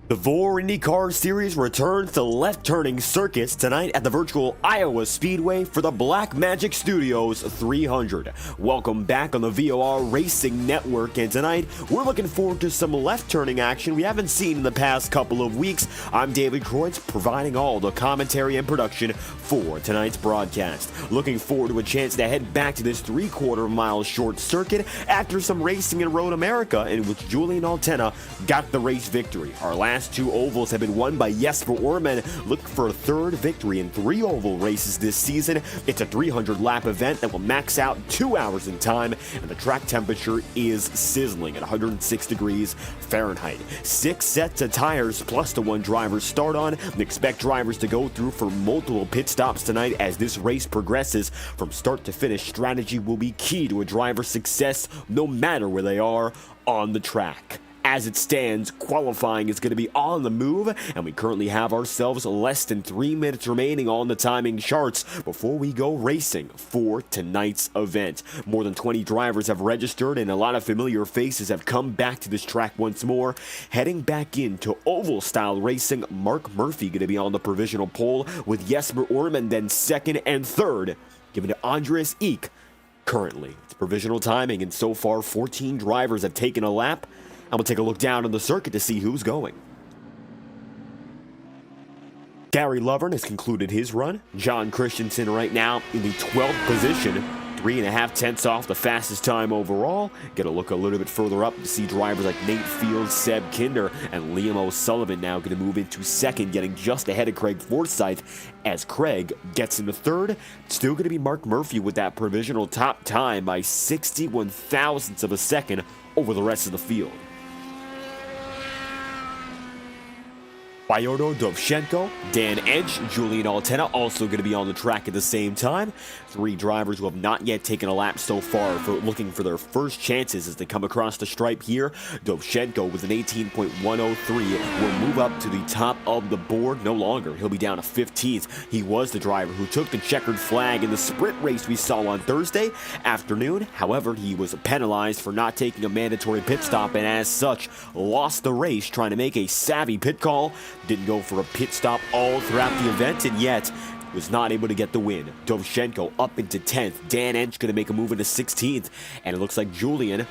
The VOR INDYCAR Series returns to left-turning circuits tonight at the virtual Iowa Speedway for the Blackmagic Studios 300. Welcome back on the VOR Racing Network, and tonight we're looking forward to some left-turning action we haven't seen in the past couple of weeks. I'm David Kreutz, providing all the commentary and production for tonight's broadcast. Looking forward to a chance to head back to this three-quarter-mile short circuit after some racing in Road America, in which Julian Altena got the race victory. Our last two ovals have been won by Jesper Orman. Look for a third victory in 3 oval races this season. It's a 300-lap event that will max out 2 hours in time, and the track temperature is sizzling at 106 degrees Fahrenheit. 6 sets of tires plus the one driver's start on. Expect drivers to go through for multiple pit stops tonight as this race progresses. From start to finish, strategy will be key to a driver's success no matter where they are on the track. As it stands, qualifying is going to be on the move, and we currently have ourselves less than 3 minutes remaining on the timing charts before we go racing for tonight's event. More than 20 drivers have registered, and a lot of familiar faces have come back to this track once more. Heading back into oval-style racing, Mark Murphy going to be on the provisional pole, with Jesper Orman then second and third, given to Andres Eek currently. It's provisional timing, and so far 14 drivers have taken a lap. And we'll take a look down on the circuit to see who's going. Gary Lovern has concluded his run. John Christensen right now in the 12th position, 3.5 tenths off the fastest time overall. Get a look a little bit further up to see drivers like Nate Fields, Seb Kinder, and Liam O'Sullivan now going to move into second, getting just ahead of Craig Forsyth as Craig gets into third. Still going to be Mark Murphy with that provisional top time by 61 thousandths of a second over the rest of the field. Fyodor Dovchenko, Dan Edge, Julian Altena also going to be on the track at the same time. 3 drivers who have not yet taken a lap so far looking for their first chances as they come across the stripe here. Dovchenko with an 18.103 will move up to the top of the board. No longer. He'll be down to 15th. He was the driver who took the checkered flag in the sprint race we saw on Thursday afternoon. However, he was penalized for not taking a mandatory pit stop, and as such lost the race trying to make a savvy pit call. Didn't go for a pit stop all throughout the event, and yet was not able to get the win. Dovchenko up into 10th. Dan Ench going to make a move into 16th, and it looks like Julian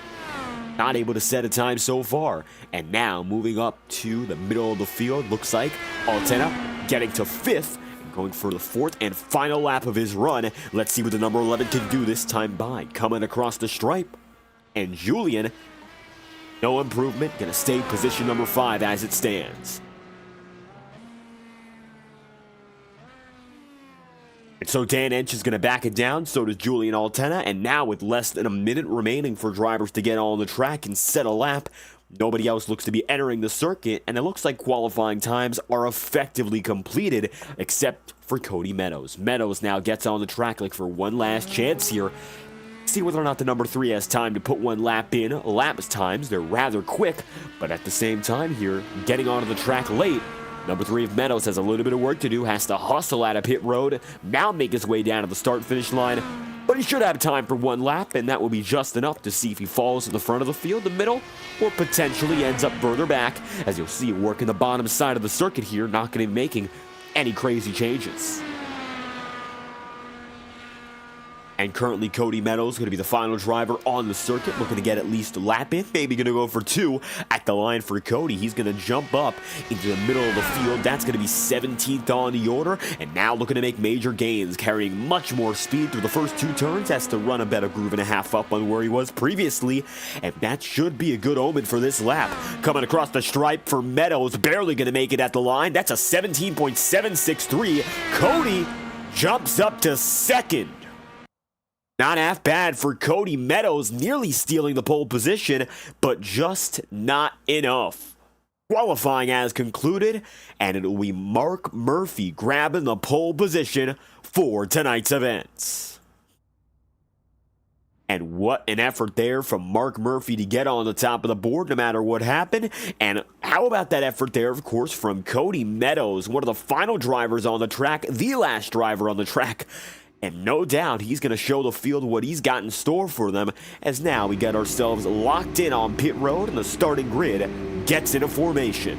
not able to set a time so far. And now moving up to the middle of the field, looks like Altena getting to 5th, going for the 4th and final lap of his run. Let's see what the number 11 can do this time by. Coming across the stripe, and Julian, no improvement, going to stay position number 5 as it stands. And so Dan Ench is going to back it down, so does Julian Altena, and now with less than a minute remaining for drivers to get on the track and set a lap, nobody else looks to be entering the circuit, and it looks like qualifying times are effectively completed, except for Cody Meadows. Meadows now gets on the track like for one last chance here. See whether or not the number 3 has time to put one lap in. Lap times, they're rather quick, but at the same time here, getting onto the track late, number 3 of Meadows has a little bit of work to do, has to hustle out of pit road, now make his way down to the start-finish line, but he should have time for one lap, and that will be just enough to see if he falls to the front of the field, the middle, or potentially ends up further back, as you'll see working the bottom side of the circuit here, not going to be making any crazy changes. And currently Cody Meadows going to be the final driver on the circuit, looking to get at least a lap in, maybe going to go for 2 at the line for Cody. He's going to jump up into the middle of the field. That's going to be 17th on the order, and now looking to make major gains, carrying much more speed through the first 2 turns. Has to run about a groove and a half up on where he was previously, and that should be a good omen for this lap. Coming across the stripe for Meadows, barely going to make it at the line. That's a 17.763. Cody jumps up to second. Not half bad for Cody Meadows, nearly stealing the pole position, but just not enough. Qualifying has concluded, and it will be Mark Murphy grabbing the pole position for tonight's events. And what an effort there from Mark Murphy to get on the top of the board no matter what happened. And how about that effort there, of course, from Cody Meadows, one of the final drivers on the track, the last driver on the track. And no doubt he's going to show the field what he's got in store for them, as now we get ourselves locked in on pit road and the starting grid gets into formation.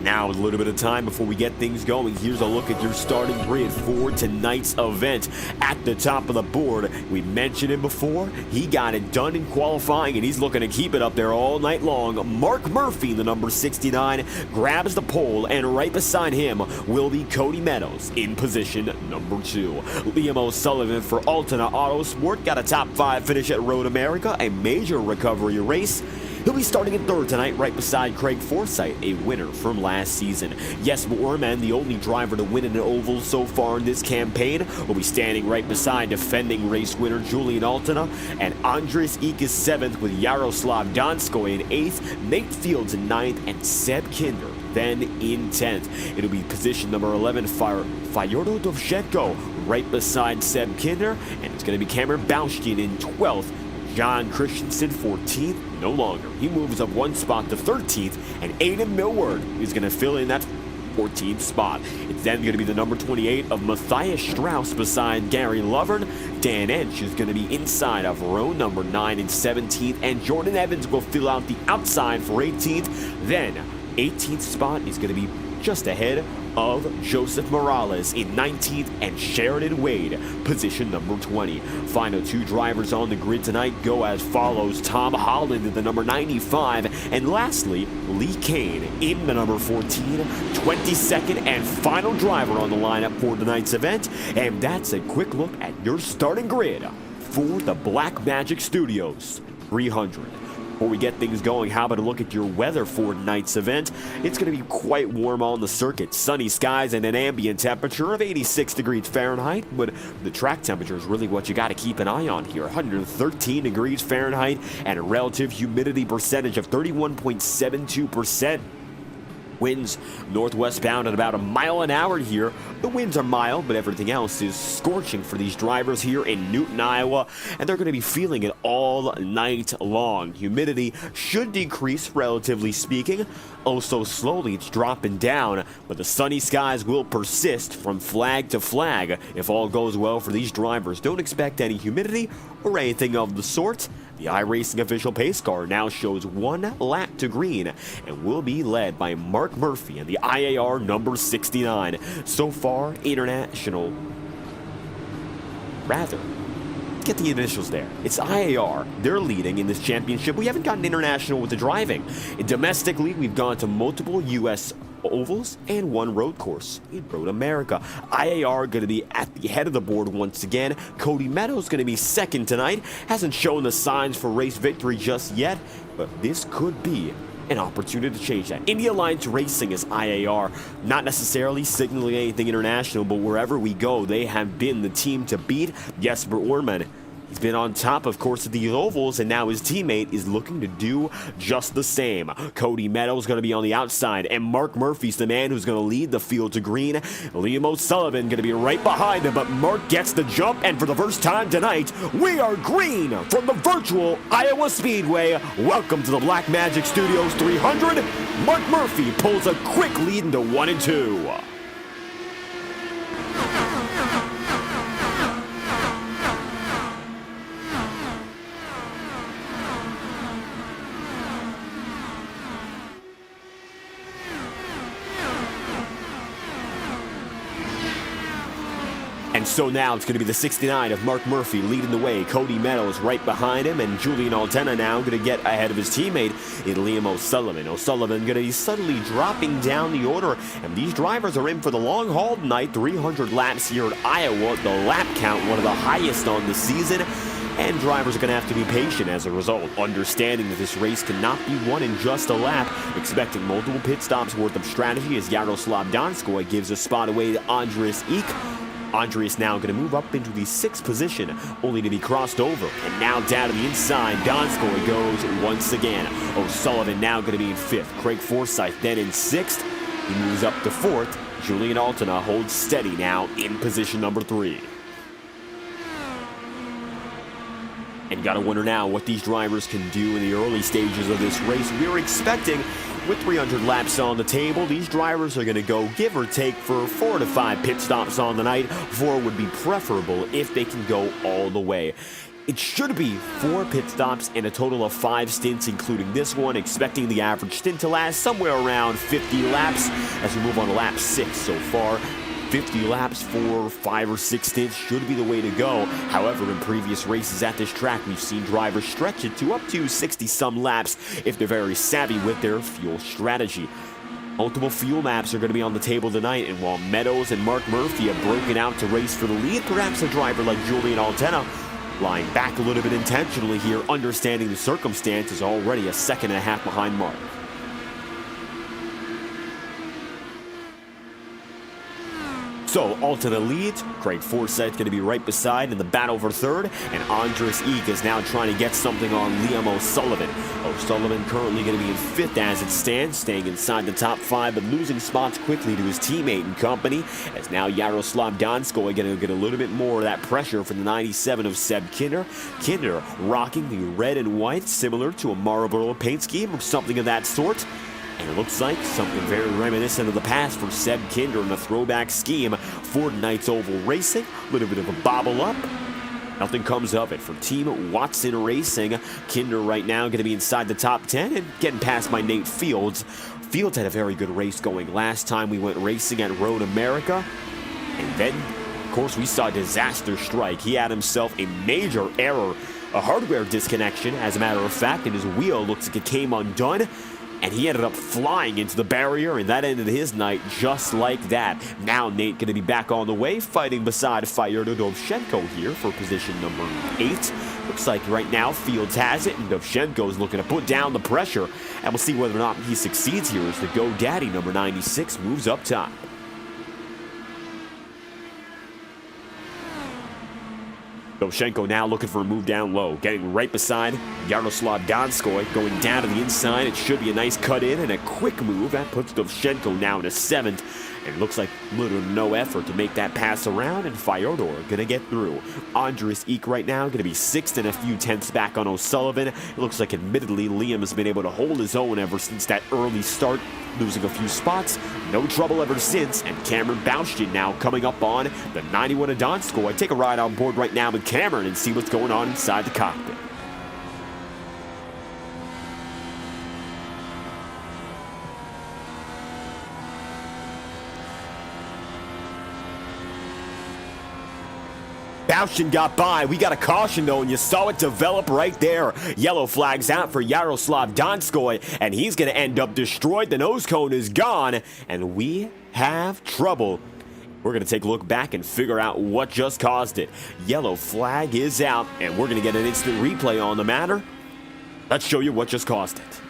Now, a little bit of time before we get things going. Here's a look at your starting grid for tonight's event. At the top of the board, we mentioned it before. He got it done in qualifying, and he's looking to keep it up there all night long. Mark Murphy, the number 69, grabs the pole, and right beside him will be Cody Meadows in position number 2. Liam O'Sullivan for Altena Autosport got a top 5 finish at Road America, a major recovery race. He'll be starting in 3rd tonight, right beside Craig Forsyth, a winner from last season. Jesper Orman, the only driver to win an oval so far in this campaign, will be standing right beside defending race winner Julian Altena, and Andres Eek is 7th with Jaroslav Donskoy in 8th, Nate Fields in 9th, and Seb Kinder then in 10th. It'll be position number 11, Fyodor Dovzhenko, right beside Seb Kinder, and it's going to be Cameron Bauschkin in 12th. John Christensen 14th, no longer. He moves up 1 spot to 13th, and Aiden Millward is going to fill in that 14th spot. It's then going to be the number 28 of Matthias Strauss beside Gary Lovern. Dan Ench is going to be inside of row number 9 and 17th, and Jordan Evans will fill out the outside for 18th. Then, 18th spot is going to be just ahead of Joseph Morales in 19th, and Sheridan Wade, position number 20. Final 2 drivers on the grid tonight go as follows: Tom Holland in the number 95, and lastly, Lee Kane in the number 14, 22nd and final driver on the lineup for tonight's event. And that's a quick look at your starting grid for the Blackmagic Studios 300. Before we get things going, how about a look at your weather for tonight's event? It's going to be quite warm on the circuit. Sunny skies and an ambient temperature of 86 degrees Fahrenheit, but the track temperature is really what you got to keep an eye on here. 113 degrees Fahrenheit and a relative humidity percentage of 31.72%. Winds northwest bound at about a mile an hour here. The winds are mild, but everything else is scorching for these drivers here in Newton, Iowa, and they're going to be feeling it all night long. Humidity should decrease, relatively speaking. Oh, so slowly it's dropping down, but the sunny skies will persist from flag to flag if all goes well for these drivers. Don't expect any humidity or anything of the sort. The iRacing official pace car now shows 1 lap to green and will be led by Mark Murphy and the IAR number 69. So far, international. Rather, get the initials there. It's IAR. They're leading in this championship. We haven't gotten international with the driving. Domestically, we've gone to multiple U.S. ovals and 1 road course in Road America. IAR going to be at the head of the board once again. Cody Meadows going to be 2nd tonight. Hasn't shown the signs for race victory just yet, but this could be an opportunity to change that. Indy Alliance Racing is IAR, not necessarily signaling anything international, but wherever we go, they have been the team to beat. Jesper Orman, he's been on top, of course, of these ovals, and now his teammate is looking to do just the same. Cody Meadows going to be on the outside, and Mark Murphy's the man who's going to lead the field to green. Liam O'Sullivan going to be right behind him, but Mark gets the jump, and for the first time tonight, we are green from the virtual Iowa Speedway. Welcome to the Blackmagic Studios 300. Mark Murphy pulls a quick lead into 1 and 2. And so now it's going to be the 69 of Mark Murphy leading the way. Cody Meadows right behind him, and Julian Altena now going to get ahead of his teammate in Liam O'Sullivan. O'Sullivan going to be suddenly dropping down the order, and these drivers are in for the long haul tonight. 300 laps here at Iowa. The lap count, one of the highest on the season. And drivers are going to have to be patient as a result, understanding that this race cannot be won in just a lap, expecting multiple pit stops worth of strategy as Jaroslav Donskoy gives a spot away to Andres Eek. Andres now going to move up into the 6th position, only to be crossed over. And now down to the inside, Donskoy goes once again. O'Sullivan now going to be in 5th. Craig Forsyth then in 6th. He moves up to 4th. Julian Altena holds steady now in position number 3. And you got to wonder now what these drivers can do in the early stages of this race. We're expecting, with 300 laps on the table, these drivers are going to go, give or take, for 4 to 5 pit stops on the night. 4 would be preferable if they can go all the way. It should be 4 pit stops and a total of 5 stints, including this one, expecting the average stint to last somewhere around 50 laps as we move on to lap 6 so far. 50 laps for 5 or 6 stints should be the way to go. However, in previous races at this track, we've seen drivers stretch it to up to 60-some laps if they're very savvy with their fuel strategy. Multiple fuel maps are going to be on the table tonight, and while Meadows and Mark Murphy have broken out to race for the lead, perhaps a driver like Julian Altena lying back a little bit intentionally here, understanding the circumstances, already a second and a half behind Mark. So, Altena leads, Craig Forsyth's going to be right beside in the battle for third, and Andres Eek is now trying to get something on Liam O'Sullivan. O'Sullivan currently going to be in 5th as it stands, staying inside the top 5, but losing spots quickly to his teammate and company, as now Yaroslav Donskoy going to get a little bit more of that pressure from the 97 of Seb Kinder. Kinder rocking the red and white, similar to a Marlboro paint scheme or something of that sort. And it looks like something very reminiscent of the past for Seb Kinder in a throwback scheme for tonight's Oval Racing. A little bit of a bobble up. Nothing comes of it for Team Watson Racing. Kinder right now going to be inside the top 10 and getting passed by Nate Fields. Fields had a very good race going last time we went racing at Road America. And then, of course, we saw a disaster strike. He had himself a major error, a hardware disconnection, as a matter of fact, and his wheel looks like it came undone. And he ended up flying into the barrier, and that ended his night just like that. Now Nate going to be back on the way, fighting beside Fyodor Dovchenko here for position number 8. Looks like right now Fields has it, and Dovchenko is looking to put down the pressure. And we'll see whether or not he succeeds here as the GoDaddy number 96 moves up top. Dovchenko now looking for a move down low, getting right beside Yaroslav Donskoy, going down to the inside. It should be a nice cut in and a quick move. That puts Dovchenko now into 7th. And it looks like little to no effort to make that pass around, and Fyodor going to get through. Andres Eek right now going to be 6th and a few tenths back on O'Sullivan. It looks like admittedly Liam has been able to hold his own ever since that early start, losing a few spots. No trouble ever since, and Cameron Baustian now coming up on the 91 of Donskoy. Take a ride on board right now with Cameron and see what's going on inside the cockpit. Baustian got by. We got a caution though, and you saw it develop right there. Yellow flags out for Yaroslav Donskoy, and he's going to end up destroyed. The nose cone is gone, and we have trouble. We're going to take a look back and figure out what just caused it. Yellow flag is out, and we're going to get an instant replay on the matter. Let's show you what just caused it.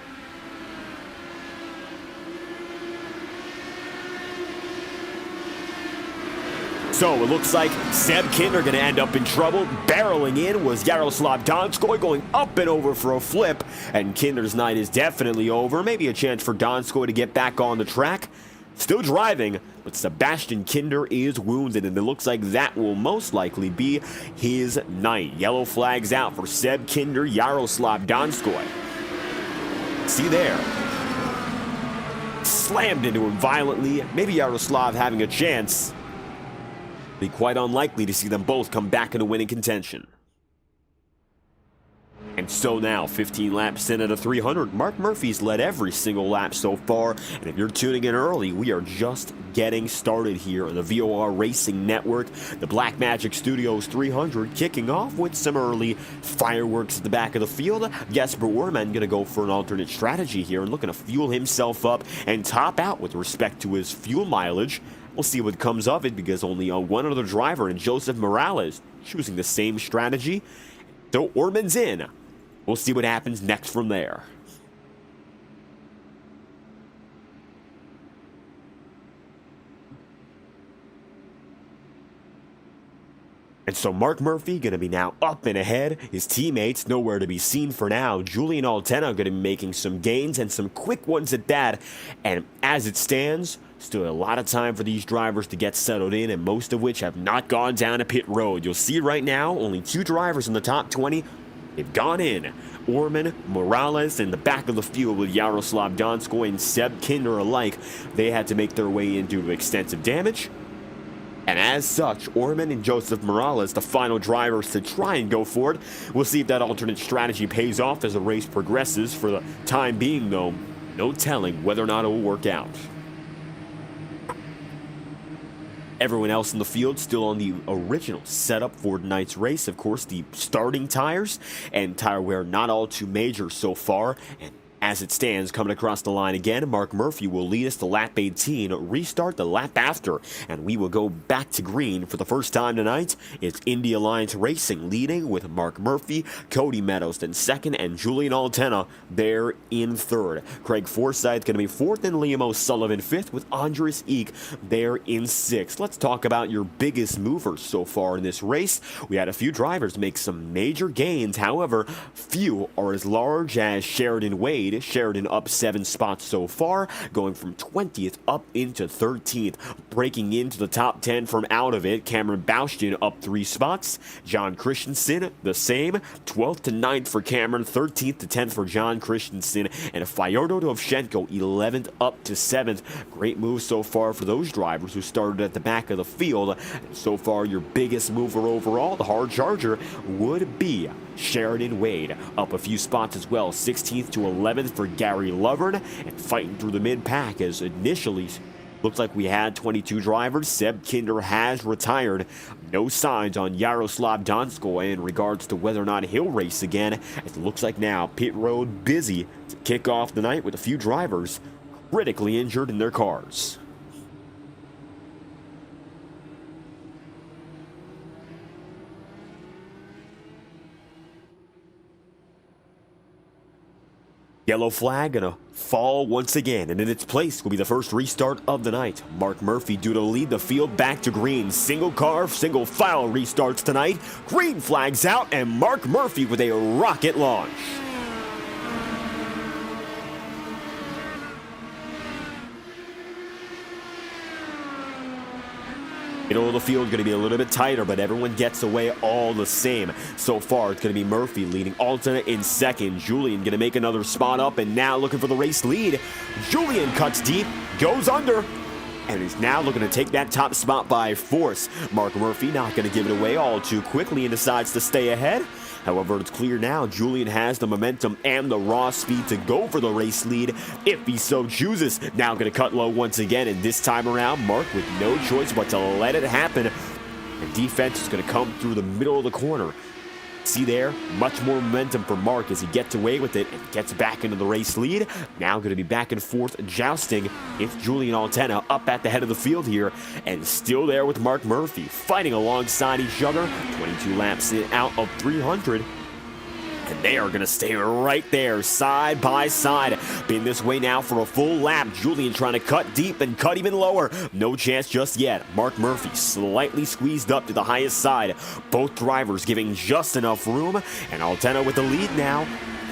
So it looks like Seb Kinder going to end up in trouble. Barreling in was Yaroslav Donskoy, going up and over for a flip. And Kinder's night is definitely over. Maybe a chance for Donskoy to get back on the track. Still driving, but Sebastian Kinder is wounded, and it looks like that will most likely be his night. Yellow flags out for Seb Kinder, Yaroslav Donskoy. See there. Slammed into him violently. Maybe Yaroslav having a chance. Be quite unlikely to see them both come back into winning contention. And so now, 15 laps in at a 300. Mark Murphy's led every single lap so far. And if you're tuning in early, we are just getting started here on the VOR Racing Network. The Blackmagic Studios 300 kicking off with some early fireworks at the back of the field. Jesper Orman going to go for an alternate strategy here and looking to fuel himself up and top out with respect to his fuel mileage. We'll see what comes of it, because only one other driver, and Joseph Morales, choosing the same strategy. So Orman's in. We'll see what happens next from there. And so Mark Murphy going to be now up and ahead. His teammates nowhere to be seen for now. Julian Altena going to be making some gains, and some quick ones at that. And as it stands, still a lot of time for these drivers to get settled in, and most of which have not gone down a pit road. You'll see right now only 2 drivers in the top 20. They've gone in. Orman, Morales, in the back of the field with Yaroslav Donskoy and Seb Kinder alike. They had to make their way in due to extensive damage. And as such, Orman and Joseph Morales, the final drivers to try and go for it. We'll see if that alternate strategy pays off as the race progresses. For the time being, though, no telling whether or not it will work out. Everyone else in the field still on the original setup for tonight's race. Of course, the starting tires and tire wear not all too major so far. And as it stands, coming across the line again, Mark Murphy will lead us to lap 18, restart the lap after, and we will go back to green for the first time tonight. It's Indy Alliance Racing leading with Mark Murphy, Cody Meadows in second, and Julian Altena there in third. Craig Forsyth going to be fourth, and Liam O'Sullivan fifth, with Andres Eek there in sixth. Let's talk about your biggest movers so far in this race. We had a few drivers make some major gains. However, few are as large as Sheridan Wade. Sheridan up 7 spots so far, going from 20th up into 13th. Breaking into the top 10 from out of it, Cameron Baustian up 3 spots. John Christensen the same, 12th to 9th for Cameron, 13th to 10th for John Christensen, and Fyodor Dovchenko 11th up to 7th. Great move so far for those drivers who started at the back of the field. And so far, your biggest mover overall, the hard charger, would be Sheridan Wade, up a few spots as well, 16th to 11th for Gary Lovern, and fighting through the mid-pack as initially looked like we had 22 drivers. Seb Kinder has retired. No signs on Yaroslav Donskoy in regards to whether or not he'll race again. It looks like now pit road busy to kick off the night with a few drivers critically injured in their cars. Yellow flag gonna fall once again, and in its place will be the first restart of the night. Mark Murphy due to lead the field back to green. Single car, single file restarts tonight. Green flags out, and Mark Murphy with a rocket launch. Middle of the field going to be a little bit tighter, but everyone gets away all the same. So far, it's going to be Murphy leading Altena in second. Julian going to make another spot up, and now looking for the race lead. Julian cuts deep, goes under, and is now looking to take that top spot by force. Mark Murphy not going to give it away all too quickly and decides to stay ahead. However, it's clear now Julian has the momentum and the raw speed to go for the race lead if he so chooses. Now going to cut low once again, and this time around, Mark with no choice but to let it happen. And defense is going to come through the middle of the corner. See there, much more momentum for Mark as he gets away with it and gets back into the race lead. Now going to be back and forth jousting. It's Julian Altena up at the head of the field here, and still there with Mark Murphy, fighting alongside each other. 22 laps in out of 300. And they are going to stay right there, side by side. Been this way now for a full lap. Julian trying to cut deep and cut even lower. No chance just yet. Mark Murphy slightly squeezed up to the highest side. Both drivers giving just enough room. And Altena with the lead now.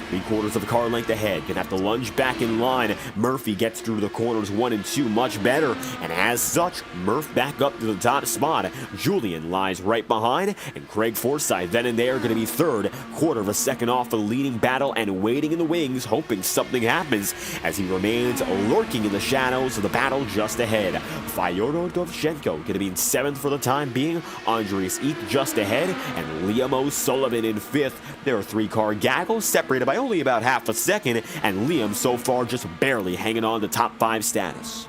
3/4 of the car length ahead. Gonna have to lunge back in line. Murphy gets through the corners 1 and 2 much better. And as such, Murph back up to the top spot. Julian lies right behind. And Craig Forsyth then and there gonna be third. 1/4 of a second off the leading battle and waiting in the wings, hoping something happens as he remains lurking in the shadows of the battle just ahead. Fyodor Dovchenko gonna be in 7th for the time being. Andres Eek just ahead. And Liam O'Sullivan in 5th. There are 3-car gaggles separated by only about half a second, and Liam so far just barely hanging on to top 5 status.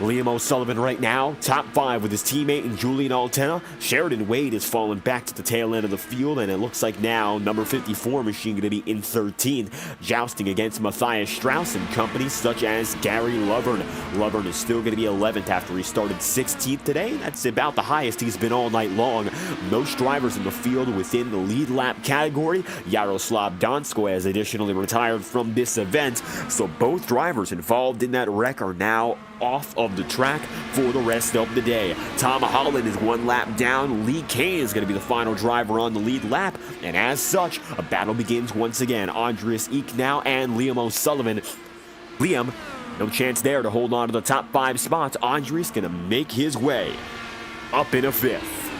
Liam O'Sullivan right now, top 5 with his teammate and Julian Altena. Sheridan Wade has fallen back to the tail end of the field, and it looks like now number 54 machine going to be in 13th, jousting against Matthias Strauss and company such as Gary Lovern. Lovern is still going to be 11th after he started 16th today. That's about the highest he's been all night long. Most drivers in the field within the lead lap category. Yaroslav Donskoy has additionally retired from this event, so both drivers involved in that wreck are now off of the track for the rest of the day. Tom Holland is 1 lap down. Lee Kane is going to be the final driver on the lead lap, and as such, a battle begins once again. Andres Eek now and Liam O'Sullivan. Liam, no chance there to hold on to the top 5 spots. Andres going to make his way up in a 5th.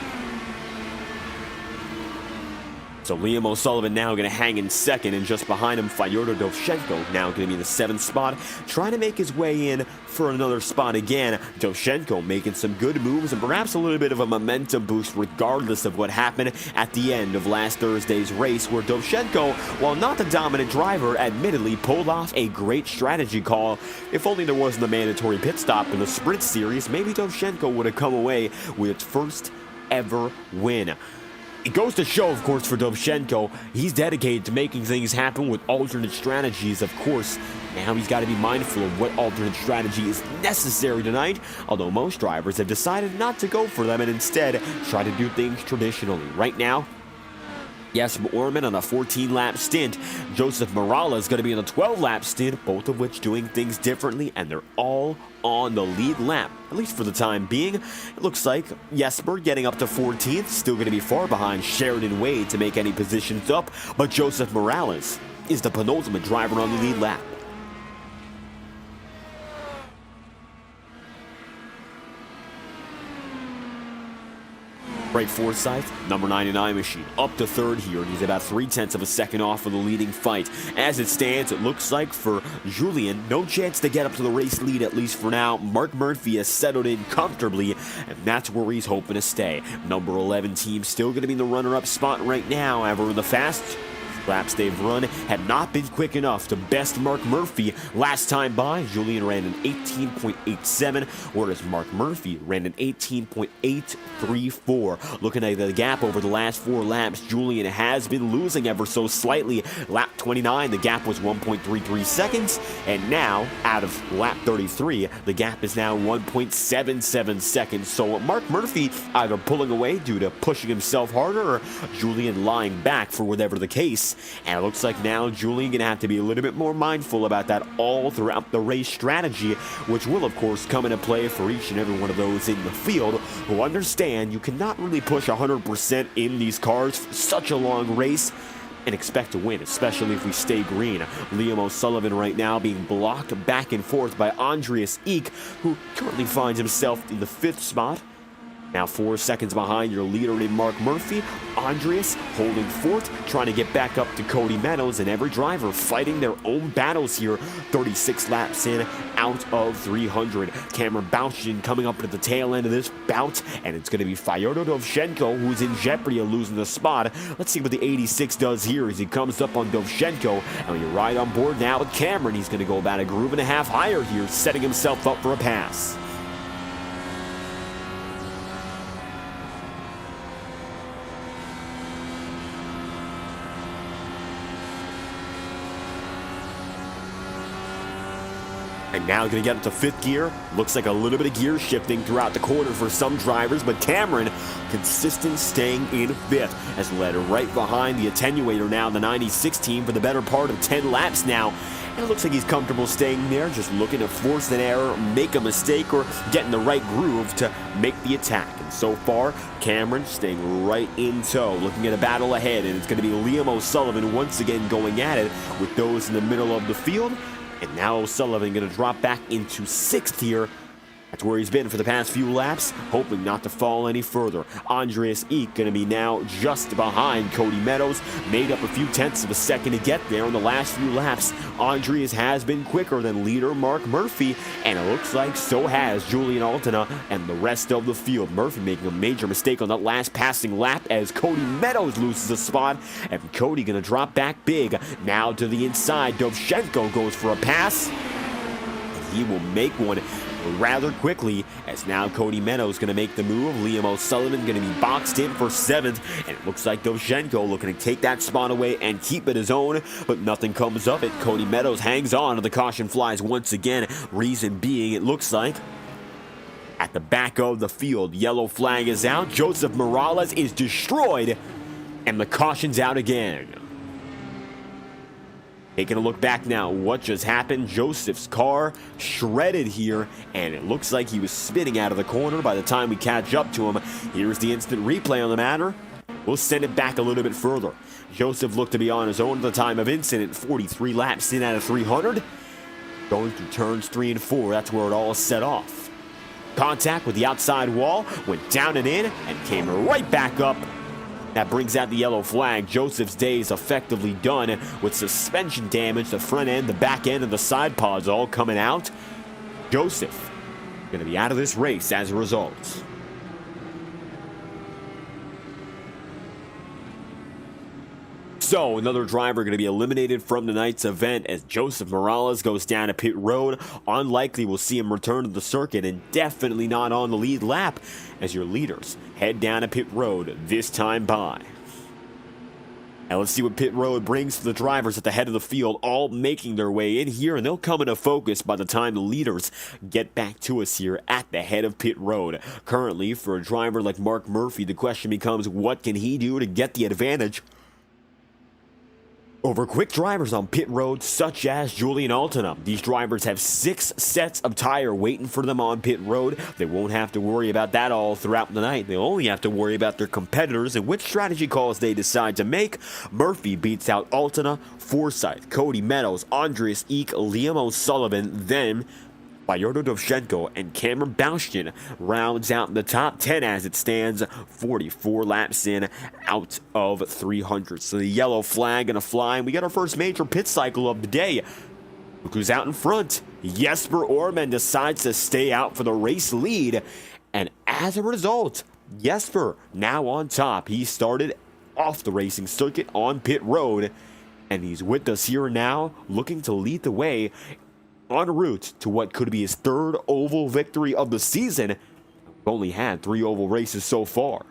So Liam O'Sullivan now going to hang in second, and just behind him, Fyodor Dovchenko now going to be in the 7th spot, trying to make his way in for another spot again. Dovchenko making some good moves and perhaps a little bit of a momentum boost regardless of what happened at the end of last Thursday's race, where Dovchenko, while not the dominant driver, admittedly pulled off a great strategy call. If only there wasn't a mandatory pit stop in the sprint series, maybe Dovchenko would have come away with its first ever win. It goes to show, of course, for Dovchenko, he's dedicated to making things happen with alternate strategies, of course. Now he's got to be mindful of what alternate strategy is necessary tonight, although most drivers have decided not to go for them and instead try to do things traditionally. Right now, Jesper Orman on a 14-lap stint. Joseph Morales is going to be on a 12-lap stint, both of which doing things differently, and they're all on the lead lap, at least for the time being. It looks like Jesper getting up to 14th, still going to be far behind Sheridan Wade to make any positions up, but Joseph Morales is the penultimate driver on the lead lap. Craig Forsyth, number 99 machine, up to third here, and he's about 0.3 of a second off of the leading fight. As it stands, it looks like for Julian, no chance to get up to the race lead, at least for now. Mark Murphy has settled in comfortably, and that's where he's hoping to stay. Number 11 team still going to be in the runner-up spot right now. However, the fast laps they've run have not been quick enough to best Mark Murphy. Last time by, Julian ran an 18.87, whereas Mark Murphy ran an 18.834. Looking at the gap over the last 4 laps, Julian has been losing ever so slightly. Lap 29, the gap was 1.33 seconds, and now, out of lap 33, the gap is now 1.77 seconds. So Mark Murphy either pulling away due to pushing himself harder, or Julian lying back for whatever the case. And it looks like now Julian going to have to be a little bit more mindful about that all throughout the race strategy, which will, of course, come into play for each and every one of those in the field who understand you cannot really push 100% in these cars for such a long race and expect to win, especially if we stay green. Liam O'Sullivan right now being blocked back and forth by Andreas Eek, who currently finds himself in the 5th spot. Now 4 seconds behind your leader in Mark Murphy. Andreas holding 4th, trying to get back up to Cody Meadows, and every driver fighting their own battles here. 36 laps in, out of 300. Cameron Bouchin coming up at the tail end of this bout, and it's going to be Fyodor Dovchenko who's in jeopardy of losing the spot. Let's see what the 86 does here as he comes up on Dovchenko, and we ride on board now with Cameron. He's going to go about a groove and a half higher here, setting himself up for a pass. And now going to get up to 5th gear. Looks like a little bit of gear shifting throughout the quarter for some drivers, but Cameron consistent staying in 5th, has led right behind the attenuator now, the 96 team, for the better part of 10 laps now. And it looks like he's comfortable staying there, just looking to force an error, make a mistake, or get in the right groove to make the attack. And so far, Cameron staying right in tow, looking at a battle ahead, and it's going to be Liam O'Sullivan once again going at it with those in the middle of the field. And now O'Sullivan going to drop back into 6th here. That's where he's been for the past few laps, hoping not to fall any further. Andreas Eek going to be now just behind Cody Meadows. Made up a few tenths of a second to get there in the last few laps. Andreas has been quicker than leader Mark Murphy, and it looks like so has Julian Altena and the rest of the field. Murphy making a major mistake on that last passing lap as Cody Meadows loses a spot, and Cody going to drop back big. Now to the inside, Dovchenko goes for a pass, and he will make one rather quickly, as now Cody Meadows going to make the move. Liam O'Sullivan going to be boxed in for 7th, and it looks like Dovchenko looking to take that spot away and keep it his own, but nothing comes of it. Cody Meadows hangs on, and the caution flies once again. Reason being, it looks like at the back of the field, yellow flag is out. Joseph Morales is destroyed, and the caution's out again. Taking a look back now, what just happened? Joseph's car shredded here, and it looks like he was spinning out of the corner by the time we catch up to him. Here's the instant replay on the matter. We'll send it back a little bit further. Joseph looked to be on his own at the time of incident, 43 laps in out of 300. Going through turns 3 and 4, that's where it all set off. Contact with the outside wall, went down and in, and came right back up That brings out the yellow flag. Joseph's day is effectively done with suspension damage. The front end, the back end, and the side pods all coming out. Joseph going to be out of this race as a result. So, another driver going to be eliminated from tonight's event as Joseph Morales goes down to pit road. Unlikely we'll see him return to the circuit, and definitely not on the lead lap as your leaders head down to pit road this time by. Now let's see what pit road brings to the drivers at the head of the field, all making their way in here, and they'll come into focus by the time the leaders get back to us here at the head of pit road. Currently, for a driver like Mark Murphy, the question becomes, what can he do to get the advantage over quick drivers on pit road such as Julian Altona? These drivers have 6 sets of tire waiting for them on pit road. They won't have to worry about that all throughout the night. They'll only have to worry about their competitors and which strategy calls they decide to make. Murphy beats out Altona, Forsyth, Cody Meadows, Andreas Eek, Liam O'Sullivan, then Fyodor Dovchenko and Cameron Baustian rounds out in the top 10 as it stands, 44 laps in out of 300. So the yellow flag gonna fly, and we got our first major pit cycle of the day. Look who's out in front. Jesper Orman decides to stay out for the race lead, and as a result, Jesper now on top. He started off the racing circuit on pit road, and he's with us here now, looking to lead the way en route to what could be his 3rd oval victory of the season. We've only had 3 oval races so far.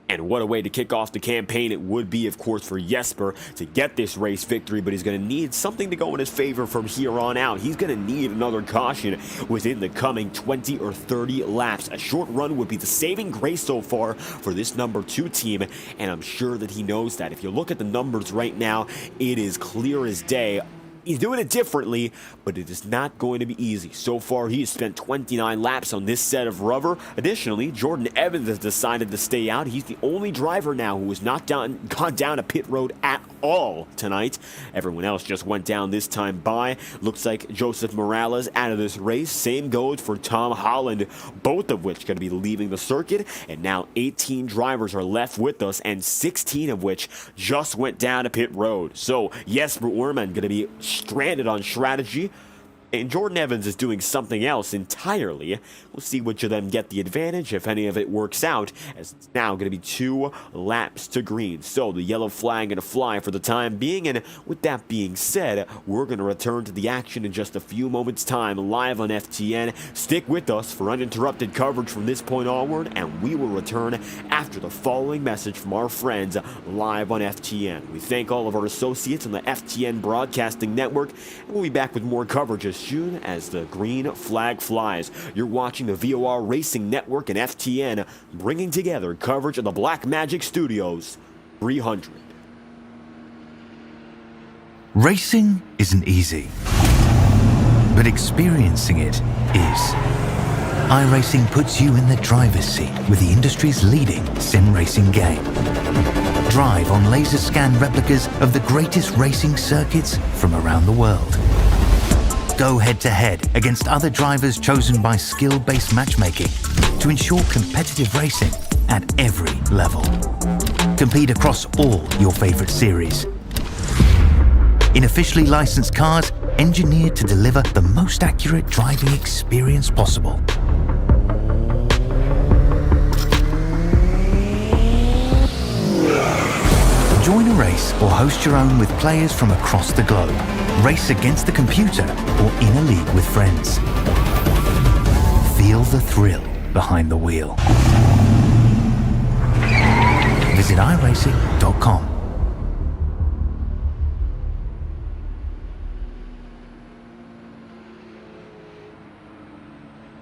And what a way to kick off the campaign it would be, of course, for Jesper to get this race victory, but he's going to need something to go in his favor from here on out. He's going to need another caution within the coming 20 or 30 laps. A short run would be the saving grace so far for this number 2 team, and I'm sure that he knows that. If you look at the numbers right now, it is clear as day. He's doing it differently, but it is not going to be easy. So far, he has spent 29 laps on this set of rubber. Additionally, Jordan Evans has decided to stay out. He's the only driver now who has not gone down to pit road at all tonight. Everyone else just went down this time by. Looks like Joseph Morales out of this race. Same goes for Tom Holland, both of which going to be leaving the circuit. And now 18 drivers are left with us, and 16 of which just went down to pit road. So Jesper Orman going to be stranded on strategy, and Jordan Evans is doing something else entirely. We'll see which of them get the advantage, if any of it works out, as it's now going to be 2 laps to green. So the yellow flag going to fly for the time being, and with that being said, we're going to return to the action in just a few moments' time live on FTN. Stick with us for uninterrupted coverage from this point onward, and we will return after the following message from our friends live on FTN. We thank all of our associates on the FTN Broadcasting Network, and we'll be back with more coverage as soon as the green flag flies. You're watching the VOR Racing Network and FTN, bringing together coverage of the Blackmagic Studios 300. Racing isn't easy, but experiencing it is. iRacing puts you in the driver's seat with the industry's leading sim racing game. Drive on laser scan replicas of the greatest racing circuits from around the world. Go head-to-head against other drivers chosen by skill-based matchmaking to ensure competitive racing at every level. Compete across all your favorite series. In officially licensed cars, engineered to deliver the most accurate driving experience possible. Join a race or host your own with players from across the globe. Race against the computer or in a league with friends. Feel the thrill behind the wheel. Visit iRacing.com.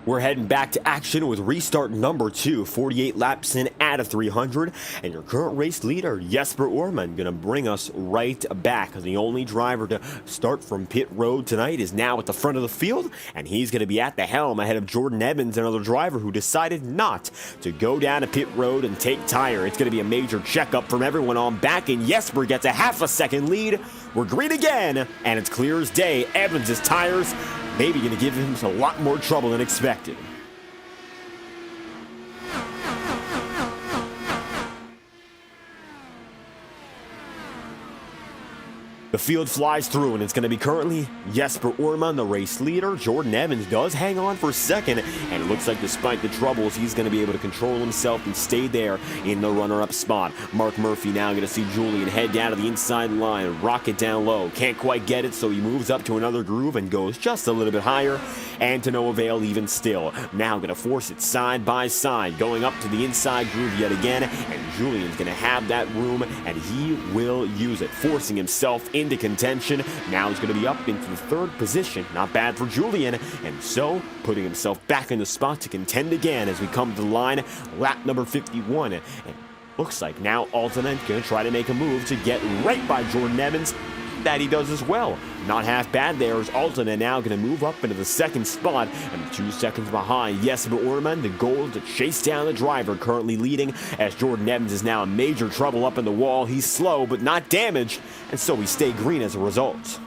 We're heading back to action with restart number 2, 48 laps in out of 300, and your current race leader, Jesper Orman, going to bring us right back. The only driver to start from pit road tonight is now at the front of the field, and he's going to be at the helm ahead of Jordan Evans, another driver who decided not to go down to pit road and take tire. It's going to be a major checkup from everyone on back, and Jesper gets a half a second lead. We're green again, and it's clear as day. Evans' tires maybe going to give him a lot more trouble than expected. The field flies through, and it's going to be currently Jesper Orman, the race leader. Jordan Evans does hang on for second, and it looks like despite the troubles, he's going to be able to control himself and stay there in the runner-up spot. Mark Murphy now going to see Julian head down to the inside line, rocket down low. Can't quite get it, so he moves up to another groove and goes just a little bit higher, and to no avail even still. Now going to force it side by side, going up to the inside groove yet again, and Julian's going to have that room, and he will use it, forcing himself into contention. Now he's going to be up into the third position. Not bad for Julian, and so putting himself back in the spot to contend again as we come to the line, lap number 51. And looks like now Altonen going to try to make a move to get right by Jordan Evans. That he does as well. Not half bad there as Altonen now going to move up into the second spot and 2 seconds behind Jesper Orman. The goal to chase down the driver currently leading as Jordan Evans is now in major trouble up in the wall. He's slow but not damaged, and so we stay green as a result.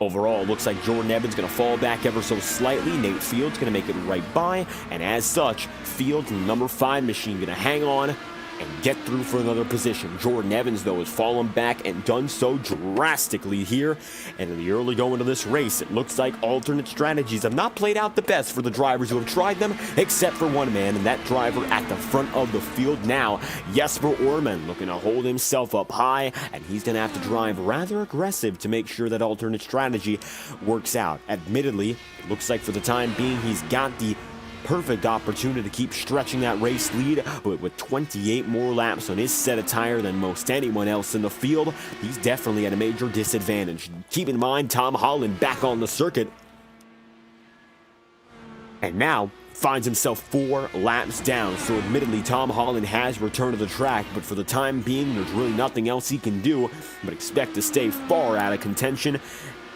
Overall, it looks like Jordan Evans going to fall back ever so slightly. Nate Field's going to make it right by, and as such, Field, number 5 machine, going to hang on and get through for another position. Jordan Evans, though, has fallen back and done so drastically here. And in the early going of this race, it looks like alternate strategies have not played out the best for the drivers who have tried them, except for one man, and that driver at the front of the field now, Jesper Orman, looking to hold himself up high, and he's going to have to drive rather aggressive to make sure that alternate strategy works out. Admittedly, it looks like for the time being, he's got the perfect opportunity to keep stretching that race lead, but with 28 more laps on his set of tire than most anyone else in the field, he's definitely at a major disadvantage. Keep in mind, Tom Holland back on the circuit, and now finds himself 4 laps down. So admittedly, Tom Holland has returned to the track, but for the time being, there's really nothing else he can do but expect to stay far out of contention.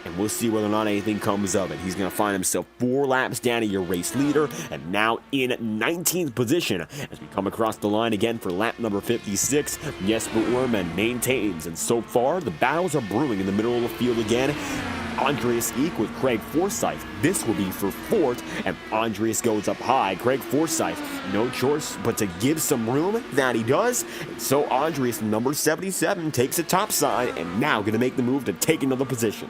And we'll see whether or not anything comes of it. He's going to find himself 4 laps down to your race leader, and now in 19th position as we come across the line again for lap number 56. Jesper Orman maintains, and so far the battles are brewing in the middle of the field again. Andreas Eek with Craig Forsyth. This will be for 4th, and Andreas goes up high. Craig Forsyth, no choice but to give some room. That he does. And so Andreas, number 77, takes it topside, and now going to make the move to take another position.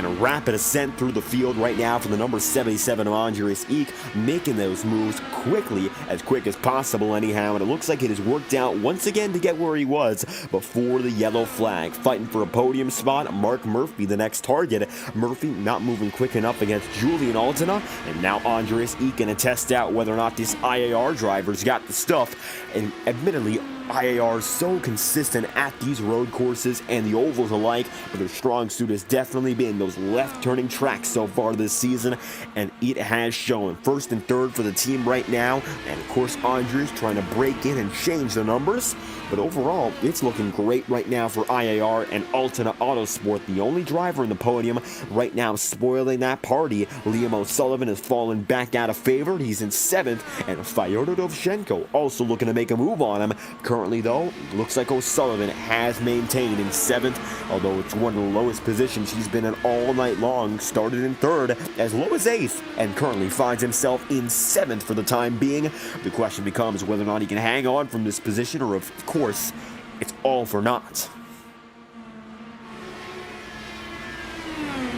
A rapid ascent through the field right now for the number 77 of Andreas Eek, making those moves quickly, as quick as possible anyhow, and it looks like it has worked out once again to get where he was before the yellow flag. Fighting for a podium spot, Mark Murphy the next target. Murphy not moving quick enough against Julian Altena, and now Andreas Eek going to test out whether or not this IAR driver's got the stuff, and admittedly, IAR is so consistent at these road courses and the ovals alike, but their strong suit has definitely been those left-turning tracks so far this season, and it has shown. 1st and 3rd for the team right now, and of course Andreas trying to break in and change the numbers, but overall it's looking great right now for IAR and Altena Autosport. The only driver in the podium right now spoiling that party. Liam O'Sullivan has fallen back out of favor. He's in 7th, and Fyodor Dovzhenko also looking to make a move on him. Currently, though, looks like O'Sullivan has maintained in 7th, although it's one of the lowest positions he's been in all night long. Started in 3rd, as low as 8th, and currently finds himself in 7th for the time being. The question becomes whether or not he can hang on from this position, or of course, it's all for naught.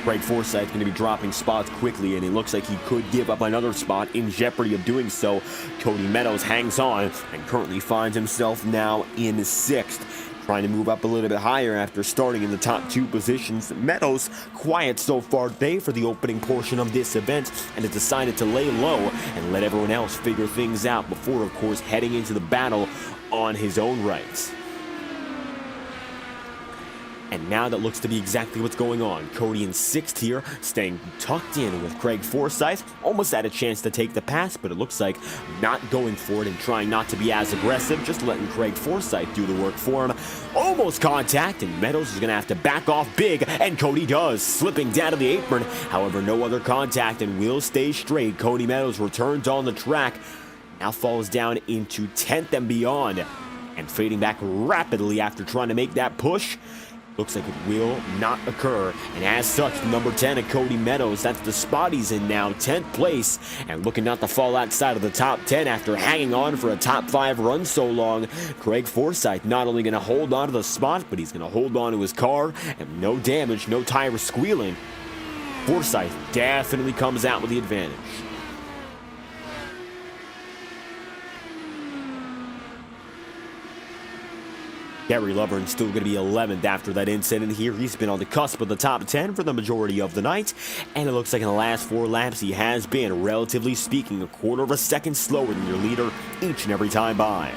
Craig Forsyth going to be dropping spots quickly, and it looks like he could give up another spot in jeopardy of doing so. Cody Meadows hangs on and currently finds himself now in 6th. Trying to move up a little bit higher after starting in the top 2 positions. Meadows quiet so far today for the opening portion of this event, and has decided to lay low and let everyone else figure things out before, of course, heading into the battle on his own right. And now that looks to be exactly what's going on. Cody in 6th here, staying tucked in with Craig Forsyth. Almost had a chance to take the pass, but it looks like not going for it and trying not to be as aggressive, just letting Craig Forsyth do the work for him. Almost contact, and Meadows is going to have to back off big, and Cody does, slipping down to the apron. However, no other contact and will stay straight. Cody Meadows returns on the track, now falls down into 10th and beyond, and fading back rapidly after trying to make that push. Looks like it will not occur, and as such, number 10 at Cody Meadows, that's the spot he's in now, 10th place, and looking not to fall outside of the top 10 after hanging on for a top 5 run so long. Craig Forsyth not only going to hold on to the spot, but he's going to hold on to his car, and no damage, no tire squealing. Forsyth definitely comes out with the advantage. Gary Lovern's still going to be 11th after that incident here. He's been on the cusp of the top 10 for the majority of the night, and it looks like in the last 4 laps he has been, relatively speaking, a quarter of a second slower than your leader each and every time by.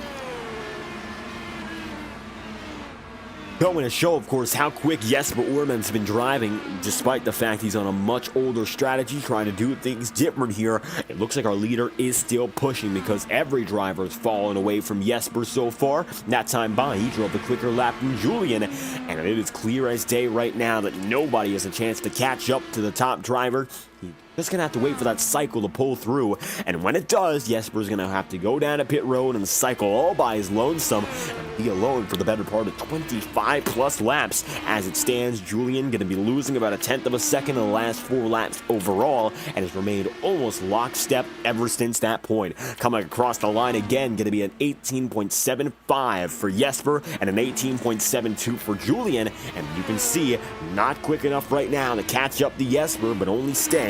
Going to show, of course, how quick Jesper Orman's been driving, despite the fact he's on a much older strategy, trying to do things different here. It looks like our leader is still pushing because every driver has fallen away from Jesper so far. That time by, he drove the quicker lap than Julian, and it is clear as day right now that nobody has a chance to catch up to the top driver. He's just going to have to wait for that cycle to pull through, and when it does, Jesper's going to have to go down to pit road and cycle all by his lonesome and be alone for the better part of 25 plus laps. As it stands, Julian going to be losing about 1/10 of a second in the last 4 laps overall, and has remained almost lockstep ever since that point. Coming across the line again, going to be an 18.75 for Jesper and an 18.72 for Julian, and you can see not quick enough right now to catch up to Jesper, but only staying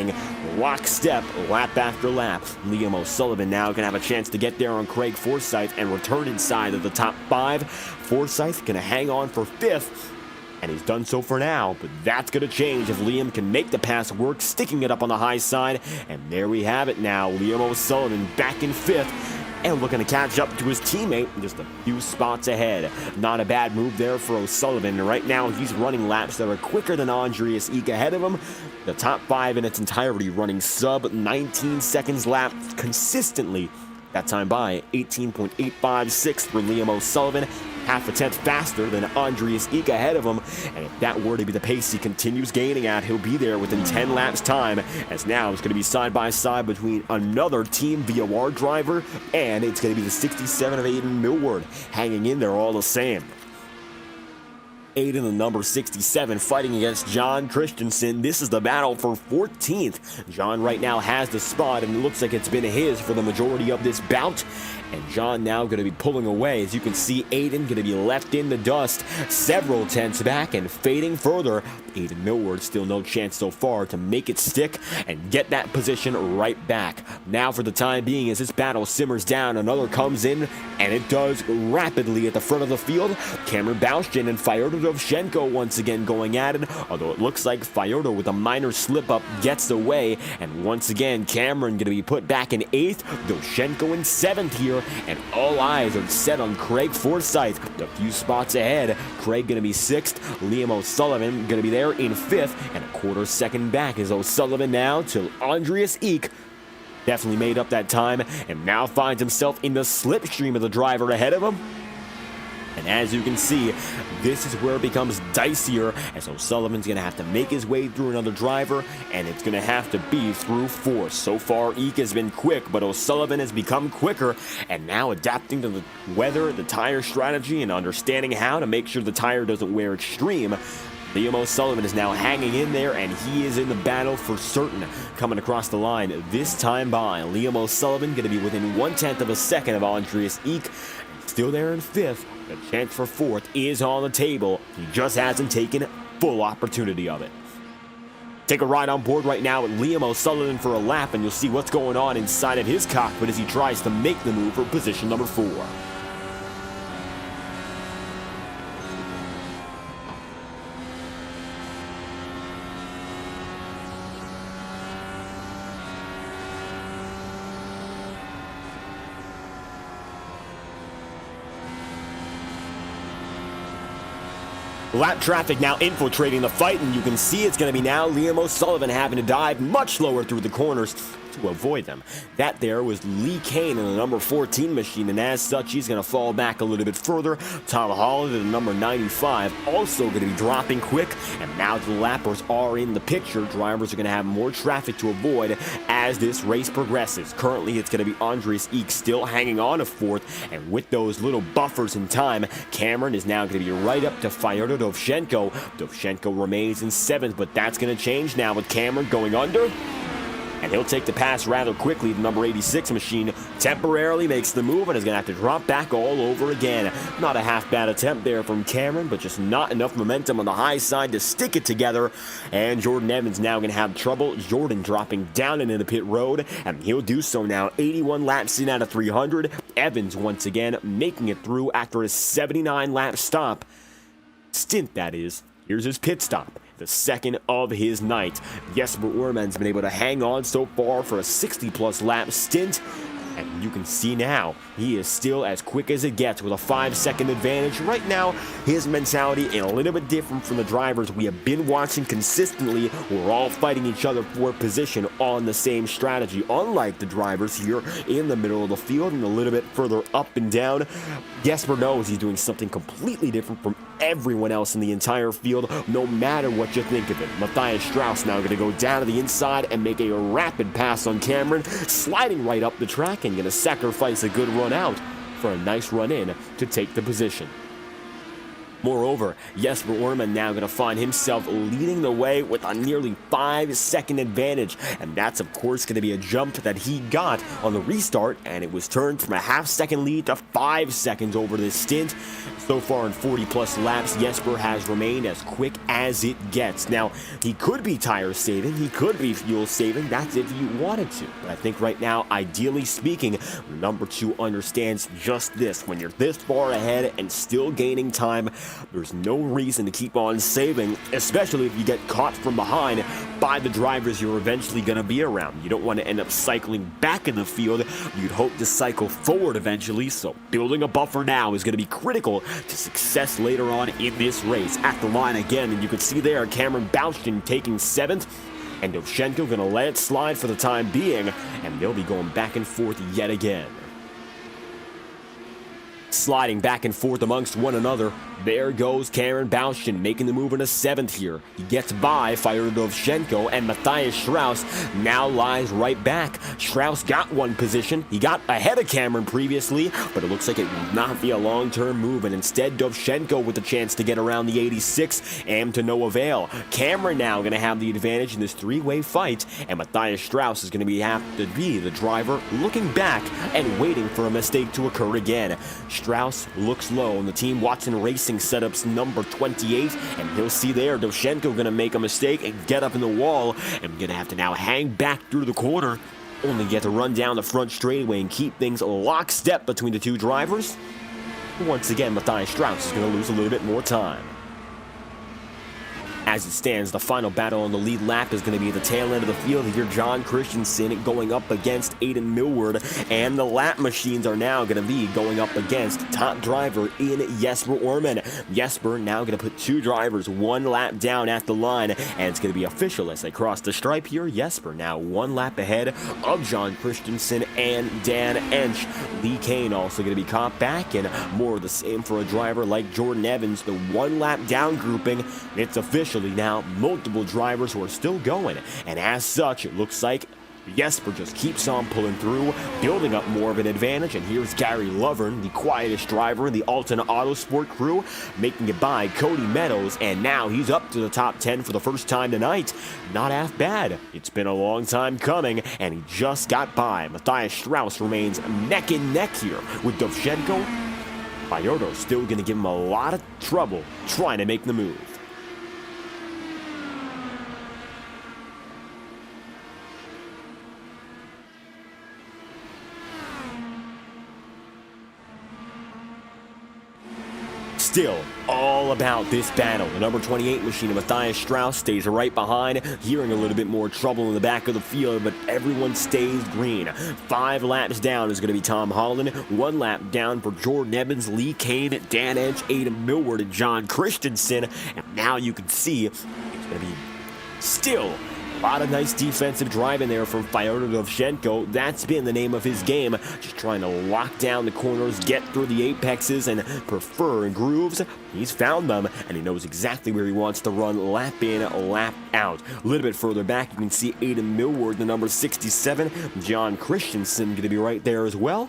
lockstep lap after lap. Liam O'Sullivan now can have a chance to get there on Craig Forsyth and return inside of the top 5. Forsyth gonna hang on for 5th, and he's done so for now, but that's gonna change if Liam can make the pass work, sticking it up on the high side. And there we have it now, Liam O'Sullivan back in 5th and looking to catch up to his teammate just a few spots ahead. Not a bad move there for O'Sullivan. Right now he's running laps that are quicker than Andreas Eek ahead of him. The top 5 in its entirety running sub 19 seconds lap consistently. That time by 18.856 for Liam O'Sullivan, half a tenth faster than Andreas Eek ahead of him. And if that were to be the pace he continues gaining at, he'll be there within 10 laps time, as now it's going to be side by side between another Team VOR driver, and it's going to be the 67 of Aiden Millward hanging in there all the same. Aiden, the number 67, fighting against John Christensen. This is the battle for 14th. John right now has the spot, and it looks like it's been his for the majority of this bout. And John now going to be pulling away. As you can see, Aiden going to be left in the dust several tenths back and fading further. Aiden Millward still no chance so far to make it stick and get that position right back. Now for the time being, as this battle simmers down, another comes in, and it does rapidly at the front of the field. Cameron Baustin and Fyodor Dovzhenko once again going at it, although it looks like Fyodor with a minor slip-up gets away, and once again Cameron going to be put back in 8th, Dovzhenko in 7th here, and all eyes are set on Craig Forsyth. A few spots ahead, Craig going to be 6th, Liam O'Sullivan going to be there in 5th, and a quarter second back is O'Sullivan now to Andreas Eek. Definitely made up that time, and now finds himself in the slipstream of the driver ahead of him. And as you can see, this is where it becomes dicier, as O'Sullivan's going to have to make his way through another driver, and it's going to have to be through force. So far, Eek has been quick, but O'Sullivan has become quicker, and now adapting to the weather, the tire strategy, and understanding how to make sure the tire doesn't wear extreme. Liam O'Sullivan is now hanging in there, and he is in the battle for certain. Coming across the line this time by, Liam O'Sullivan going to be within 1/10 of a second of Andreas Eek. Still there in 5th. The chance for 4th is on the table. He just hasn't taken full opportunity of it. Take a ride on board right now with Liam O'Sullivan for a lap, and you'll see what's going on inside of his cockpit as he tries to make the move for position number 4. Lap traffic now infiltrating the fight, and you can see it's going to be now Liam O'Sullivan having to dive much lower through the corners to avoid them. That there was Lee Kane in the number 14 machine, and as such, he's going to fall back a little bit further. Tom Holland in the number 95 also going to be dropping quick, and now the lappers are in the picture. Drivers are going to have more traffic to avoid as this race progresses. Currently, it's going to be Andres Eek still hanging on to fourth, and with those little buffers in time, Cameron is now going to be right up to Fyodor Dovzhenko. Dovzhenko remains in seventh, but that's going to change now with Cameron going under. And he'll take the pass rather quickly. The number 86 machine temporarily makes the move and is going to have to drop back all over again. Not a half-bad attempt there from Cameron, but just not enough momentum on the high side to stick it together. And Jordan Evans now going to have trouble. Jordan dropping down into the pit road, and he'll do so now. 81 laps in out of 300. Evans once again making it through after a 79-lap stint, that is. Here's his pit stop, the second of his night. Jesper Oerman's been able to hang on so far for a 60-plus lap stint, and you can see now he is still as quick as it gets with a 5-second advantage. Right now, his mentality is a little bit different from the drivers we have been watching consistently. We're all fighting each other for position on the same strategy, unlike the drivers here in the middle of the field and a little bit further up and down. Jesper knows he's doing something completely different from everyone else in the entire field, no matter what you think of it. Matthias Strauss now going to go down to the inside and make a rapid pass on Cameron, sliding right up the track and going to sacrifice a good run out for a nice run in to take the position. Moreover, Jesper Oerman now going to find himself leading the way with a nearly 5-second advantage, and that's of course going to be a jump that he got on the restart, and it was turned from a half-second lead to 5 seconds over this stint. So far in 40-plus laps, Jesper has remained as quick as it gets. Now, he could be tire saving, he could be fuel saving, that's if he wanted to, but I think right now, ideally speaking, number 2 understands just this. When you're this far ahead and still gaining time, there's no reason to keep on saving, especially if you get caught from behind by the drivers you're eventually going to be around. You don't want to end up cycling back in the field. You'd hope to cycle forward eventually, so building a buffer now is going to be critical to success later on in this race. At the line again, and you can see there Cameron Bouchton taking 7th, and Dovzhenko going to let it slide for the time being, and they'll be going back and forth yet again. Sliding back and forth amongst one another. There goes Cameron Bouchton making the move into 7th here. He gets by Fyodor Dovzhenko, and Matthias Strauss now lies right back. Strauss got one position. He got ahead of Cameron previously, but it looks like it will not be a long-term move, and instead Dovzhenko with a chance to get around the 86, and to no avail. Cameron now going to have the advantage in this 3-way fight, and Matthias Strauss is going to have to be the driver looking back and waiting for a mistake to occur again. Strauss looks low, and the Team Watson Racing setups number 28, and he'll see there Dovzhenko going to make a mistake and get up in the wall, and going to have to now hang back through the corner, only get to run down the front straightaway and keep things lockstep between the two drivers. Once again, Matthias Strauss is going to lose a little bit more time. As it stands, the final battle on the lead lap is going to be at the tail end of the field here. John Christensen going up against Aiden Millward, and the lap machines are now going to be going up against top driver in Jesper Oerman. Jesper now going to put 2 drivers 1 lap down at the line, and it's going to be official as they cross the stripe here. Jesper now 1 lap ahead of John Christensen and Dan Ench. Lee Kane also going to be caught back, and more of the same for a driver like Jordan Evans. The 1 lap down grouping, it's official. Now multiple drivers who are still going, and as such it looks like Jesper just keeps on pulling through, building up more of an advantage. And here's Gary Lovern, the quietest driver in the Alton Autosport crew, making it by Cody Meadows, and now he's up to the top 10 for the first time tonight. Not half bad. It's been a long time coming, and he just got by. Matthias Strauss remains neck and neck here with Dovzhenko. Fyodor still going to give him a lot of trouble trying to make the move. Still all about this battle. The number 28 machine of Matthias Strauss stays right behind, hearing a little bit more trouble in the back of the field, but everyone stays green. 5 laps down is going to be Tom Holland. 1 lap down for Jordan Evans, Lee Kane, Dan Ench, Aiden Millward, and John Christensen. And now you can see it's going to be still A lot of nice defensive drive in there from Fyodor Dovzhenko. That's been the name of his game. Just trying to lock down the corners, get through the apexes, and prefer grooves. He's found them, and he knows exactly where he wants to run lap in, lap out. A little bit further back, you can see Aiden Millward, the number 67. John Christensen going to be right there as well.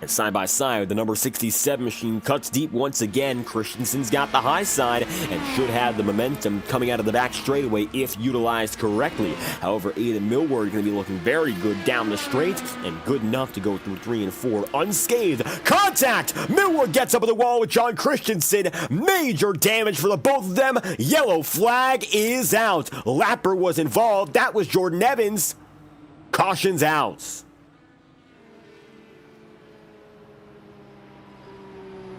And side by side, the number 67 machine cuts deep once again. Christensen's got the high side and should have the momentum coming out of the back straightaway if utilized correctly. However, Aiden Millward going to be looking very good down the straight and good enough to go through 3 and 4 unscathed. Contact! Millward gets up on the wall with John Christensen. Major damage for the both of them. Yellow flag is out. Lapper was involved. That was Jordan Evans. Caution's out.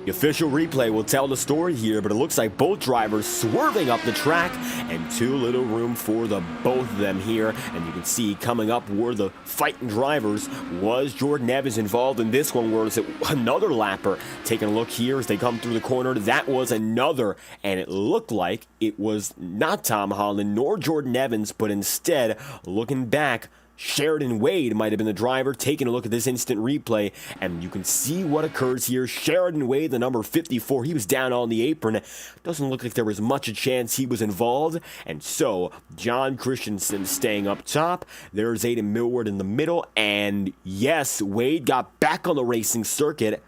The official replay will tell the story here, but it looks like both drivers swerving up the track and too little room for the both of them here. And you can see coming up were the fighting drivers. Was Jordan Evans involved in this one? Or is it another lapper? Taking a look here as they come through the corner. That was another, and it looked like it was not Tom Holland nor Jordan Evans, but instead, looking back, Sheridan Wade might have been the driver. Taking a look at this instant replay, and you can see what occurs here. Sheridan Wade, the number 54, he was down on the apron. Doesn't look like there was much a chance he was involved, and so John Christensen staying up top. There's Aiden Millward in the middle, and yes, Wade got back on the racing circuit,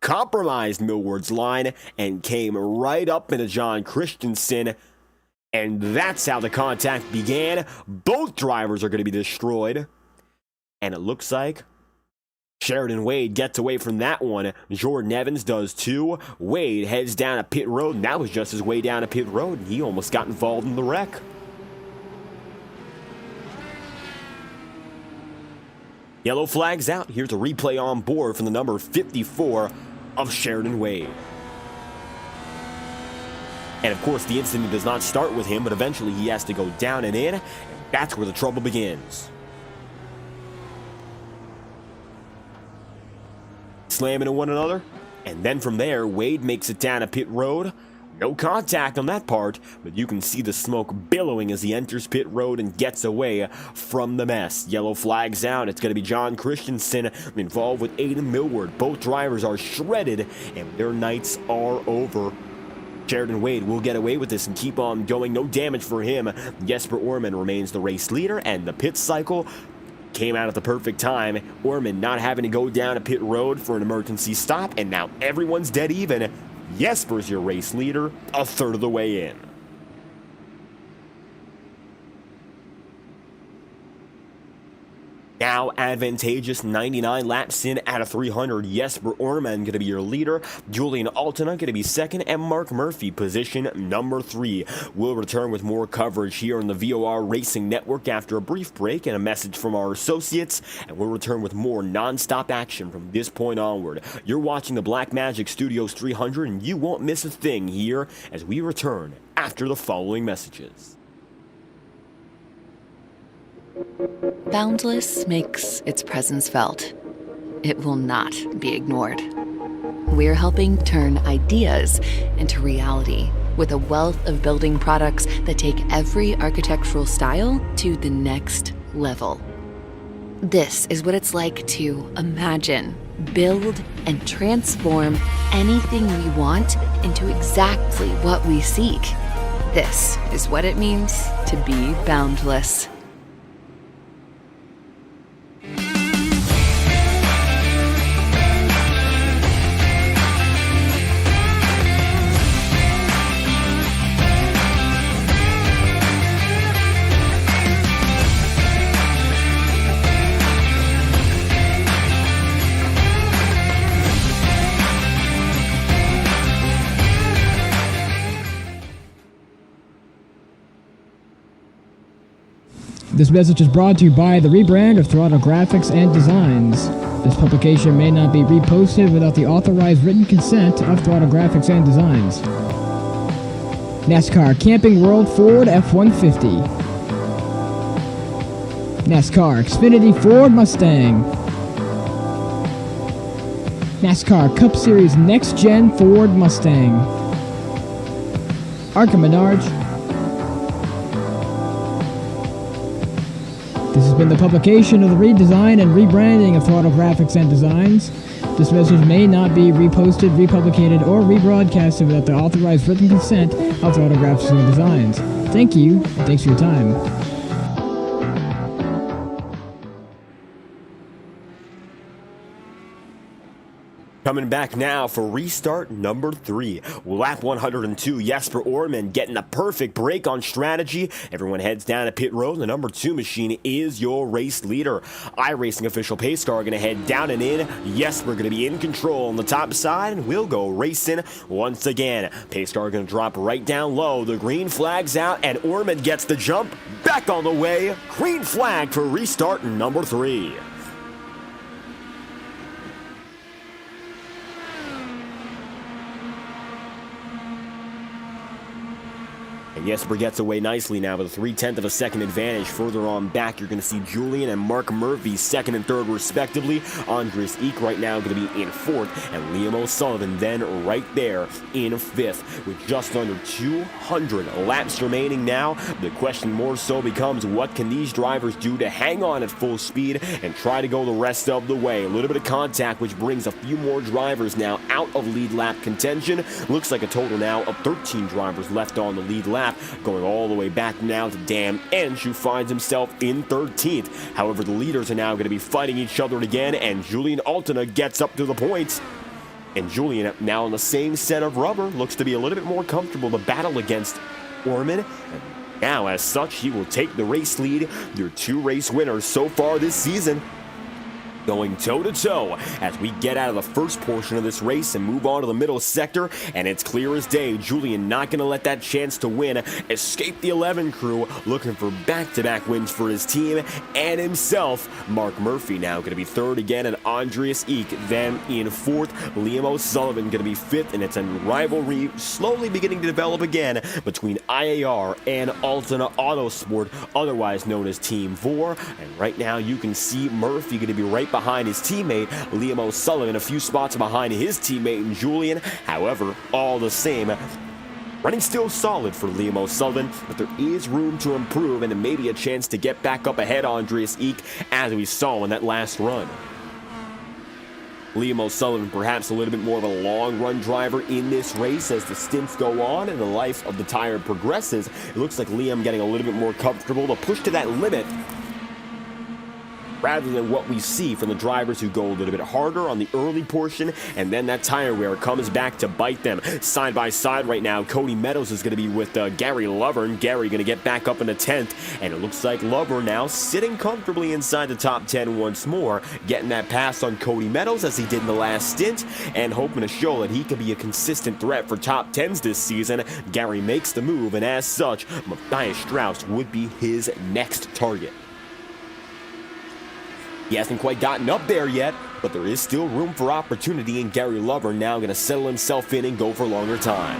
compromised Millward's line, and came right up into John Christensen. And that's how the contact began. Both drivers are going to be destroyed. And it looks like Sheridan Wade gets away from that one. Jordan Evans does too. Wade heads down a pit road, and that was just his way down a pit road. And he almost got involved in the wreck. Yellow flag's out. Here's a replay on board from the number 54 of Sheridan Wade. And of course, the incident does not start with him, but eventually he has to go down and in, and that's where the trouble begins. Slam into one another, and then from there, Wade makes it down a pit road. No contact on that part, but you can see the smoke billowing as he enters pit road and gets away from the mess. Yellow flag's out. It's going to be John Christensen involved with Aiden Millward. Both drivers are shredded, and their nights are over. Sheridan Wade will get away with this and keep on going. No damage for him. Jesper Orman remains the race leader, and the pit cycle came out at the perfect time. Orman not having to go down a pit road for an emergency stop, and now everyone's dead even. Jesper's your race leader, a third of the way in. Now advantageous 99 laps in out of 300. Jesper Orman going to be your leader. Julian Altena going to be second. And Mark Murphy, position number 3. We'll return with more coverage here on the VOR Racing Network after a brief break and a message from our associates. And we'll return with more non-stop action from this point onward. You're watching the Blackmagic Studios 300, and you won't miss a thing here as we return after the following messages. Boundless makes its presence felt. It will not be ignored. We're helping turn ideas into reality with a wealth of building products that take every architectural style to the next level. This is what it's like to imagine, build, and transform anything we want into exactly what we seek. This is what it means to be boundless. This message is brought to you by the rebrand of Throttle Graphics and Designs. This publication may not be reposted without the authorized written consent of Throttle Graphics and Designs. NASCAR Camping World Ford F-150. NASCAR Xfinity Ford Mustang. NASCAR Cup Series Next Gen Ford Mustang. Arca Menards. This has been the publication of the redesign and rebranding of Throttle Graphics and Designs. This message may not be reposted, republicated, or rebroadcasted without the authorized written consent of Throttle Graphics and Designs. Thank you, and thanks for your time. Coming back now for restart number 3. Lap 102, Jesper Orman getting a perfect break on strategy. Everyone heads down to pit road. The number 2 machine is your race leader. iRacing official pace car going to head down and in. Jesper going to be in control on the top side, and we'll go racing once again. Pace car going to drop right down low. The green flag's out, and Orman gets the jump. Back on the way. Green flag for restart number 3. And Jesper gets away nicely now with a 3/10 of a second advantage. Further on back, you're going to see Julian and Mark Murphy second and third respectively. Andres Eek right now going to be in fourth, and Liam O'Sullivan then right there in fifth with just under 200 laps remaining now. The question more so becomes, what can these drivers do to hang on at full speed and try to go the rest of the way? A little bit of contact, which brings a few more drivers now out of lead lap contention. Looks like a total now of 13 drivers left on the lead lap, going all the way back now to Dan Ensch, who finds himself in 13th. However, the leaders are now going to be fighting each other again, and Julian Altena gets up to the points. And Julian, now on the same set of rubber, looks to be a little bit more comfortable to battle against Orman. And now, as such, he will take the race lead. Your 2 race winners so far this season, going toe-to-toe as we get out of the first portion of this race and move on to the middle sector. And it's clear as day, Julian not going to let that chance to win escape the 11 crew, looking for back-to-back wins for his team and himself. Mark Murphy now going to be third again, and Andreas Eek then in fourth. Liam O'Sullivan going to be fifth, and it's a rivalry slowly beginning to develop again between IAR and Altena Autosport, otherwise known as Team VOR. And right now you can see Murphy going to be right behind his teammate Liam O'Sullivan, a few spots behind his teammate Julian. However, all the same, running still solid for Liam O'Sullivan, but there is room to improve and maybe a chance to get back up ahead Andreas Eek, as we saw in that last run. Liam O'Sullivan perhaps a little bit more of a long run driver in this race as the stints go on and the life of the tire progresses. It looks like Liam getting a little bit more comfortable to push to that limit, rather than what we see from the drivers who go a little bit harder on the early portion, and then that tire wear comes back to bite them. Side by side right now, Cody Meadows is going to be with Gary Lovern. Gary going to get back up into 10th, and it looks like Lovern now sitting comfortably inside the top 10 once more, getting that pass on Cody Meadows as he did in the last stint, and hoping to show that he can be a consistent threat for top 10s this season. Gary makes the move, and as such, Matthias Strauss would be his next target. He hasn't quite gotten up there yet, but there is still room for opportunity, and Gary Lovern now going to settle himself in and go for longer time.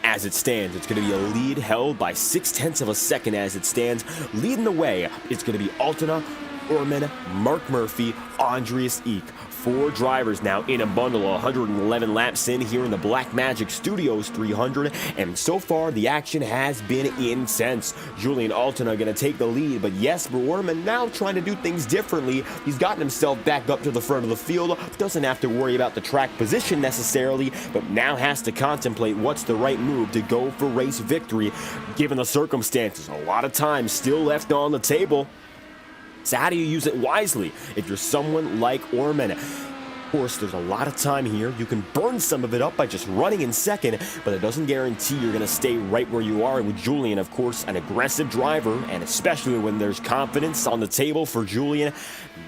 As it stands, it's going to be a lead held by 0.6 of a second as it stands. Leading the way, it's going to be Altena, Orman, Mark Murphy, Andreas Eek. 4 drivers now in a bundle, 111 laps in here in the Blackmagic Studios 300, and so far the action has been intense. Julian Altena going to take the lead, but Jesper Orman now trying to do things differently. He's gotten himself back up to the front of the field, doesn't have to worry about the track position necessarily, but now has to contemplate what's the right move to go for race victory, given the circumstances. A lot of time still left on the table. So how do you use it wisely if you're someone like Orman? Of course, there's a lot of time here. You can burn some of it up by just running in second, but it doesn't guarantee you're going to stay right where you are. With Julian, of course, an aggressive driver, and especially when there's confidence on the table for Julian.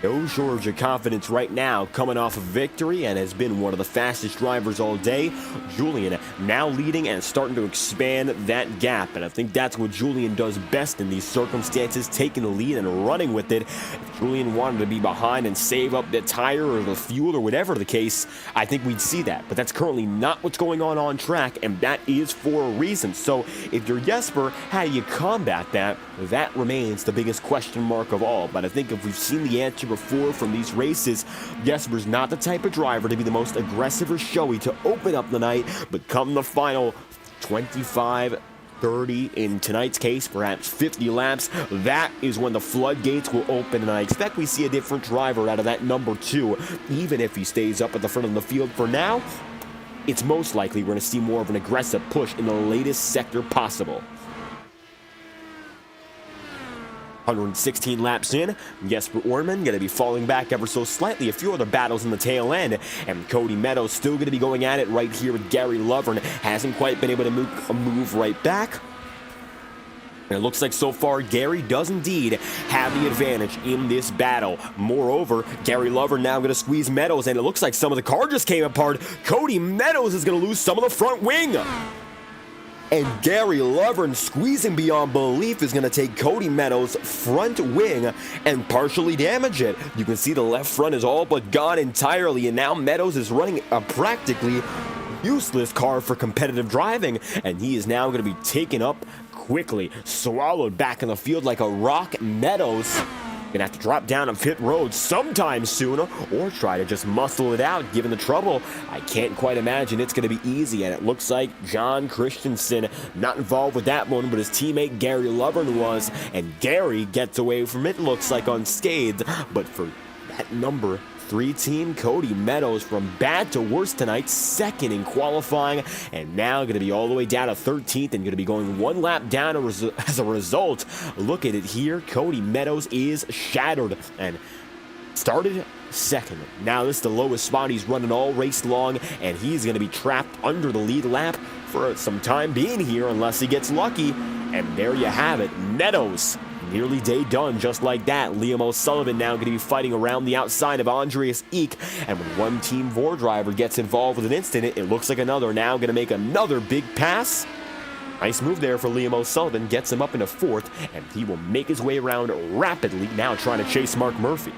No shortage of confidence right now, coming off of victory, and has been one of the fastest drivers all day. Julian now leading and starting to expand that gap, and I think that's what Julian does best in these circumstances, taking the lead and running with it. If Julian wanted to be behind and save up the tire or the fuel or whatever the case, I think we'd see that, but that's currently not what's going on track, and that is for a reason. So if you're Jesper, how do you combat that? That remains the biggest question mark of all, but I think if we've seen the answer before from these races, Jesper's not the type of driver to be the most aggressive or showy to open up the night, but come the final 25, 30 in tonight's case, perhaps 50 laps. That is when the floodgates will open, and I expect we see a different driver out of that number 2, even if he stays up at the front of the field. For now, it's most likely we're going to see more of an aggressive push in the latest sector possible. 116 laps in, Jesper Orman going to be falling back ever so slightly. A few other battles in the tail end, and Cody Meadows still going to be going at it right here with Gary Lovern. Hasn't quite been able to move right back. And it looks like so far Gary does indeed have the advantage in this battle. Moreover, Gary Lovern now going to squeeze Meadows, and it looks like some of the car just came apart. Cody Meadows is going to lose some of the front wing. And Gary Lovern, squeezing beyond belief, is going to take Cody Meadows' front wing and partially damage it. You can see the left front is all but gone entirely, and now Meadows is running a practically useless car for competitive driving, and he is now going to be taken up quickly, swallowed back in the field like a rock. Meadows gonna have to drop down and pit road sometime soon, or try to just muscle it out given the trouble. I can't quite imagine it's gonna be easy, and it looks like John Christensen not involved with that one, but his teammate Gary Lovern was, and Gary gets away from it, looks like unscathed. But for that number 3 team, Cody Meadows, from bad to worse tonight, second in qualifying, and now going to be all the way down to 13th and going to be going 1 lap down as a result. Look at it here. Cody Meadows is shattered and started second. Now this is the lowest spot he's running all race long, and he's going to be trapped under the lead lap for some time being here unless he gets lucky. And there you have it. Meadows nearly day done just like that. Liam O'Sullivan now going to be fighting around the outside of Andreas Eek, and when one Team VOR driver gets involved with an incident, it looks like another now going to make another big pass. Nice move there for Liam O'Sullivan, gets him up into 4th, and he will make his way around rapidly, now trying to chase Mark Murphy.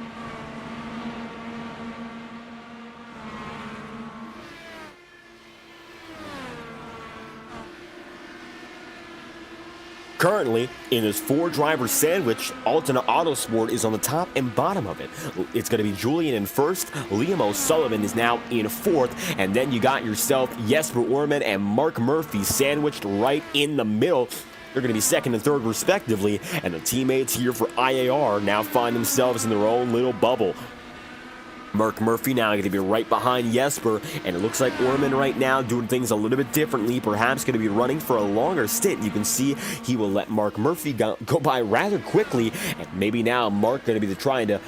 Currently, in his 4-driver sandwich, Altona Autosport is on the top and bottom of it. It's going to be Julian in 1st, Liam O'Sullivan is now in 4th, and then you got yourself Jesper Orman and Mark Murphy sandwiched right in the middle. They're going to be 2nd and 3rd respectively, and the teammates here for IAR now find themselves in their own little bubble. Mark Murphy now going to be right behind Jesper, and it looks like Orman right now doing things a little bit differently, perhaps going to be running for a longer stint. You can see he will let Mark Murphy go by rather quickly, and maybe now Mark going to be trying to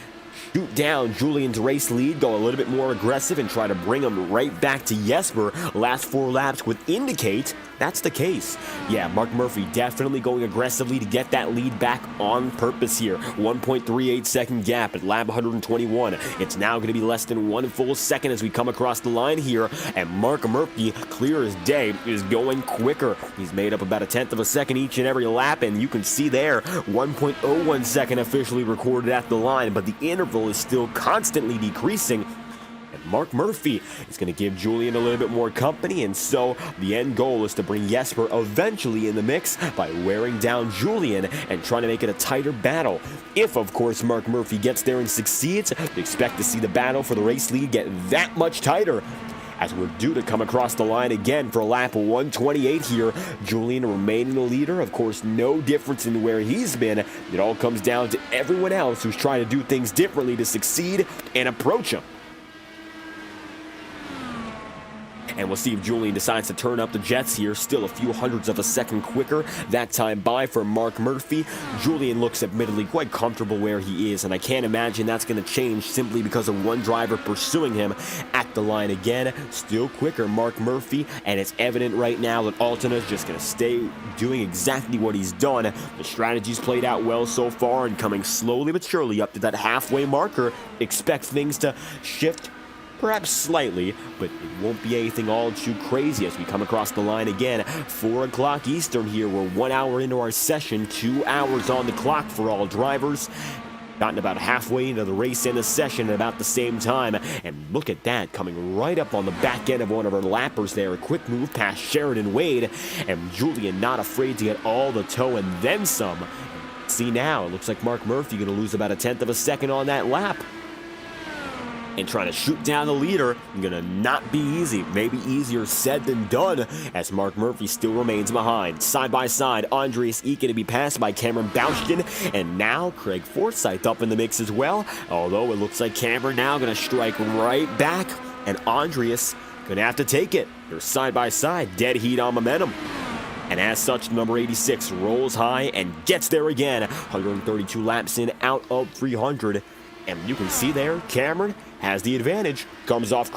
shoot down Julian's race lead, go a little bit more aggressive, and try to bring him right back to Jesper. Last 4 laps would indicate that's the case. Yeah, Mark Murphy definitely going aggressively to get that lead back on purpose here. 1.38 second gap at lap 121. It's now going to be less than 1 full second as we come across the line here, and Mark Murphy, clear as day, is going quicker. He's made up about 1/10 of a second each and every lap, and you can see there 1.01 second officially recorded at the line, but the interval is still constantly decreasing. Mark Murphy is going to give Julian a little bit more company, and so the end goal is to bring Jesper eventually in the mix by wearing down Julian and trying to make it a tighter battle. If, of course, Mark Murphy gets there and succeeds, expect to see the battle for the race lead get that much tighter. As we're due to come across the line again for lap 128 here, Julian remaining the leader. Of course, no difference in where he's been. It all comes down to everyone else who's trying to do things differently to succeed and approach him. And we'll see if Julian decides to turn up the jets here. Still a few hundredths of a second quicker that time by for Mark Murphy. Julian looks admittedly quite comfortable where he is, and I can't imagine that's going to change simply because of one driver pursuing him at the line again. Still quicker Mark Murphy, and it's evident right now that Altona is just going to stay doing exactly what he's done. The strategy's played out well so far, and coming slowly but surely up to that halfway marker. Expect things to shift perhaps slightly, but it won't be anything all too crazy as we come across the line again. 4 o'clock Eastern here. We're 1 hour into our session, 2 hours on the clock for all drivers. Gotten about halfway into the race and the session at about the same time. And look at that, coming right up on the back end of one of our lappers there. A quick move past Sheridan Wade, and Julian not afraid to get all the tow and then some. See now, it looks like Mark Murphy going to lose about 1/10 of a second on that lap. and trying to shoot down the leader. Gonna not be easy, maybe easier said than done, as Mark Murphy still remains behind. Side by side, Andreas Eek going to be passed by Cameron Bauschken, and now Craig Forsyth up in the mix as well, although it looks like Cameron now going to strike right back, and Andreas going to have to take it. They're side by side, dead heat on momentum. And as such, number 86 rolls high and gets there again. 132 laps in out of 300. And you can see there, Cameron has the advantage. Comes off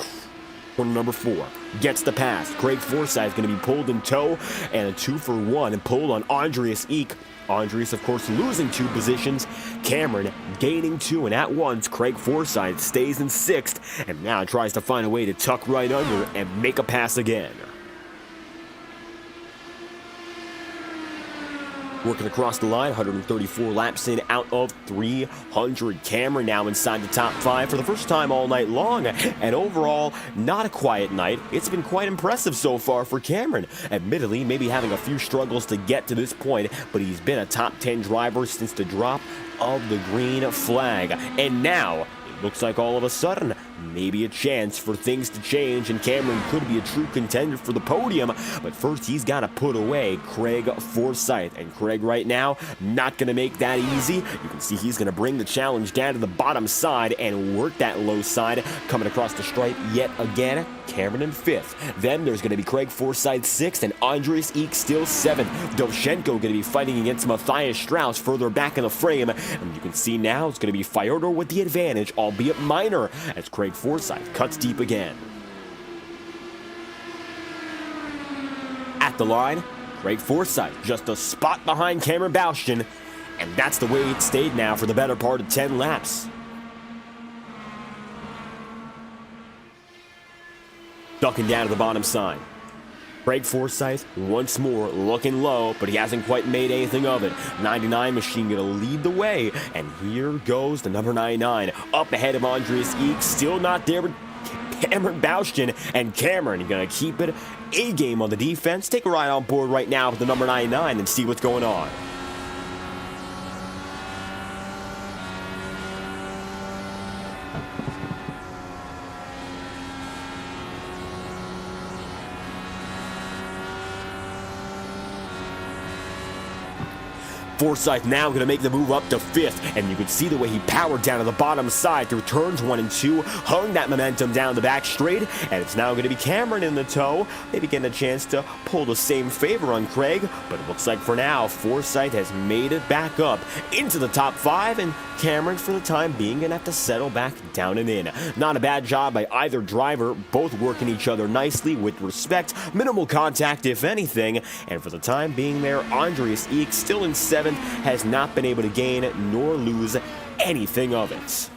corner number 4. Gets the pass. Craig Forsyth going to be pulled in tow. And a 2-for-1 and pulled on Andreas Eek. Andreas, of course, losing 2 positions. Cameron gaining 2. And at once, Craig Forsyth stays in 6th. And now tries to find a way to tuck right under and make a pass again. Working across the line, 134 laps in out of 300. Cameron now inside the top 5 for the first time all night long. And overall, not a quiet night. It's been quite impressive so far for Cameron. Admittedly, maybe having a few struggles to get to this point, but he's been a top 10 driver since the drop of the green flag. And now, looks like all of a sudden, maybe a chance for things to change, and Cameron could be a true contender for the podium. But first, he's got to put away Craig Forsyth. And Craig right now, not going to make that easy. You can see he's going to bring the challenge down to the bottom side and work that low side. Coming across the stripe yet again, Cameron in 5th. Then there's going to be Craig Forsyth 6th, and Andreas Eek still 7th. Dovzhenko going to be fighting against Matthias Strauss further back in the frame. And you can see now it's going to be Fyodor with the advantage, albeit minor, as Craig Forsyth cuts deep again. At the line, Craig Forsyth just a spot behind Cameron Bauschken, and that's the way it stayed now for the better part of 10 laps. Ducking down to the bottom side. Craig Forsyth once more looking low, but he hasn't quite made anything of it. 99 machine going to lead the way, and here goes the number 99 up ahead of Andreas Eek. Still not there with Cameron Bauschken, and Cameron going to keep it a game on the defense. Take a ride on board right now with the number 99 and see what's going on. Forsyth now going to make the move up to 5th, and you can see the way he powered down to the bottom side through turns 1 and 2, hung that momentum down the back straight, and it's now going to be Cameron in the tow, maybe getting a chance to pull the same favor on Craig, but it looks like for now, Forsyth has made it back up into the top 5, and Cameron, for the time being, going to have to settle back down and in. Not a bad job by either driver, both working each other nicely with respect, minimal contact if anything, and for the time being there, Andreas Eek still in 7th, has not been able to gain nor lose anything of it.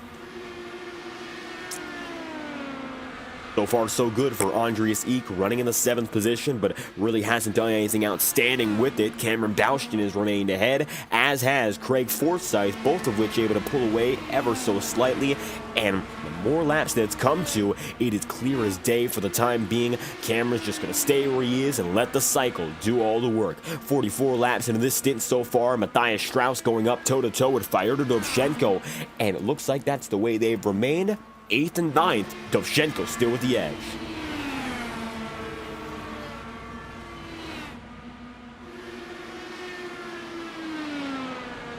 So far, so good for Andreas Eek, running in the 7th position, but really hasn't done anything outstanding with it. Cameron Bauschken has remained ahead, as has Craig Forsyth, both of which able to pull away ever so slightly. And the more laps that it's come to, it is clear as day for the time being. Cameron's just going to stay where he is and let the cycle do all the work. 44 laps into this stint so far. Matthias Strauss going up toe-to-toe with Fyodor Dovzhenko, and it looks like that's the way they've remained. 8th and 9th, Dovzhenko still with the edge.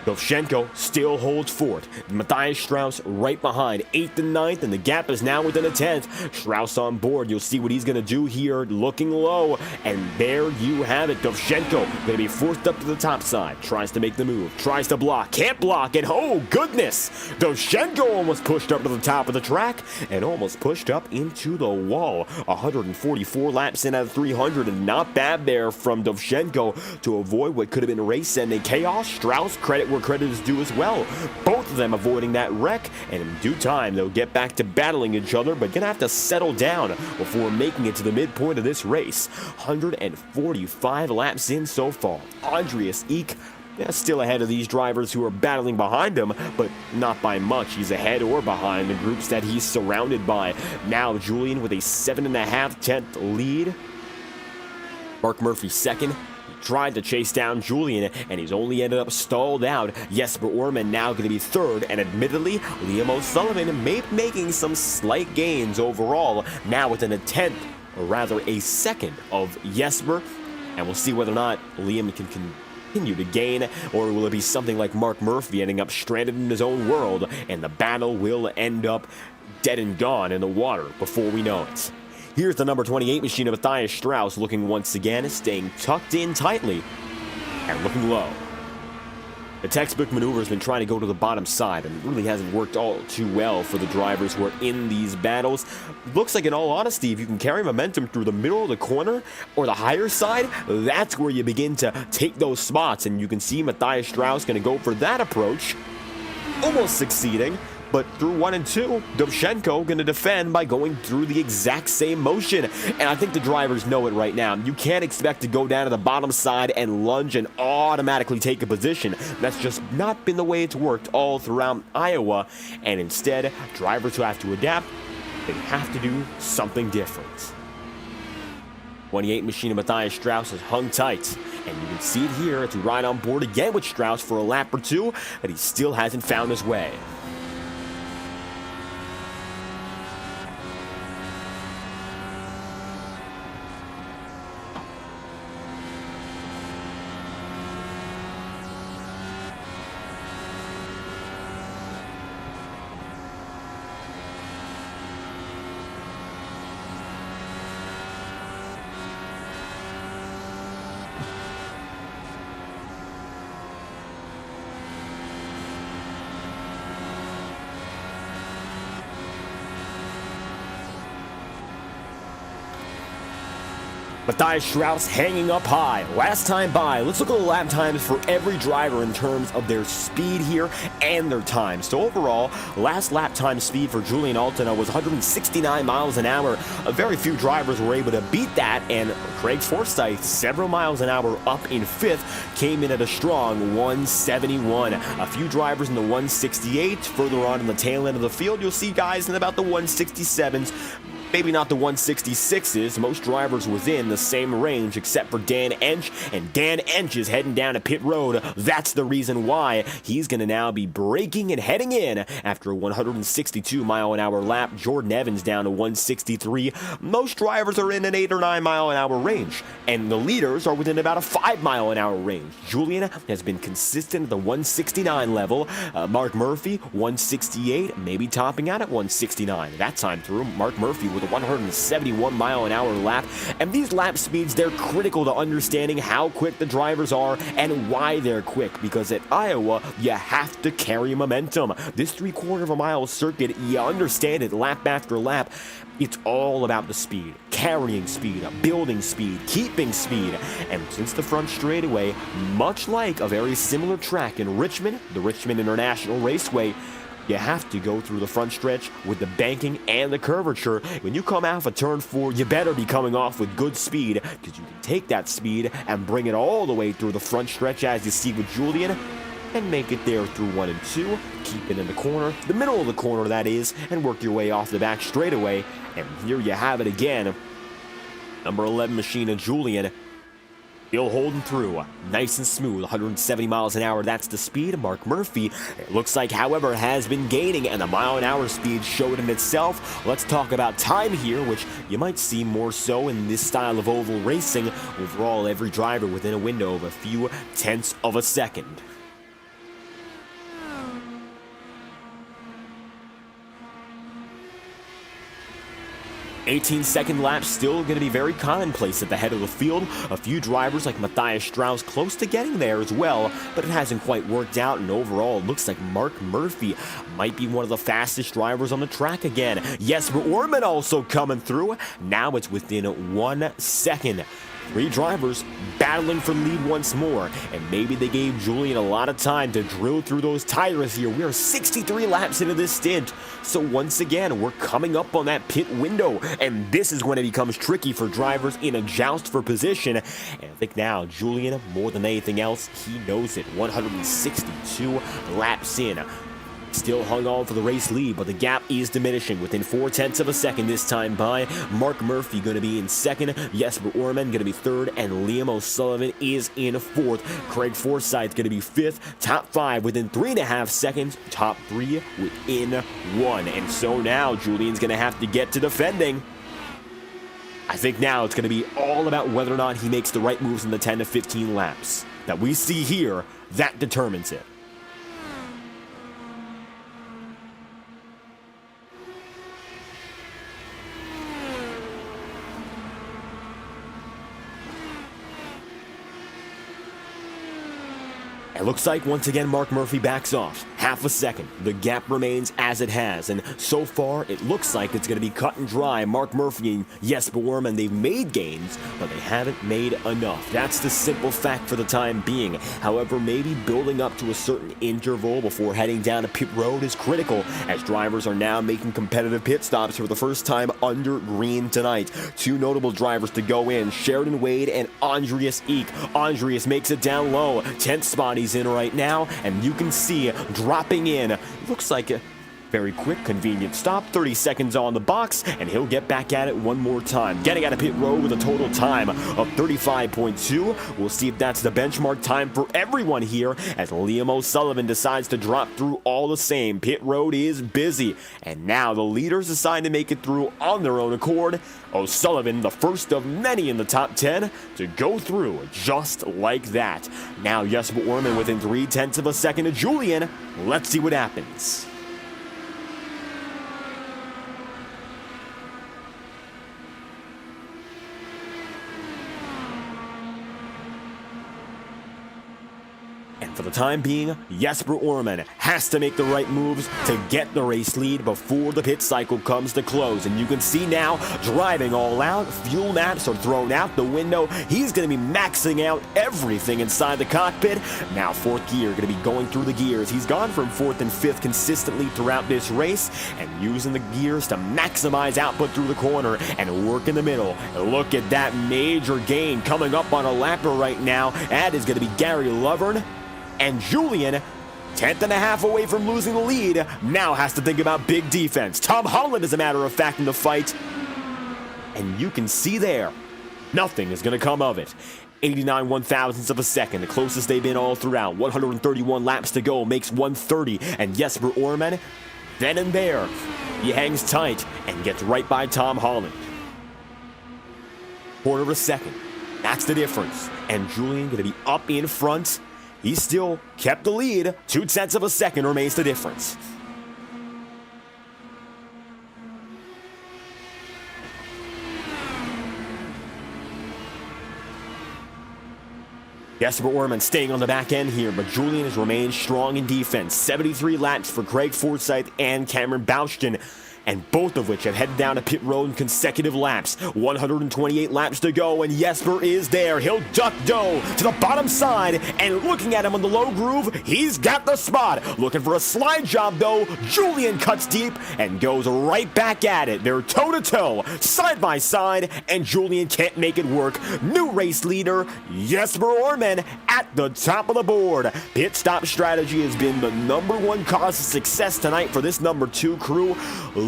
Dovzhenko still holds 4th. Matthias Strauss right behind, 8th and 9th, and the gap is now within a 10th. Strauss on board. You'll see what he's going to do here, looking low. And there you have it. Dovzhenko going to be forced up to the top side. Tries to make the move. Tries to block. Can't block. And oh, goodness! Dovzhenko almost pushed up to the top of the track and almost pushed up into the wall. 144 laps in out of 300, and not bad there from Dovzhenko to avoid what could have been race-ending chaos. Strauss, credit where credit is due as well. Both of them avoiding that wreck, and in due time they'll get back to battling each other, but gonna have to settle down before making it to the midpoint of this race. 145 laps in so far. Andreas Eek still ahead of these drivers who are battling behind him, but not by much. He's ahead or behind the groups that he's surrounded by. Now Julian with a 7.5 tenth lead. Mark Murphy second. tried to chase down Julian, and he's only ended up stalled out. Jesper Orman now going to be third, and admittedly, Liam O'Sullivan may be making some slight gains overall, now within a tenth, or rather a second of Jesper, and we'll see whether or not Liam can continue to gain, or will it be something like Mark Murphy ending up stranded in his own world, and the battle will end up dead and gone in the water before we know it. Here's the number 28 machine of Matthias Strauss looking once again, staying tucked in tightly and looking low. The textbook maneuver has been trying to go to the bottom side and really hasn't worked all too well for the drivers who are in these battles. Looks like, in all honesty, if you can carry momentum through the middle of the corner or the higher side, that's where you begin to take those spots, and you can see Matthias Strauss going to go for that approach, almost succeeding. But through 1 and 2, Dovchenko going to defend by going through the exact same motion. And I think the drivers know it right now. You can't expect to go down to the bottom side and lunge and automatically take a position. That's just not been the way it's worked all throughout Iowa. And instead, drivers who have to adapt, they have to do something different. 28 machine of Matthias Strauss is hung tight. And you can see it here as we ride on board again with Strauss for a lap or two, but he still hasn't found his way. Matthias Strauss hanging up high. Last time by, let's look at the lap times for every driver in terms of their speed here and their time. So overall, last lap time speed for Julian Altena was 169 miles an hour. Very few drivers were able to beat that, and Craig Forsyth, several miles an hour up in fifth, came in at a strong 171. A few drivers in the 168. Further on in the tail end of the field, you'll see guys in about the 167s. Maybe not the 166s. Most drivers within the same range except for Dan Ench, and Dan Ench is heading down to pit road. That's the reason why he's going to now be braking and heading in after a 162 mile an hour lap. Jordan Evans down to 163. Most drivers are in an 8 or 9 mile an hour range, and the leaders are within about a 5 mile an hour range. Julian has been consistent at the 169 level. Mark Murphy 168, maybe topping out at 169. That time through, Mark Murphy with a 171 mile an hour lap. And these lap speeds, they're critical to understanding how quick the drivers are and why they're quick, because at Iowa you have to carry momentum. This 3/4 of a mile circuit, you understand it lap after lap. It's all about the speed, carrying speed, building speed, keeping speed. And since the front straightaway, much like a very similar track in Richmond, the Richmond International Raceway, you have to go through the front stretch with the banking and the curvature. When you come off a turn 4, you better be coming off with good speed, because you can take that speed and bring it all the way through the front stretch, as you see with Julian, and make it there through 1 and 2, keep it in the corner, the middle of the corner that is, and work your way off the back straightaway. And here you have it again. Number 11 machine of Julian, still holding through, nice and smooth, 170 miles an hour, that's the speed. Mark Murphy, it looks like, however, has been gaining, and the mile an hour speed showed in itself. Let's talk about time here, which you might see more so in this style of oval racing. Overall, every driver within a window of a few tenths of a second. 18-second laps still going to be very commonplace at the head of the field. A few drivers like Matthias Strauss close to getting there as well, but it hasn't quite worked out, and overall it looks like Mark Murphy might be one of the fastest drivers on the track again. Jesper Orman also coming through. Now it's within 1 second. 3 drivers battling for the lead once more, and maybe they gave Julian a lot of time to drill through those tires here. We are 63 laps into this stint, so once again, we're coming up on that pit window, and this is when it becomes tricky for drivers in a joust for position. And I think now, Julian, more than anything else, he knows it. 162 laps in. Still hung on for the race lead, but the gap is diminishing within 0.4 of a second this time by Mark Murphy going to be in second, Jesper Orman going to be third, and Liam O'Sullivan is in fourth. Craig Forsyth going to be fifth, top 5 within 3.5 seconds, top 3 within 1. And so now Julian's going to have to get to defending. I think now it's going to be all about whether or not he makes the right moves in the 10 to 15 laps that we see here. That determines it. It looks like once again Mark Murphy backs off. Half a second. The gap remains as it has, and so far it looks like it's going to be cut and dry. Mark Murphy and Jesper Orman, they've made gains, but they haven't made enough. That's the simple fact for the time being. However, maybe building up to a certain interval before heading down a pit road is critical, as drivers are now making competitive pit stops for the first time under green tonight. 2 notable drivers to go in, Sheridan Wade and Andreas Eek. Andreas makes it down low. 10th spot he's in right now, and you can see dropping in. Looks like a very quick, convenient stop. 30 seconds on the box, and he'll get back at it one more time. Getting out of pit road with a total time of 35.2. We'll see if that's the benchmark time for everyone here, as Liam O'Sullivan decides to drop through all the same. Pit road is busy, and now the leaders decide to make it through on their own accord. O'Sullivan, the first of many in the top 10 to go through just like that. Now Jesper Orman within 0.3 of a second of Julian. Let's see what happens. For the time being, Jesper Orman has to make the right moves to get the race lead before the pit cycle comes to close. And you can see now, driving all out, fuel maps are thrown out the window. He's going to be maxing out everything inside the cockpit. Now, 4th gear, going to be going through the gears. He's gone from 4th and 5th consistently throughout this race, and using the gears to maximize output through the corner and work in the middle. And look at that major gain coming up on a lapper right now. That is going to be Gary Lovern. And Julian, 10th and a half away from losing the lead, now has to think about big defense. Tom Holland, as a matter of fact, in the fight. And you can see there, nothing is going to come of it. 89 1/1000ths of a second, the closest they've been all throughout. 131 laps to go, makes 130. And Jesper Orman, then and there, he hangs tight and gets right by Tom Holland. 1/4 of a second, that's the difference. And Julian going to be up in front. He still kept the lead. 0.2 of a second remains the difference. Jesper Orman staying on the back end here, but Julian has remained strong in defense. 73 laps for Craig Forsyth and Cameron Bouchton, and both of which have headed down to pit road in consecutive laps. 128 laps to go, and Jesper is there. He'll duck dough to the bottom side, and looking at him on the low groove, he's got the spot. Looking for a slide job, though. Julian cuts deep and goes right back at it. They're toe-to-toe, side-by-side, and Julian can't make it work. New race leader, Jesper Orman, at the top of the board. Pit stop strategy has been the #1 cause of success tonight for this #2 crew.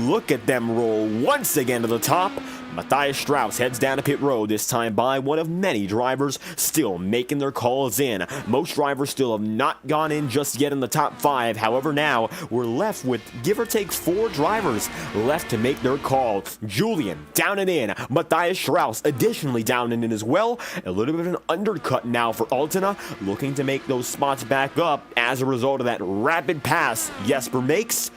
Look at them roll once again to the top. Matthias Strauss heads down to pit road, this time by one of many drivers still making their calls in. Most drivers still have not gone in just yet in the top 5. However, now we're left with give or take 4 drivers left to make their call. Julian down and in. Matthias Strauss additionally down and in as well. A little bit of an undercut now for Altena, looking to make those spots back up as a result of that rapid pass Jesper makes.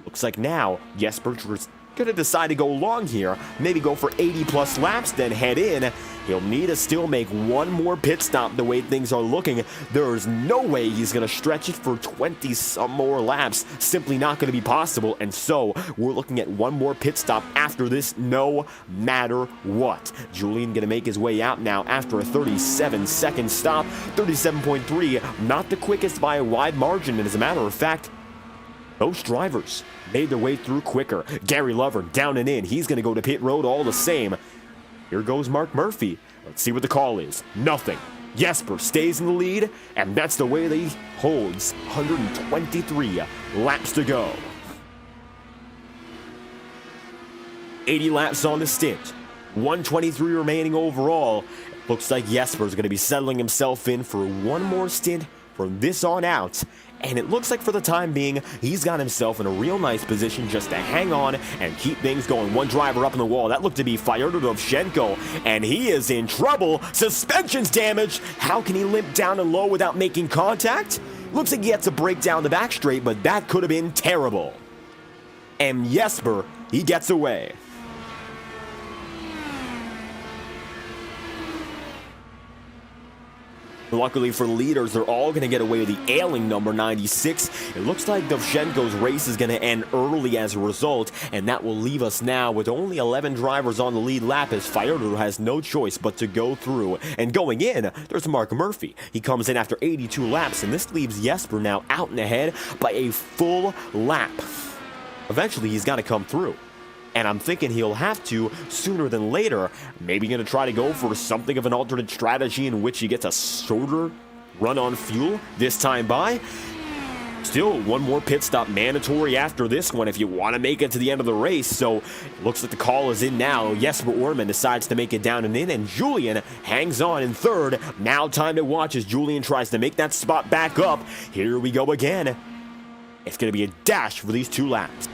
Looks like now Jesper's going to decide to go long here, maybe go for 80+ laps, then head in. He'll need to still make one more pit stop the way things are looking. There's no way he's going to stretch it for 20-some more laps. Simply not going to be possible, and so we're looking at one more pit stop after this no matter what. Julian going to make his way out now after a 37-second stop. 37.3, not the quickest by a wide margin, and as a matter of fact, most drivers made their way through quicker. Gary Lovern down and in. He's going to go to pit road all the same. Here goes Mark Murphy. Let's see what the call is. Nothing. Jesper stays in the lead, and that's the way that he holds. 123 laps to go. 80 laps on the stint. 123 remaining overall. Looks like Jesper's going to be settling himself in for one more stint from this on out. And it looks like for the time being, he's got himself in a real nice position just to hang on and keep things going. One driver up in the wall. That looked to be Fyodor, and he is in trouble. Suspension's damaged. How can he limp down and low without making contact? Looks like he had to break down the back straight, but that could have been terrible. And Jesper, he gets away. Luckily for the leaders, they're all going to get away with the ailing number 96. It looks like Dovchenko's race is going to end early as a result, and that will leave us now with only 11 drivers on the lead lap as Fyodor has no choice but to go through. And going in, there's Mark Murphy. He comes in after 82 laps, and this leaves Jesper now out and ahead by a full lap. Eventually, he's got to come through. And I'm thinking he'll have to sooner than later. Maybe going to try to go for something of an alternate strategy in which he gets a shorter run on fuel this time by. Still, one more pit stop mandatory after this one if you want to make it to the end of the race. So, looks like the call is in now. Jesper Orman decides to make it down and in, and Julian hangs on in third. Now time to watch as Julian tries to make that spot back up. Here we go again. It's going to be a dash for these 2 laps.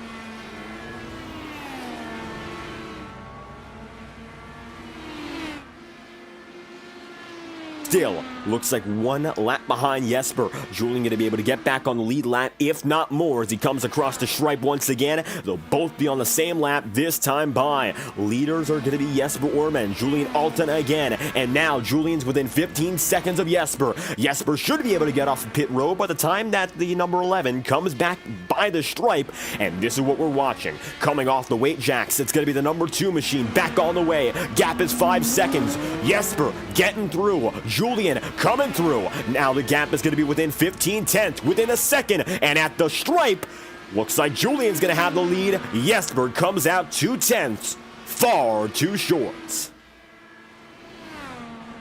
Still, looks like 1 lap behind Jesper. Julian going to be able to get back on the lead lap, if not more, as he comes across the stripe once again. They'll both be on the same lap this time by. Leaders are going to be Jesper Orman, Julian Alton again, and now Julian's within 15 seconds of Jesper. Jesper should be able to get off the pit road by the time that the number 11 comes back by the stripe, and this is what we're watching. Coming off the weight jacks, it's going to be the number 2 machine back on the way. Gap is 5 seconds. Jesper getting through. Julian coming through. Now the gap is going to be within 15 tenths, within a second, and at the stripe, looks like Julian's going to have the lead. Jesper comes out 2 tenths, far too short.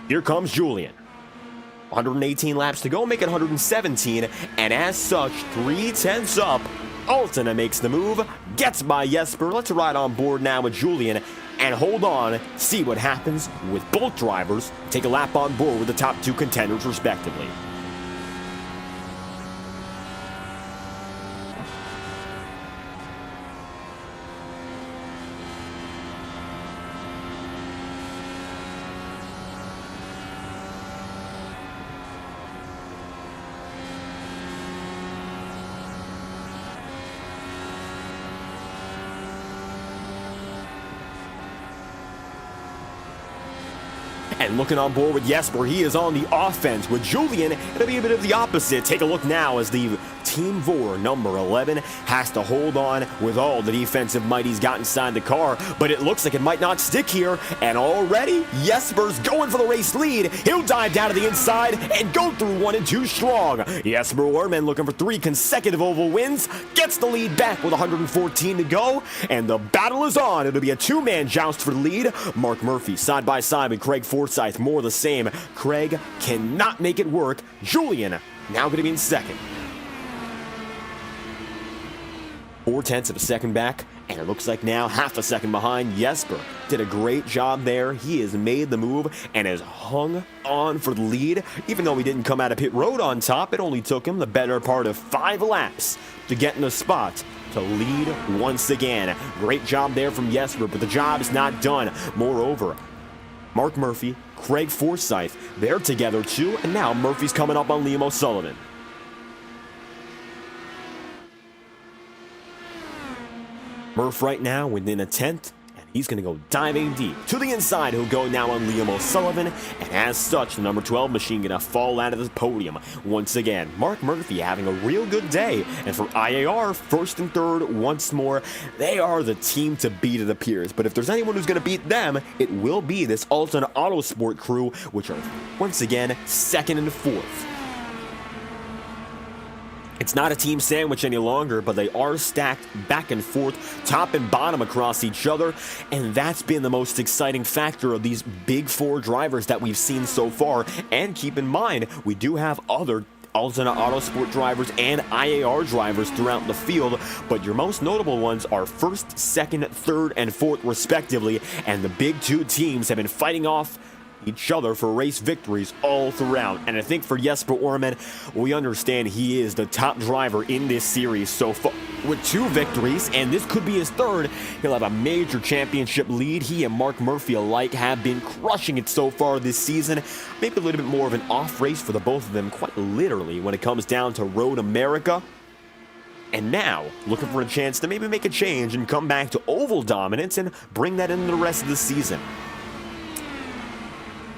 Here comes Julian. 118 laps to go, make it 117, and as such, 3 tenths up. Altona makes the move, gets by Jesper. Let's ride on board now with Julian and hold on, see what happens with both drivers. Take a lap on board with the top 2 contenders respectively. And looking on board with Jesper, he is on the offense. With Julian, it'll be a bit of the opposite. Take a look now as the Team VOR number 11 has to hold on with all the defensive might he's got inside the car, but it looks like it might not stick here, and already Jesper's going for the race lead. He'll dive down to the inside and go through 1 and 2 strong. Jesper Orman looking for 3 consecutive oval wins, gets the lead back with 114 to go, and the battle is on. It'll be a 2-man joust for the lead. Mark Murphy side by side with Craig Forsyth, more the same. Craig cannot make it work. Julian now going to be in second. 4 tenths of a second back, and it looks like now half a second behind. Jesper did a great job there. He has made the move and has hung on for the lead. Even though he didn't come out of pit road on top, it only took him the better part of 5 laps to get in the spot to lead once again. Great job there from Jesper, but the job is not done. Moreover, Mark Murphy, Craig Forsyth, they're together too, and now Murphy's coming up on Liam O'Sullivan. Murph right now within a tenth, and he's going to go diving deep. To the inside, he'll go now on Liam O'Sullivan, and as such, the number 12 machine going to fall out of the podium once again. Mark Murphy having a real good day, and for IAR, first and third once more, they are the team to beat, it appears. But if there's anyone who's going to beat them, it will be this Alton Autosport crew, which are once again second and fourth. It's not a team sandwich any longer, but they are stacked back and forth, top and bottom across each other, and that's been the most exciting factor of these big four drivers that we've seen so far. And keep in mind, we do have other alternate autosport drivers and IAR drivers throughout the field, but your most notable ones are first, second, third, and fourth respectively, and the big two teams have been fighting off each other for race victories all throughout. And I think for Jesper Orman, we understand he is the top driver in this series so far with 2 victories, and this could be his third. He'll have a major championship lead. He and Mark Murphy alike have been crushing it so far this season. Maybe a little bit more of an off race for the both of them, quite literally, when it comes down to Road America. And now, looking for a chance to maybe make a change and come back to oval dominance and bring that into the rest of the season.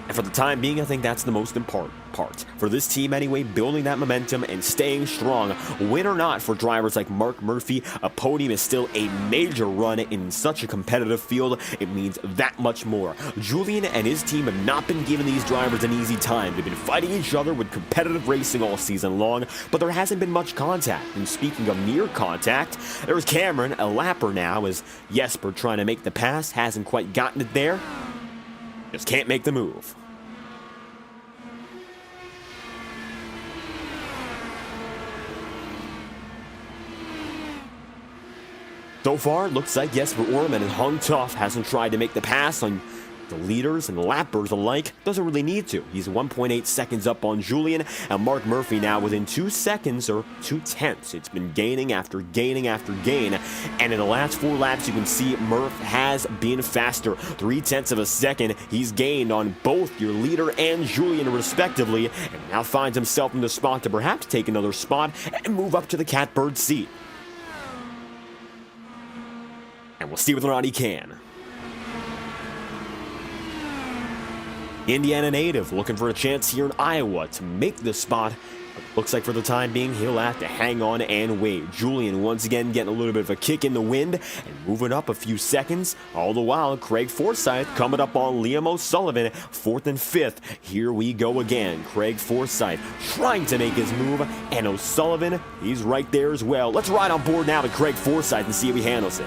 And for the time being, I think that's the most important part. For this team anyway, building that momentum and staying strong. Win or not for drivers like Mark Murphy, a podium is still a major run in such a competitive field. It means that much more. Julian and his team have not been giving these drivers an easy time. They've been fighting each other with competitive racing all season long, but there hasn't been much contact. And speaking of near contact, there's Cameron, a lapper now, as Jesper trying to make the pass, hasn't quite gotten it there. Just can't make the move. So far, it looks like Jesper Orman has hung tough, hasn't tried to make the pass on the leaders and lappers alike. Doesn't really need to. He's 1.8 seconds up on Julian, and Mark Murphy now within 2 seconds or 2/10. It's been gaining after gaining after gain, and in the last 4 laps, you can see Murph has been faster. 0.3 of a second he's gained on both your leader and Julian respectively, and now finds himself in the spot to perhaps take another spot and move up to the catbird seat. And we'll see whether or not he can. Indiana native looking for a chance here in Iowa to make the spot. Looks like for the time being, he'll have to hang on and wait. Julian once again getting a little bit of a kick in the wind and moving up a few seconds. All the while, Craig Forsyth coming up on Liam O'Sullivan, 4th and 5th. Here we go again. Craig Forsyth trying to make his move, and O'Sullivan, he's right there as well. Let's ride on board now with Craig Forsyth and see if he handles it.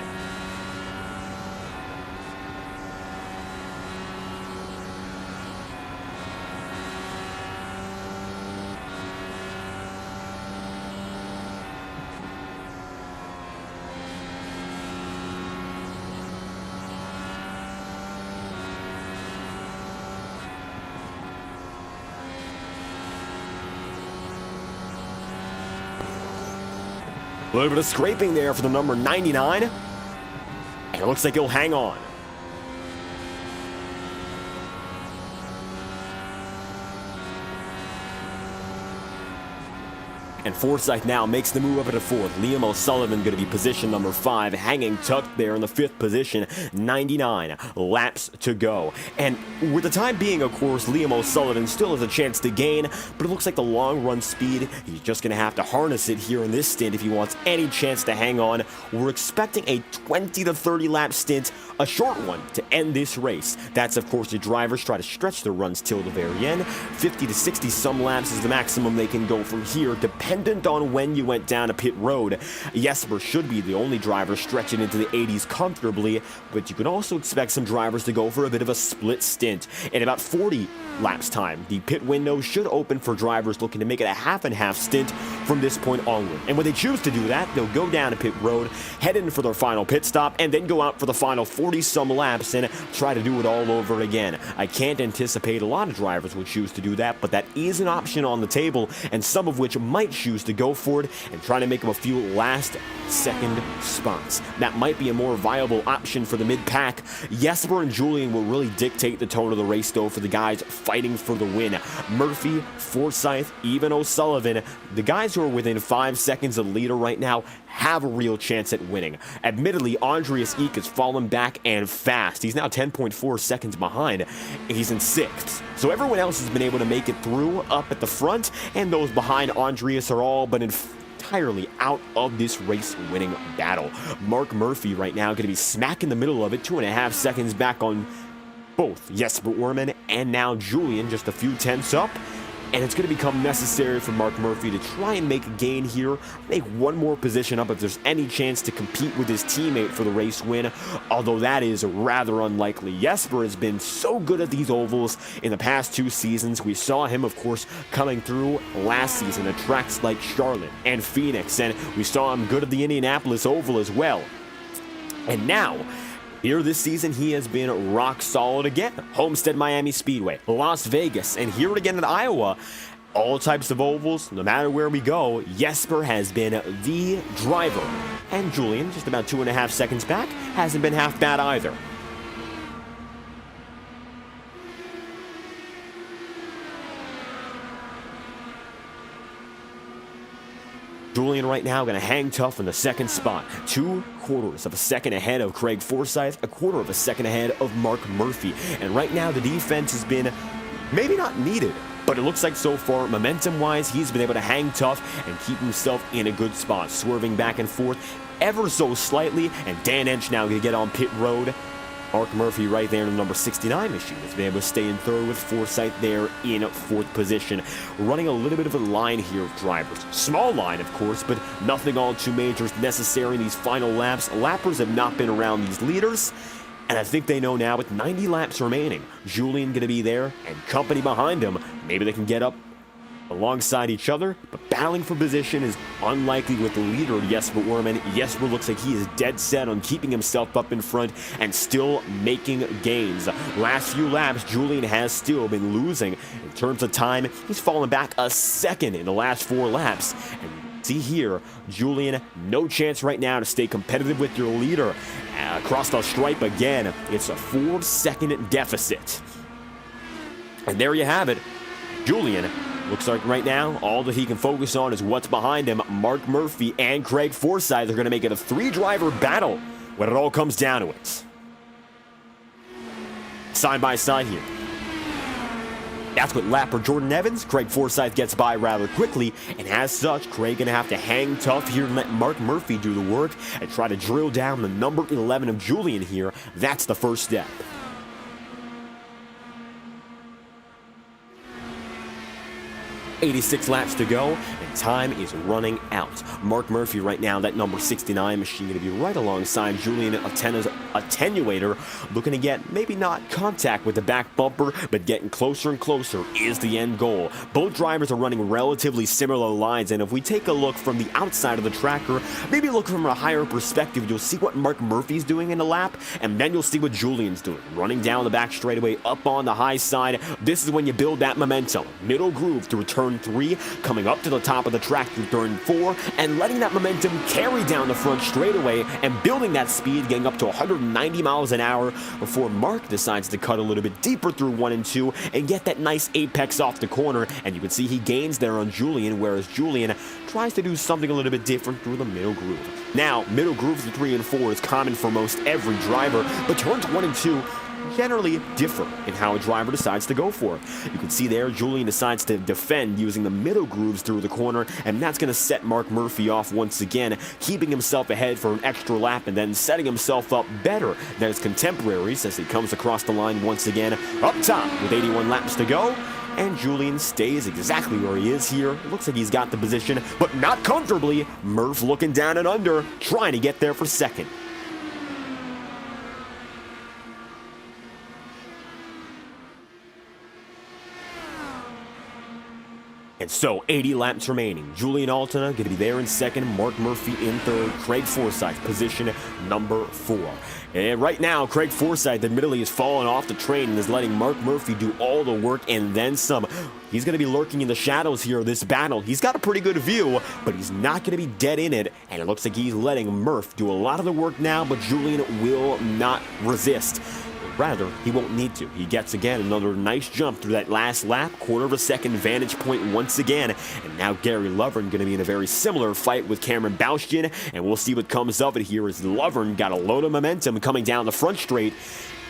A little bit of scraping there for the number 99. And it looks like he'll hang on. And Forsyth now makes the move up into 4th. Liam O'Sullivan going to be position number 5, hanging tucked there in the 5th position. 99 laps to go. And with the time being, of course, Liam O'Sullivan still has a chance to gain, but it looks like the long run speed, he's just going to have to harness it here in this stint if he wants any chance to hang on. We're expecting a 20 to 30 lap stint, a short one, to end this race. That's, of course, the drivers try to stretch their runs till the very end. 50 to 60 some laps is the maximum they can go from here, dependent on when you went down a pit road. Jesper should be the only driver stretching into the 80s comfortably, but you can also expect some drivers to go for a bit of a split stint. In about 40 laps time, the pit window should open for drivers looking to make it a half and half stint from this point onward. And when they choose to do that, they'll go down a pit road, head in for their final pit stop, and then go out for the final 40 some laps and try to do it all over again. I can't anticipate a lot of drivers will choose to do that, but that is an option on the table, and some of which might choose to go for it and try to make them a few last second spots. That might be a more viable option for the mid-pack. Jesper and Julian will really dictate the tone of the race, though, for the guys fighting for the win. Murphy, Forsyth, even O'Sullivan, the guys who are within 5 seconds of the leader right now, have a real chance at winning. Admittedly, Andreas Eek has fallen back and fast. He's now 10.4 seconds behind. He's in 6th. So everyone else has been able to make it through up at the front, and those behind Andreas are all but entirely out of this race-winning battle. Mark Murphy right now going to be smack in the middle of it, 2.5 seconds back on both Jesper Orman and now Julian, just a few tenths up. and it's going to become necessary for Mark Murphy to try and make a gain here, make one more position up if there's any chance to compete with his teammate for the race win, although that is rather unlikely. Jesper has been so good at these ovals in the past 2 seasons. We saw him, of course, coming through last season at tracks like Charlotte and Phoenix, and we saw him good at the Indianapolis Oval as well. And now, here this season, he has been rock solid again. Homestead Miami Speedway, Las Vegas, and here again in Iowa. All types of ovals, no matter where we go, Jesper has been the driver. And Julian, just about 2.5 seconds back, hasn't been half bad either. Julian right now going to hang tough in the second spot. 2/4 of a second ahead of Craig Forsyth, 1/4 of a second ahead of Mark Murphy. And right now the defense has been maybe not needed, but it looks like so far, momentum-wise, he's been able to hang tough and keep himself in a good spot, swerving back and forth ever so slightly. And Dan Ench now going to get on pit road. Mark Murphy right there in the number 69 machine has been able to stay in third with Forsyth there in 4th position. Running a little bit of a line here of drivers. Small line, of course, but nothing all too major is necessary in these final laps. Lappers have not been around these leaders, and I think they know now with 90 laps remaining, Julian going to be there and company behind him. Maybe they can get up alongside each other, but battling for position is unlikely with the leader, Jesper Werman. Jesper looks like he is dead set on keeping himself up in front and still making gains. Last few laps, Julian has still been losing. In terms of time, he's fallen back a second in the last 4 laps. And see here, Julian, no chance right now to stay competitive with your leader. Across the stripe again, it's a 4-second deficit. And there you have it. Julian looks like right now, all that he can focus on is what's behind him. Mark Murphy and Craig Forsyth are going to make it a 3-driver battle when it all comes down to it. Side by side here. That's with lapper Jordan Evans. Craig Forsyth gets by rather quickly, and as such, Craig going to have to hang tough here and let Mark Murphy do the work and try to drill down the number 11 of Julian here. That's the first step. 86 laps to go, and time is running out. Mark Murphy right now, that number 69 machine, going to be right alongside Julian Attena's attenuator, looking to get maybe not contact with the back bumper, but getting closer and closer is the end goal. Both drivers are running relatively similar lines, and if we take a look from the outside of the tracker, maybe look from a higher perspective, you'll see what Mark Murphy's doing in the lap, and then you'll see what Julian's doing. Running down the back straightaway, up on the high side. This is when you build that momentum. Middle groove through turn 3, coming up to the top of the track through turn 4, and letting that momentum carry down the front straightaway and building that speed, getting up to 190 miles an hour before Mark decides to cut a little bit deeper through 1 and 2 and get that nice apex off the corner. And you can see he gains there on Julian, whereas Julian tries to do something a little bit different through the middle groove. Now, middle grooves through 3 and 4 is common for most every driver, but turns 1 and 2 generally differ in how a driver decides to go for it. You can see there Julian decides to defend using the middle grooves through the corner, and that's going to set Mark Murphy off once again, keeping himself ahead for an extra lap and then setting himself up better than his contemporaries as he comes across the line once again up top with 81 laps to go. And Julian stays exactly where he is here. It looks like he's got the position, but not comfortably. Murph looking down and under, trying to get there for second. And so, 80 laps remaining. Julian Altena going to be there in second. Mark Murphy in third. Craig Forsyth, position number 4. And right now, Craig Forsyth admittedly has fallen off the train and is letting Mark Murphy do all the work and then some. He's going to be lurking in the shadows here of this battle. He's got a pretty good view, but he's not going to be dead in it. And it looks like he's letting Murph do a lot of the work now, but Julian will not resist. Rather, he won't need to. He gets again another nice jump through that last lap, 1/4 of a second vantage point once again. And now Gary Lovren going to be in a very similar fight with Cameron Baustin, and we'll see what comes of it here as Lovren got a load of momentum coming down the front straight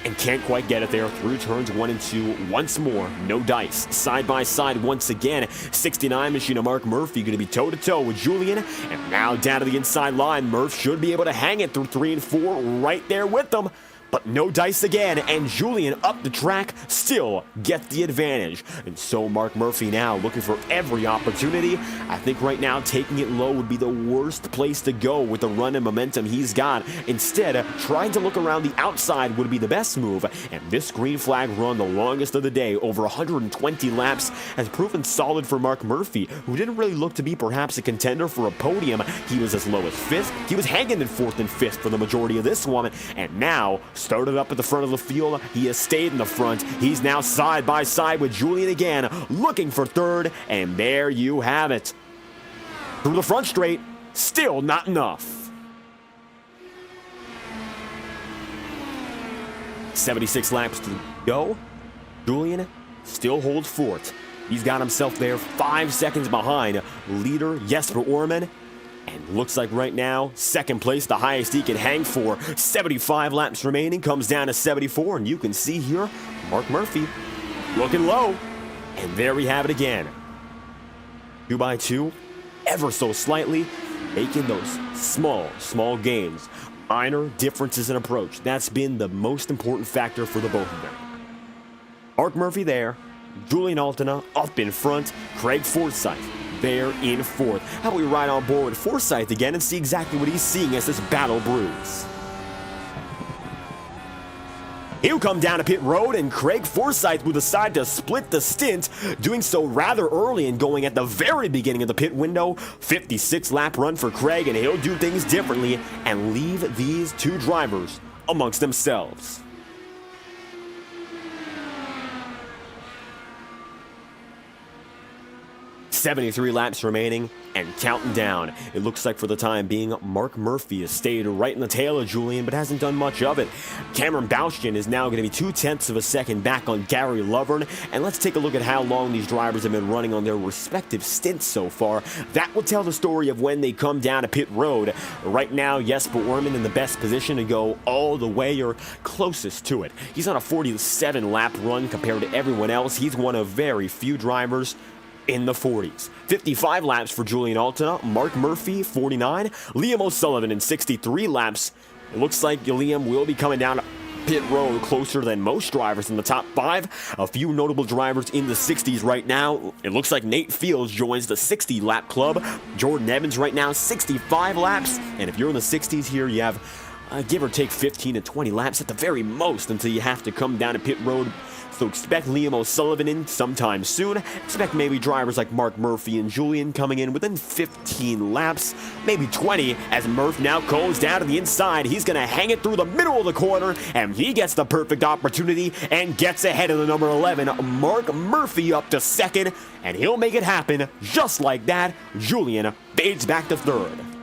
and can't quite get it there through turns 1 and 2 once more. No dice. Side by side once again. 69 machine of Mark Murphy going to be toe-to-toe with Julian. And now down to the inside line. Murph should be able to hang it through 3 and 4 right there with them. But no dice again, and Julian up the track still gets the advantage. And so Mark Murphy now looking for every opportunity. I think right now taking it low would be the worst place to go with the run and momentum he's got. Instead, trying to look around the outside would be the best move. And this green flag run, the longest of the day, over 120 laps, has proven solid for Mark Murphy, who didn't really look to be perhaps a contender for a podium. He was as low as 5th. He was hanging in 4th and 5th for the majority of this one, and now started up at the front of the field. He has stayed in the front. He's now side by side with Julian again, looking for 3rd, and there you have it. Through the front straight, still not enough. 76 laps to go. Julian still holds fort. He's got himself there 5 seconds behind leader Jesper Orman. And looks like right now, 2nd place, the highest he can hang for. 75 laps remaining, comes down to 74. And you can see here, Mark Murphy looking low. And there we have it again. 2 by 2, ever so slightly, making those small gains. Minor differences in approach. That's been the most important factor for the both of them. Mark Murphy there. Julian Altena up in front. Craig Forsyth there in 4th. How about we ride on board with Forsyth again and see exactly what he's seeing as this battle brews. He'll come down to pit road, and Craig Forsyth will decide to split the stint, doing so rather early and going at the very beginning of the pit window. 56 lap run for Craig, and he'll do things differently and leave these 2 drivers amongst themselves. 73 laps remaining and counting down. It looks like for the time being, Mark Murphy has stayed right in the tail of Julian, but hasn't done much of it. Cameron Baustin is now going to be 0.2 of a second back on Gary Lovern. And let's take a look at how long these drivers have been running on their respective stints so far. That will tell the story of when they come down to pit road. Right now, Jesper Orman in the best position to go all the way or closest to it. He's on a 47 lap run compared to everyone else. He's one of very few drivers in the 40s. 55 laps for Julian Altena, Mark Murphy 49, Liam O'Sullivan in 63 laps. It looks like Liam will be coming down pit road closer than most drivers in the top 5. A few notable drivers in the 60s right now. It looks like Nate Fields joins the 60 lap club. Jordan Evans right now 65 laps, and if you're in the 60s here, you have give or take 15 to 20 laps at the very most until you have to come down to pit road. So expect Liam O'Sullivan in sometime soon. Expect maybe drivers like Mark Murphy and Julian coming in within 15 laps, maybe 20, as Murph now goes down to the inside. He's going to hang it through the middle of the corner, and he gets the perfect opportunity and gets ahead of the number 11, Mark Murphy, up to 2nd, and he'll make it happen just like that. Julian fades back to 3rd.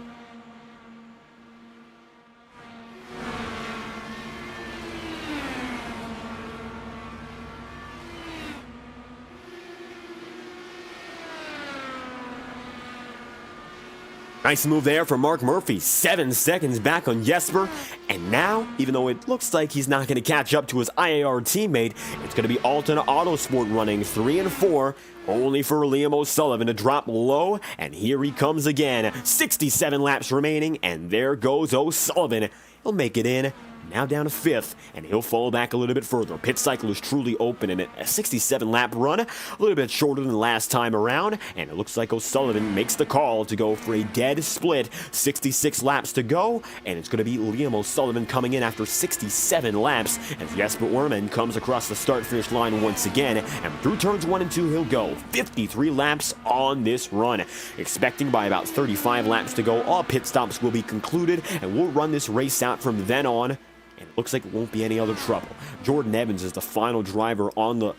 Nice move there for Mark Murphy. 7 seconds back on Jesper. And now, even though it looks like he's not going to catch up to his IAR teammate, it's going to be Altena Autosport running 3 and 4. Only for Liam O'Sullivan to drop low. And here he comes again. 67 laps remaining. And there goes O'Sullivan. He'll make it in. Now down to 5th, and he'll fall back a little bit further. Pit cycle is truly open in a 67-lap run, a little bit shorter than last time around, and it looks like O'Sullivan makes the call to go for a dead split. 66 laps to go, and it's going to be Liam O'Sullivan coming in after 67 laps, as Jesper Orman comes across the start-finish line once again, and through turns 1 and 2 he'll go. 53 laps on this run. Expecting by about 35 laps to go, all pit stops will be concluded, and we'll run this race out from then on. And it looks like it won't be any other trouble. Jordan Evans is the final driver on the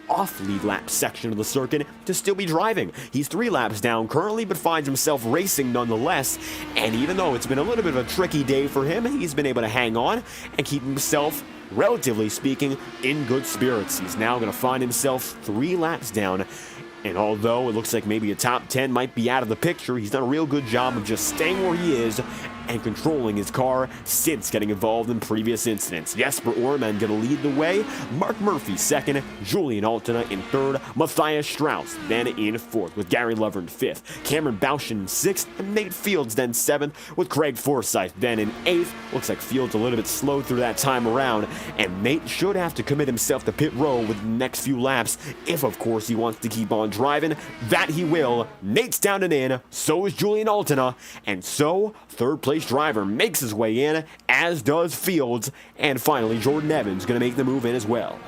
off-lead lap section of the circuit to still be driving. He's 3 laps down currently, but finds himself racing nonetheless. And even though it's been a little bit of a tricky day for him, he's been able to hang on and keep himself, relatively speaking, in good spirits. He's now going to find himself 3 laps down. And although it looks like maybe a top 10 might be out of the picture, he's done a real good job of just staying where he is and controlling his car since getting involved in previous incidents. Jesper Orman going to lead the way, Mark Murphy second, Julian Altena in third, Matthias Strauss then in fourth, with Gary Lover in fifth, Cameron Bauschen in sixth, and Nate Fields then seventh, with Craig Forsyth then in eighth. Looks like Fields a little bit slow through that time around, and Nate should have to commit himself to pit row with the next few laps, if of course he wants to keep on driving. That he will. Nate's down and in, so is Julian Altena, and so third place driver makes his way in, as does Fields, and finally Jordan Evans going to make the move in as well.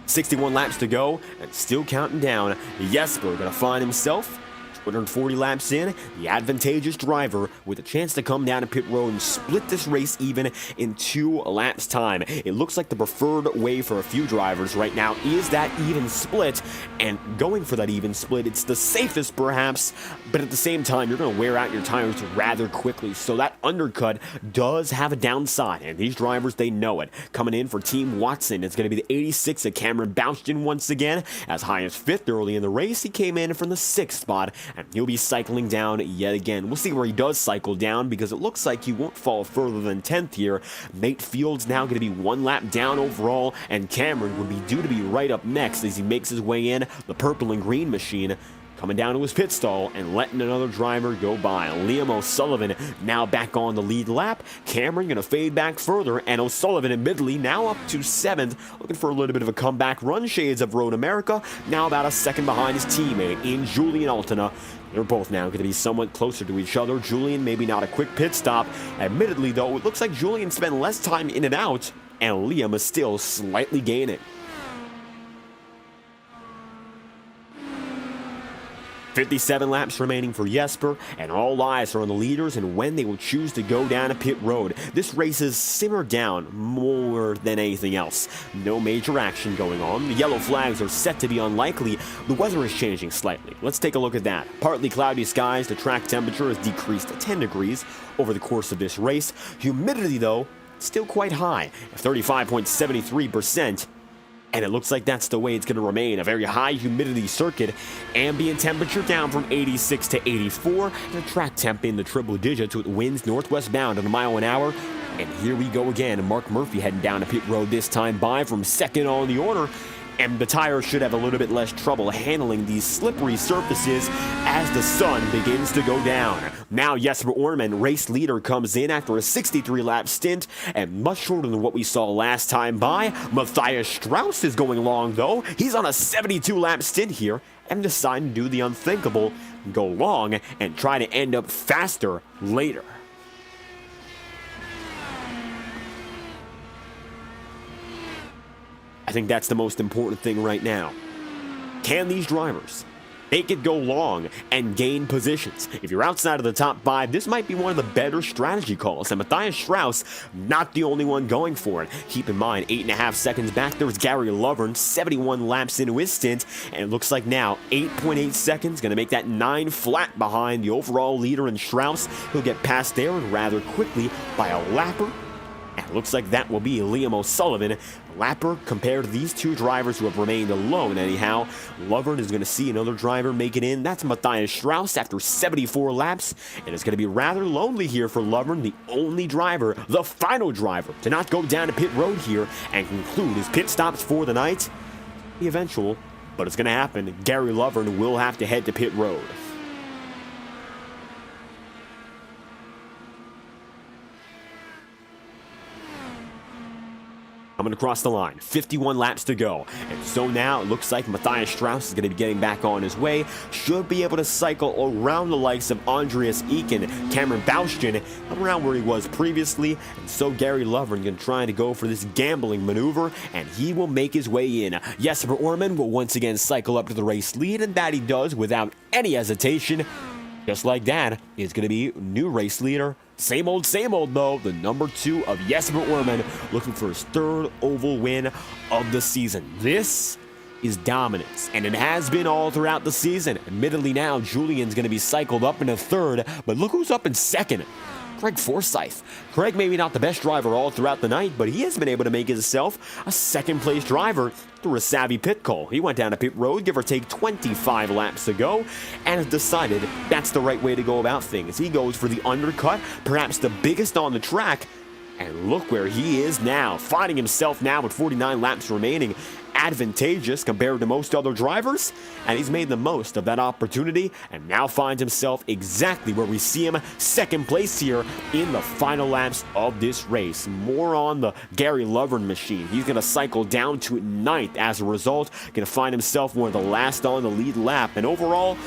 61 laps to go, and still counting down. Jesper going to find himself 240 laps in, the advantageous driver with a chance to come down to pit road and split this race even in 2 laps time. It looks like the preferred way for a few drivers right now is that even split, and going for that even split, it's the safest perhaps, but at the same time you're going to wear out your tires rather quickly, so that undercut does have a downside, and these drivers, they know it. Coming in for Team Watson, it's going to be the 86 of Cameron Bauschen once again, as high as 5th early in the race. He came in from the 6th spot, and he'll be cycling down yet again. We'll see where he does cycle down, because it looks like he won't fall further than 10th here. Nate Fields now going to be 1 lap down overall, and Cameron would be due to be right up next as he makes his way in. The purple and green machine coming down to his pit stall and letting another driver go by. Liam O'Sullivan now back on the lead lap. Cameron going to fade back further, and O'Sullivan admittedly now up to 7th, looking for a little bit of a comeback run. Shades of Road America, now about a second behind his teammate in Julian Altena. They're both now going to be somewhat closer to each other. Julian maybe not a quick pit stop. Admittedly though, it looks like Julian spent less time in and out, and Liam is still slightly gaining. 57 laps remaining for Jesper, and all eyes are on the leaders and when they will choose to go down a pit road. This race is simmered down more than anything else. No major action going on. The yellow flags are set to be unlikely. The weather is changing slightly. Let's take a look at that. Partly cloudy skies. The track temperature has decreased to 10 degrees over the course of this race. Humidity, though, still quite high at 35.73%. And it looks like that's the way it's going to remain. A very high humidity circuit. Ambient temperature down from 86 to 84. And the track temp in the triple digits with winds northwest bound at a mile an hour. And here we go again. Mark Murphy heading down to pit road this time by from second on the order. And the tires should have a little bit less trouble handling these slippery surfaces as the sun begins to go down. Now Jesper Orman, race leader, comes in after a 63-lap stint, and much shorter than what we saw last time by. Matthias Strauss is going long though. He's on a 72-lap stint here and deciding to do the unthinkable, go long and try to end up faster later. I think that's the most important thing right now. Can these drivers make it go long and gain positions? If you're outside of the top 5, this might be one of the better strategy calls. And Matthias Strauss, not the only one going for it. Keep in mind, 8.5 seconds back, there was Gary Lovern, 71 laps into his stint. And it looks like now 8.8 seconds, going to make that 9 flat behind the overall leader in Strauss. He'll get past there and rather quickly by a lapper. And it looks like that will be Liam O'Sullivan. Lapper compared to these two drivers who have remained alone anyhow. Lovern is going to see another driver make it in. That's Matthias Strauss after 74 laps. And it's going to be rather lonely here for Lovern, the only driver, the final driver, to not go down to pit road here and conclude his pit stops for the night. The eventual, but it's going to happen. Gary Lovern will have to head to pit road. Coming across the line, 51 laps to go. And so now it looks like Matthias Strauss is going to be getting back on his way. Should be able to cycle around the likes of Andreas Eakin, Cameron Bauschen, around where he was previously. And so Gary Lovern going to try to go for this gambling maneuver, and he will make his way in. Jesper Orman will once again cycle up to the race lead, and that he does without any hesitation. Just like that, is going to be new race leader. Same old though, the number 2 of Jesper Orman, looking for his 3rd oval win of the season. This is dominance, and it has been all throughout the season. Admittedly now, Julian's going to be cycled up into 3rd, but look who's up in 2nd. Craig Forsyth. Craig maybe not the best driver all throughout the night, but he has been able to make himself a second-place driver through a savvy pit call. He went down to pit road, give or take 25 laps to go, and has decided that's the right way to go about things. He goes for the undercut, perhaps the biggest on the track, and look where he is now, finding himself now with 49 laps remaining. Advantageous compared to most other drivers, and he's made the most of that opportunity and now finds himself exactly where we see him, second place here in the final laps of this race. More on the Gary Lovern machine. He's going to cycle down to 9th as a result, going to find himself one of the last on the lead lap, and overall,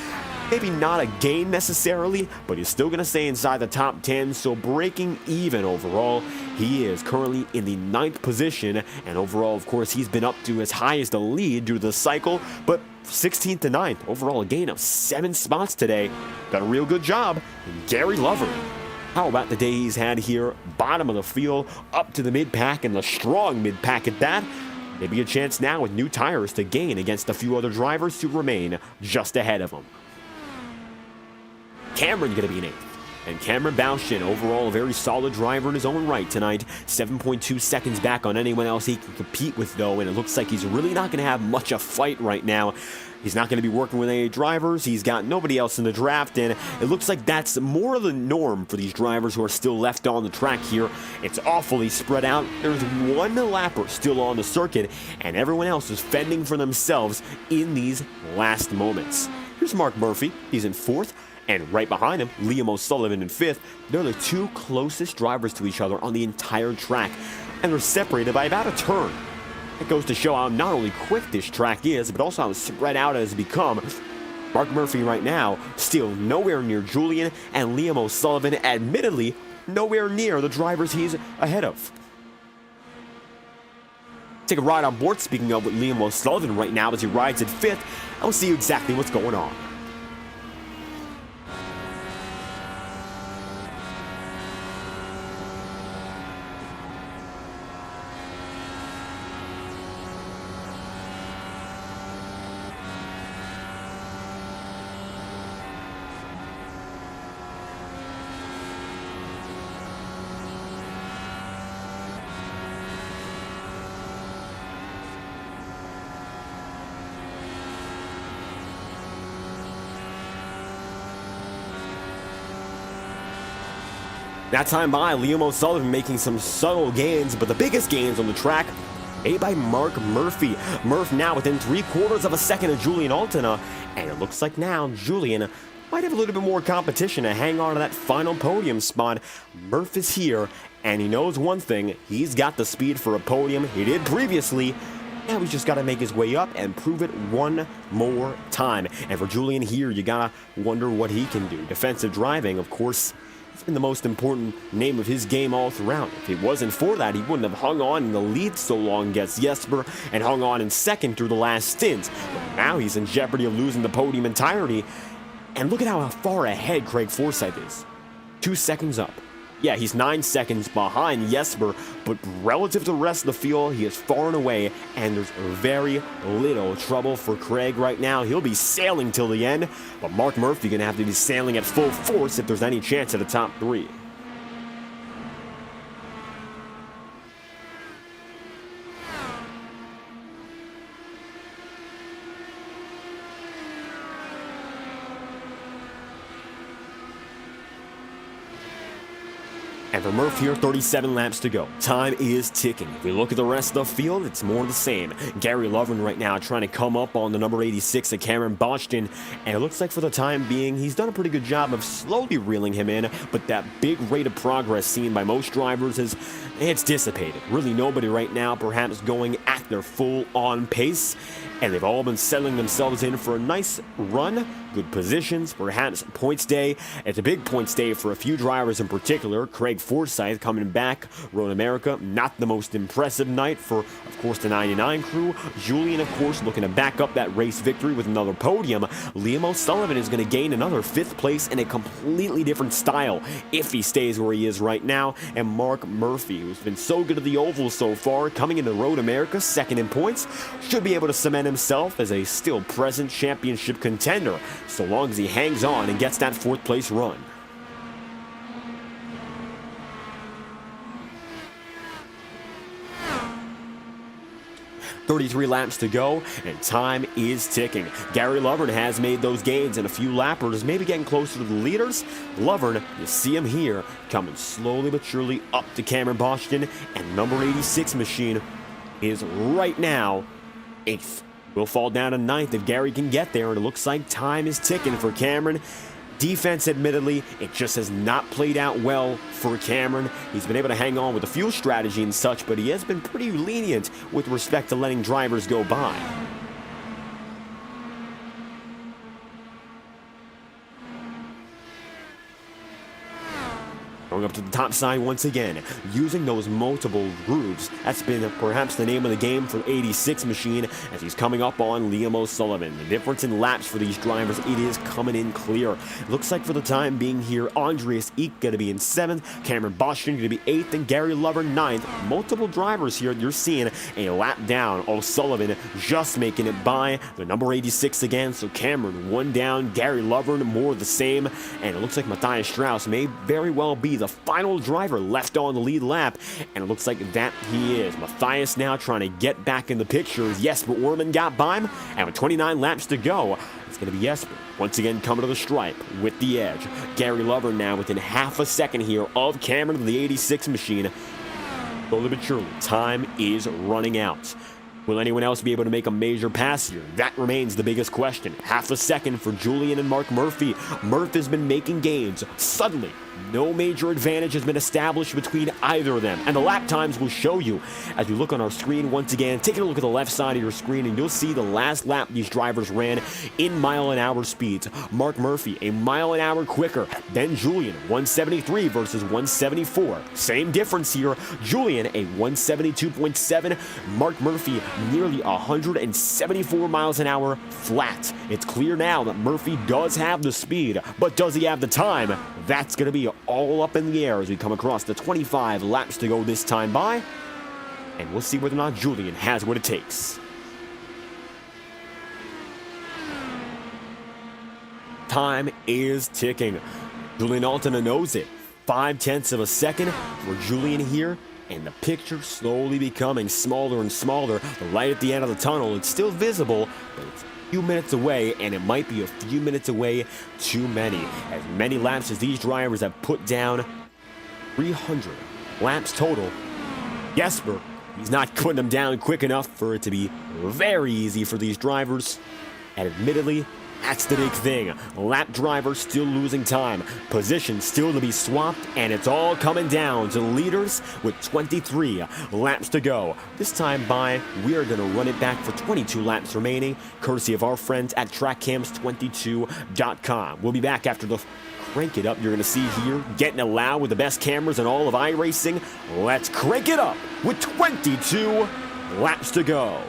maybe not a gain necessarily, but he's still going to stay inside the top 10, so breaking even overall. He is currently in the 9th position, and overall, of course, he's been up to as high as the lead due to the cycle, but 16th to 9th. Overall, a gain of 7 spots today. Got a real good job, Gary Lovern. How about the day he's had here? Bottom of the field, up to the mid-pack, and the strong mid-pack at that. Maybe a chance now with new tires to gain against a few other drivers to remain just ahead of him. Cameron going to be in 8th. And Cameron Baushin, overall a very solid driver in his own right tonight. 7.2 seconds back on anyone else he can compete with, though, and it looks like he's really not going to have much of a fight right now. He's not going to be working with any drivers. He's got nobody else in the draft, and it looks like that's more of the norm for these drivers who are still left on the track here. It's awfully spread out. There's one lapper still on the circuit, and everyone else is fending for themselves in these last moments. Here's Mark Murphy. He's in 4th. And right behind him, Liam O'Sullivan in 5th. They're the 2 closest drivers to each other on the entire track, and they're separated by about a turn. It goes to show how not only quick this track is, but also how spread out it has become. Mark Murphy right now, still nowhere near Julian, and Liam O'Sullivan, admittedly, nowhere near the drivers he's ahead of. Take a ride on board, speaking of with Liam O'Sullivan right now as he rides at 5th, and we'll see exactly what's going on. That time by, Liam O'Sullivan making some subtle gains, but the biggest gains on the track made by Mark Murphy. Murph now within 3/4 of a second of Julian Altena, and it looks like now Julian might have a little bit more competition to hang on to that final podium spot. Murph is here, and he knows one thing. He's got the speed for a podium. He did previously. Now he's just got to make his way up and prove it one more time. And for Julian here, you got to wonder what he can do. Defensive driving, of course, it's been the most important name of his game all throughout. If it wasn't for that, he wouldn't have hung on in the lead so long against Jesper and hung on in 2nd through the last stint. But now he's in jeopardy of losing the podium entirety. And look at how far ahead Craig Forsyth is. 2 seconds up. Yeah, he's 9 seconds behind Jesper, but relative to the rest of the field, he is far and away, and there's very little trouble for Craig right now. He'll be sailing till the end, but Mark Murphy going to have to be sailing at full force if there's any chance at the top 3. And for Murph here, 37 laps to go. Time is ticking. If we look at the rest of the field, it's more the same. Gary Lovern right now trying to come up on the number 86 of Cameron Baushin, and it looks like for the time being, he's done a pretty good job of slowly reeling him in, but that big rate of progress seen by most drivers it's dissipated. Really nobody right now perhaps going at their full-on pace, and they've all been settling themselves in for a nice run, good positions, perhaps points day. It's a big points day for a few drivers in particular. Craig Forsyth coming back, Road America, not the most impressive night for, of course, the 99 crew. Julian, of course, looking to back up that race victory with another podium. Liam O'Sullivan is going to gain another 5th place in a completely different style if he stays where he is right now. And Mark Murphy, who's been so good at the oval so far, coming into Road America, 2nd in points, should be able to cement himself as a still present championship contender, so long as he hangs on and gets that 4th place run. 33 laps to go, and time is ticking. Gary Lovern has made those gains, and a few lappers maybe getting closer to the leaders. Lovern, you see him here, coming slowly but surely up to Cameron Boschkin, and number 86 machine is right now 8th. Will fall down to 9th if Gary can get there, and it looks like time is ticking for Cameron. Defense, admittedly, it just has not played out well for Cameron. He's been able to hang on with the fuel strategy and such, but he has been pretty lenient with respect to letting drivers go by. Going up to the top side once again, using those multiple grooves. That's been perhaps the name of the game for 86 machine as he's coming up on Liam O'Sullivan. The difference in laps for these drivers, it is coming in clear. Looks like for the time being here, Andreas Eek going to be in 7th, Cameron Boschkin going to be 8th, and Gary Lovern 9th. Multiple drivers here, you're seeing a lap down. O'Sullivan just making it by the number 86 again, so Cameron 1 down, Gary Lovern more the same, and it looks like Matthias Strauss may very well be the final driver left on the lead lap, and it looks like that he is. Matthias now trying to get back in the picture. Jesper Orman got by him, and with 29 laps to go, it's going to be Jesper once again coming to the stripe with the edge. Gary Lovern now within half a second here of Cameron, the 86 machine. Slowly but surely, time is running out. Will anyone else be able to make a major pass here? That remains the biggest question. Half a second for Julian and Mark Murphy. Murph has been making gains. Suddenly, no major advantage has been established between either of them, and the lap times will show you as you look on our screen once again. Taking a look at the left side of your screen, and you'll see the last lap these drivers ran in mile-an-hour speeds. Mark Murphy, a mile-an-hour quicker than Julian, 173 versus 174. Same difference here. Julian, a 172.7. Mark Murphy, nearly 174 miles an hour flat. It's clear now that Murphy does have the speed, but does he have the time? That's going to be all up in the air as we come across the 25 laps to go this time by, and we'll see whether or not Julian has what it takes. Time is ticking. Julian Altena knows it. 0.5 of a second for Julian here, and the picture slowly becoming smaller and smaller. The light at the end of the tunnel, it's still visible, but it's few minutes away, and it might be a few minutes away too many. As many laps as these drivers have put down, 300 laps total. Jesper, he's not putting them down quick enough for it to be very easy for these drivers, and admittedly, that's the big thing. Lap driver still losing time. Position still to be swapped, and it's all coming down to the leaders with 23 laps to go. This time by, we are going to run it back for 22 laps remaining, courtesy of our friends at TrackCams22.com. We'll be back after the crank it up you're going to see here, getting it loud with the best cameras in all of iRacing. Let's crank it up with 22 laps to go.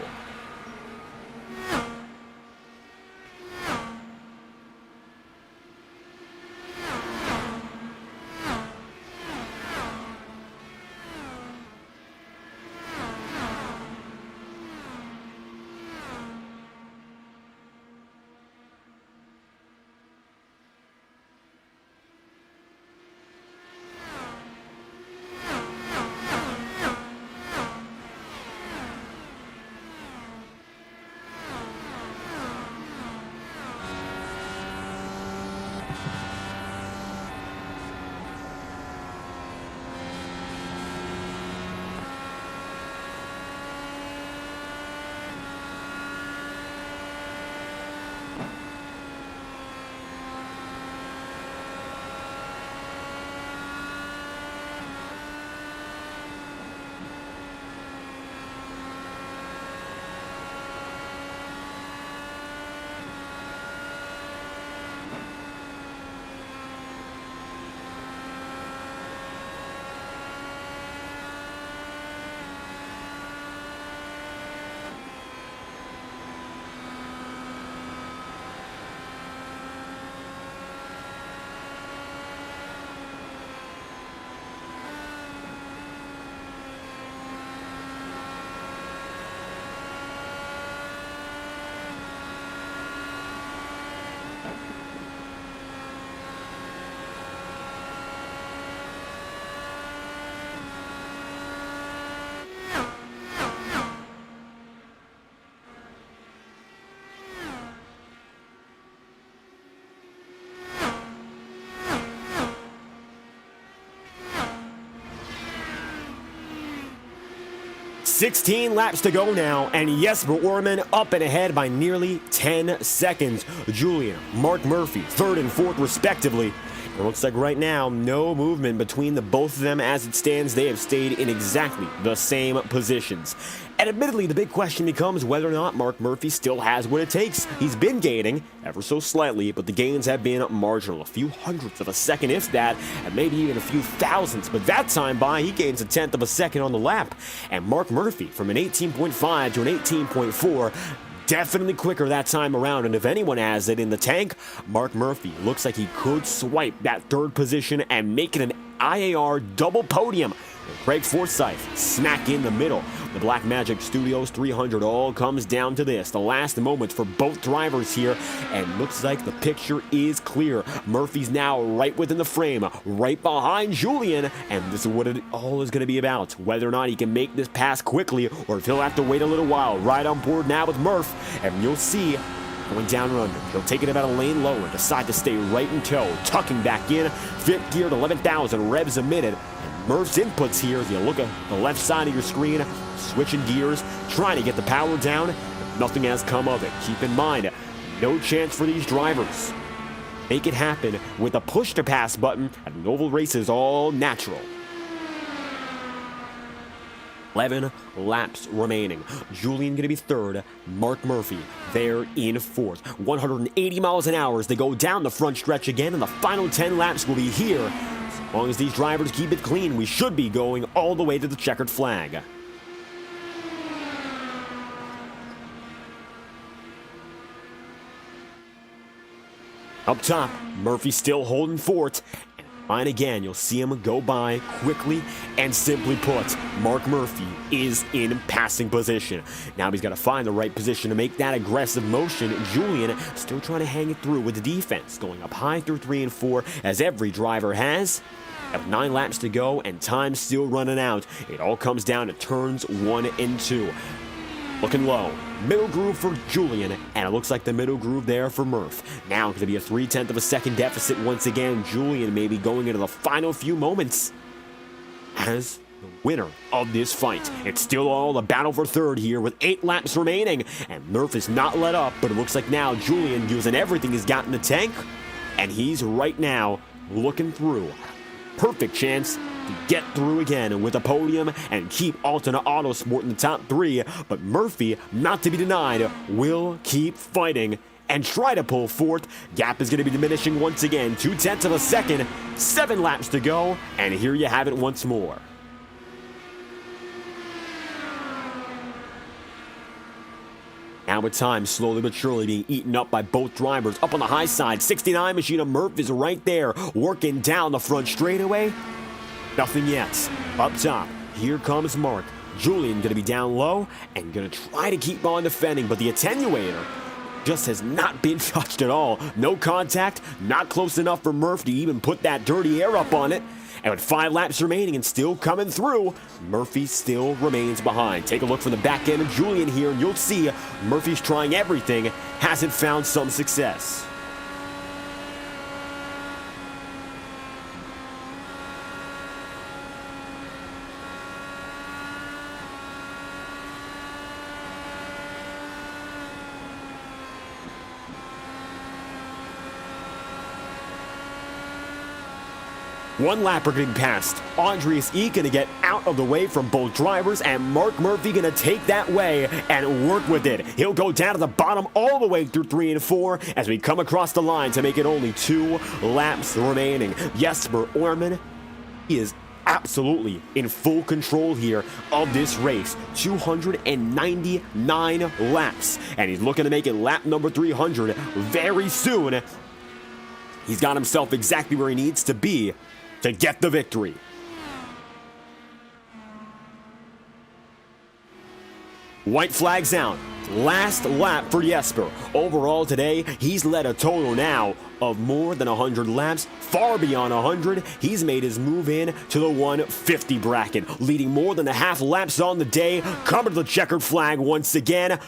16 laps to go now, and Jesper Orman up and ahead by nearly 10 seconds. Julian, Mark Murphy, third and fourth respectively. It looks like right now, no movement between the both of them as it stands. They have stayed in exactly the same positions. And admittedly, the big question becomes whether or not Mark Murphy still has what it takes. He's been gaining, ever so slightly, but the gains have been marginal. A few hundredths of a second, if that, and maybe even a few thousandths. But that time by, he gains a tenth of a second on the lap. And Mark Murphy, from an 18.5 to an 18.4, definitely quicker that time around, and if anyone has it in the tank, Mark Murphy looks like he could swipe that third position and make it an IAR double podium. Craig Forsyth smack in the middle. The Blackmagic Studios 300 all comes down to this. The last moments for both drivers here, and looks like the picture is clear. Murphy's now right within the frame, right behind Julian, and this is what it all is going to be about. Whether or not he can make this pass quickly, or if he'll have to wait a little while. Right on board now with Murph, and you'll see going down and under. He'll take it about a lane lower, decide to stay right in tow, tucking back in, fifth gear at 11,000 revs a minute. Murph's inputs here, as you look at the left side of your screen, switching gears, trying to get the power down. Nothing has come of it. Keep in mind, no chance for these drivers. Make it happen with a push-to-pass button, and the oval race is all natural. 11 laps remaining. Julian going to be third. Mark Murphy there in fourth. 180 miles an hour as they go down the front stretch again, and the final 10 laps will be here. As long as these drivers keep it clean, we should be going all the way to the checkered flag. Up top, Murphy still holding fort. And again, you'll see him go by quickly and simply put, Mark Murphy is in passing position. Now he's got to find the right position to make that aggressive motion. Julian still trying to hang it through with the defense, going up high through 3 and 4, as every driver has. Have 9 laps to go and time still running out. It all comes down to turns 1 and 2. Looking low. Middle groove for Julian, and it looks like the middle groove there for Murph. Now going to be a 3/10 of a second deficit once again. Julian may be going into the final few moments as the winner of this fight. It's still all a battle for third here with 8 laps remaining, and Murph is not let up, but it looks like now Julian using everything he's got in the tank, and he's right now looking through. Perfect chance to get through again with a podium and keep Altona Autosport in the top 3, but Murphy, not to be denied, will keep fighting and try to pull fourth. Gap is going to be diminishing once again, 2/10 of a second, 7 laps to go, and here you have it once more. Now with time slowly but surely being eaten up by both drivers. Up on the high side, 69 machine of Murph is right there, working down the front straightaway. Nothing yet. Up top, here comes Mark. Julian going to be down low and going to try to keep on defending, but the attenuator just has not been touched at all. No contact, not close enough for Murph to even put that dirty air up on it. And with 5 laps remaining and still coming through, Murphy still remains behind. Take a look from the back end of Julian here, and you'll see Murphy's trying everything, hasn't found some success. One lapper getting passed. Andreas E going to get out of the way from both drivers, and Mark Murphy going to take that way and work with it. He'll go down to the bottom all the way through 3 and 4 as we come across the line to make it only 2 laps remaining. Jesper Orman is absolutely in full control here of this race. 299 laps, and he's looking to make it lap number 300 very soon. He's got himself exactly where he needs to be to get the victory. White flags out. Last lap for Jesper. Overall today, he's led a total now of more than 100 laps, far beyond 100. He's made his move in to the 150 bracket, leading more than a half laps on the day. Coming to the checkered flag once again.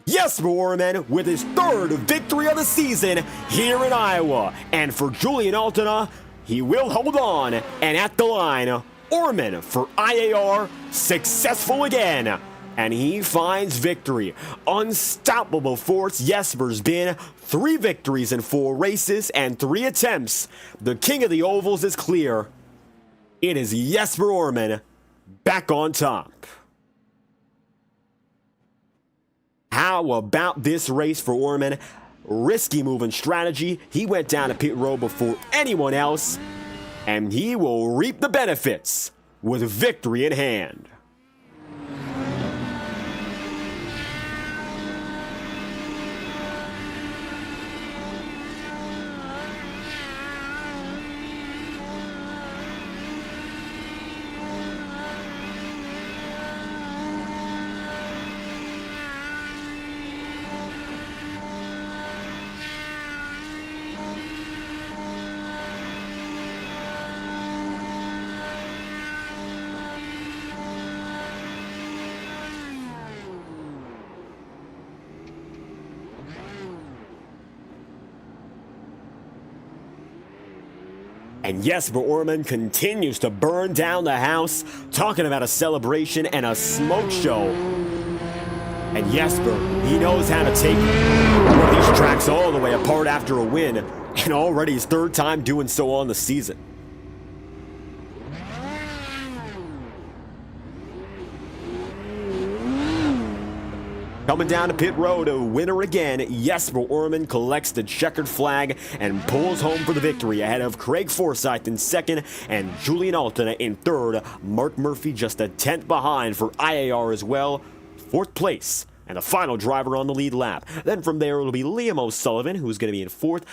Jesper Orman with his 3rd victory of the season here in Iowa. And for Julian Altona, he will hold on, and at the line, Orman for IAR, successful again. And he finds victory. Unstoppable force Jesper's been. 3 victories in 4 races and 3 attempts. The king of the ovals is clear. It is Jesper Orman back on top. How about this race for Orman? Risky moving strategy. He went down to pit road before anyone else, and he will reap the benefits with victory in hand. And Jesper Orman continues to burn down the house, talking about a celebration and a smoke show. And Jesper, he knows how to take one of these tracks all the way apart after a win, and already his 3rd time doing so on the season. Coming down to pit road, a winner again, Jesper Orman collects the checkered flag and pulls home for the victory ahead of Craig Forsyth in 2nd and Julian Altena in 3rd. Mark Murphy just a 10th behind for IAR as well, 4th place, and the final driver on the lead lap. Then from there it'll be Liam O'Sullivan, who's going to be in 4th,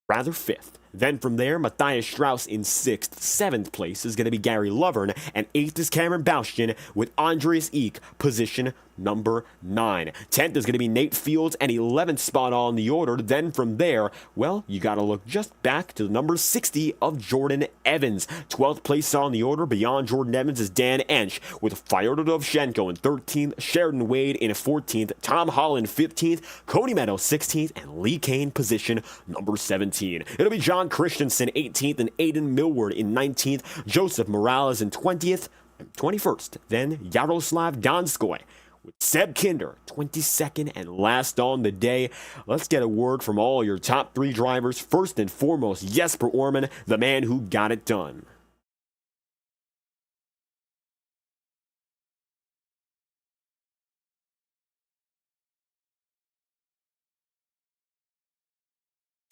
rather 5th. Then from there, Matthias Strauss in 6th. 7th place is going to be Gary Lovern, and 8th is Cameron Baustin with Andreas Eek, position number 9. 10th is going to be Nate Fields, and 11th spot on the order. Then from there, well, you got to look just back to the number 60 of Jordan Evans. 12th place on the order, beyond Jordan Evans, is Dan Ench with Fyodor Dovzhenko in 13th, Sheridan Wade in 14th, Tom Holland 15th, Cody Meadows 16th, and Lee Kane position number 17. It'll be John Christensen 18th and Aiden Millward in 19th, Joseph Morales in 20th and 21st. Then Yaroslav Donskoy with Seb Kinder 22nd and last on the day. Let's get a word from all your top 3 drivers. First and foremost, Jesper Orman, the man who got it done.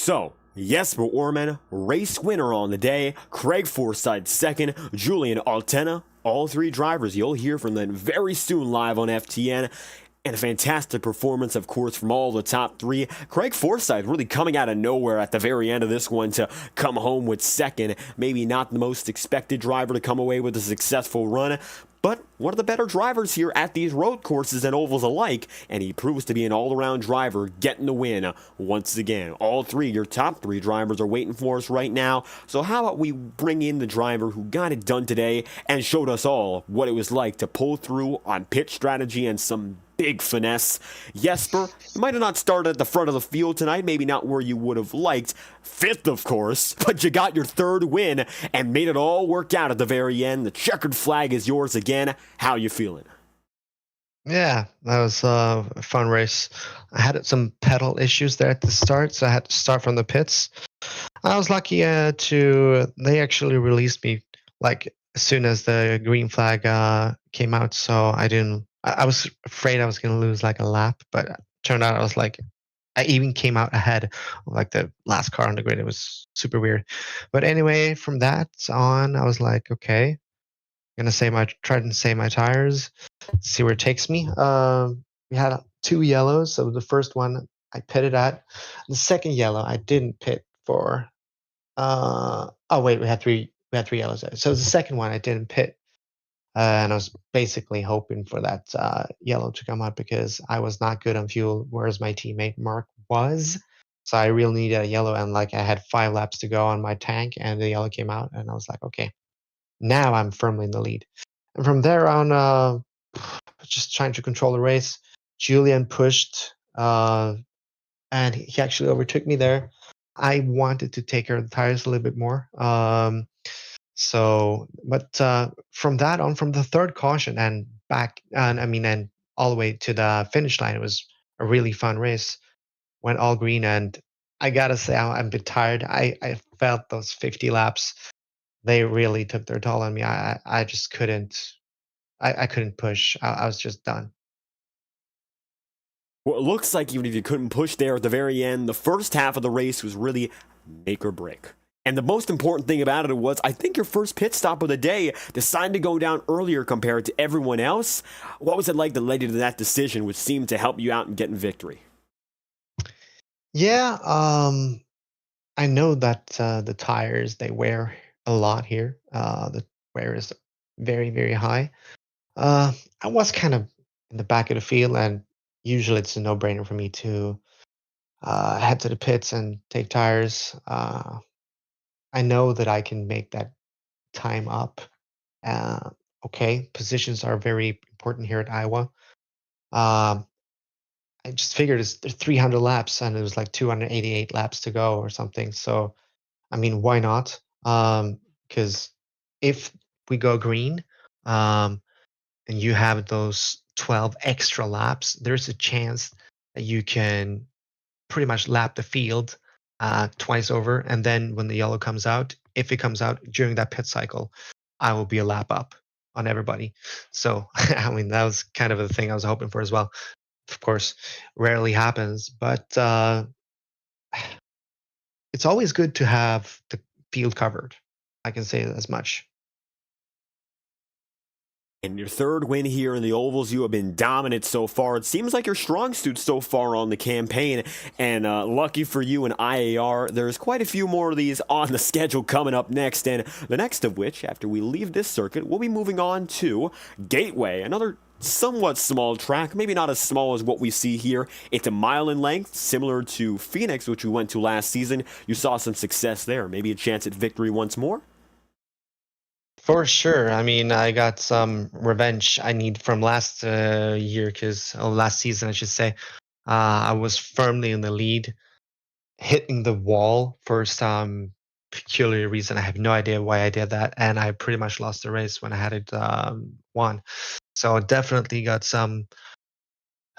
So, Jesper Orman, race winner on the day, Craig Forsyth 2nd, Julian Altena, all 3 drivers you'll hear from them very soon live on FTN. And a fantastic performance, of course, from all the top 3. Craig Forsyth really coming out of nowhere at the very end of this one to come home with 2nd. Maybe not the most expected driver to come away with a successful run, but one of the better drivers here at these road courses and ovals alike, and he proves to be an all-around driver, getting the win once again. All 3, your top 3 drivers are waiting for us right now, so how about we bring in the driver who got it done today and showed us all what it was like to pull through on pit strategy and some big finesse. Jesper, you might have not started at the front of the field tonight, maybe not where you would have liked. 5th, of course, but you got your 3rd win and made it all work out at the very end. The checkered flag is yours again. How you feeling? Yeah, that was a fun race. I had some pedal issues there at the start, so I had to start from the pits. I was lucky they actually released me like as soon as the green flag came out, so I was afraid I was going to lose like a lap, but it turned out I even came out ahead of like the last car on the grid. It was super weird. But anyway, from that on, I was like, okay, I'm going to try to save my tires, see where it takes me. We had 2 yellows. So the first one I pitted at. The second yellow I didn't pit for. We had 3 yellows. So the second one I didn't pit. And I was basically hoping for that yellow to come out because I was not good on fuel, whereas my teammate Mark was. So I really needed a yellow, and like I had 5 laps to go on my tank, and the yellow came out, and I was like, okay, now I'm firmly in the lead. And from there on, just trying to control the race. Julian pushed, and he actually overtook me there. I wanted to take care of the tires a little bit more. So, but from that on, from the third caution and back, and and all the way to the finish line, it was a really fun race. Went all green, and I gotta say, I'm a bit tired. I felt those 50 laps. They really took their toll on me. I just couldn't. I couldn't push. I was just done. Well, it looks like even if you couldn't push there at the very end, the first half of the race was really make or break. And the most important thing about it was, I think your first pit stop of the day decided to go down earlier compared to everyone else. What was it like that led you to that decision, which seemed to help you out in getting victory? Yeah, I know that the tires they wear a lot here. The wear is very very high. I was kind of in the back of the field, and usually it's a no-brainer for me to head to the pits and take tires. I know that I can make that time up. Uh, okay, positions are very important here at Iowa. Um, I just figured it's 300 laps, and it was like 288 laps to go or something. So, I mean, why not? Because if we go green, um, and you have those 12 extra laps, there's a chance that you can pretty much lap the field twice over. And then when the yellow comes out, if it comes out during that pit cycle, I will be a lap up on everybody. So, I mean, that was kind of the thing I was hoping for as well. Of course, rarely happens, but it's always good to have the field covered. I can say as much. And your third win here in the ovals, you have been dominant so far. It seems like your strong suit so far on the campaign. And lucky for you in IAR, there's quite a few more of these on the schedule coming up next. And the next of which, after we leave this circuit, we'll be moving on to Gateway, another somewhat small track, maybe not as small as what we see here. It's a mile in length, similar to Phoenix, which we went to last season. You saw some success there. Maybe a chance at victory once more? For sure. I mean, I got some revenge I need from last year, last season, I should say. I was firmly in the lead, hitting the wall for some peculiar reason. I have no idea why I did that, and I pretty much lost the race when I had it won. So definitely got some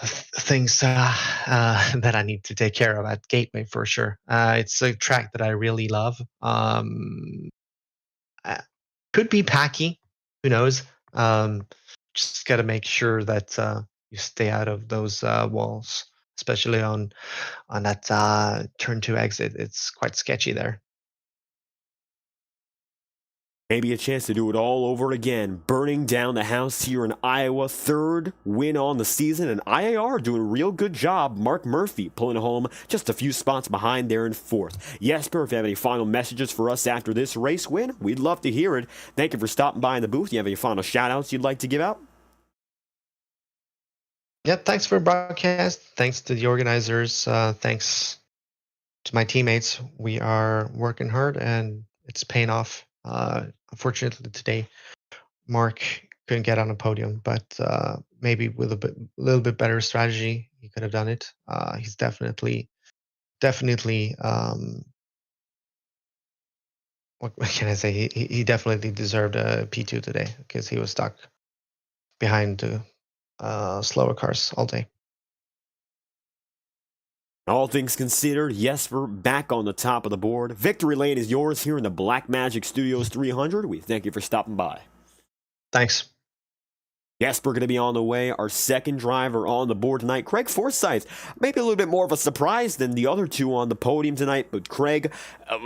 things that I need to take care of at Gateway for sure. It's a track that I really love. Uh, could be packy, who knows? Just got to make sure that you stay out of those walls, especially on that turn two exit. It's quite sketchy there. Maybe a chance to do it all over again. Burning down the house here in Iowa. Third win on the season. And IAR doing a real good job. Mark Murphy pulling home just a few spots behind there in fourth. Jesper, if you have any final messages for us after this race win, we'd love to hear it. Thank you for stopping by in the booth. You have any final shout outs you'd like to give out? Yeah, thanks for broadcast. Thanks to the organizers. Thanks to my teammates. We are working hard and it's paying off. Unfortunately, today Mark couldn't get on a podium, but maybe with a little bit better strategy, he could have done it. He's definitely. What can I say? He definitely deserved a P2 today because he was stuck behind slower cars all day. All things considered, Jesper back on the top of the board. Victory lane is yours here in the Blackmagic Studios 300. We thank you for stopping by. Thanks. Jesper going to be on the way. Our second driver on the board tonight, Craig Forsyth. Maybe a little bit more of a surprise than the other two on the podium tonight. But Craig,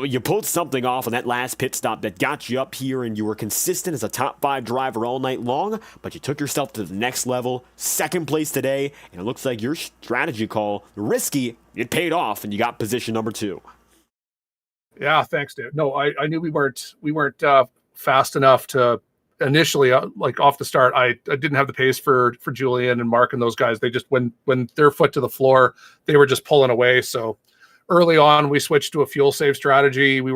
you pulled something off on that last pit stop that got you up here, and you were consistent as a top 5 driver all night long. But you took yourself to the next level. Second place today, and it looks like your strategy call, risky, it paid off, and you got position number 2. Yeah, thanks, Dave. No, I knew we weren't fast enough to. Initially, like off the start, I didn't have the pace for Julian and Mark and those guys. They just when their foot to the floor, they were just pulling away. So early on, we switched to a fuel save strategy. We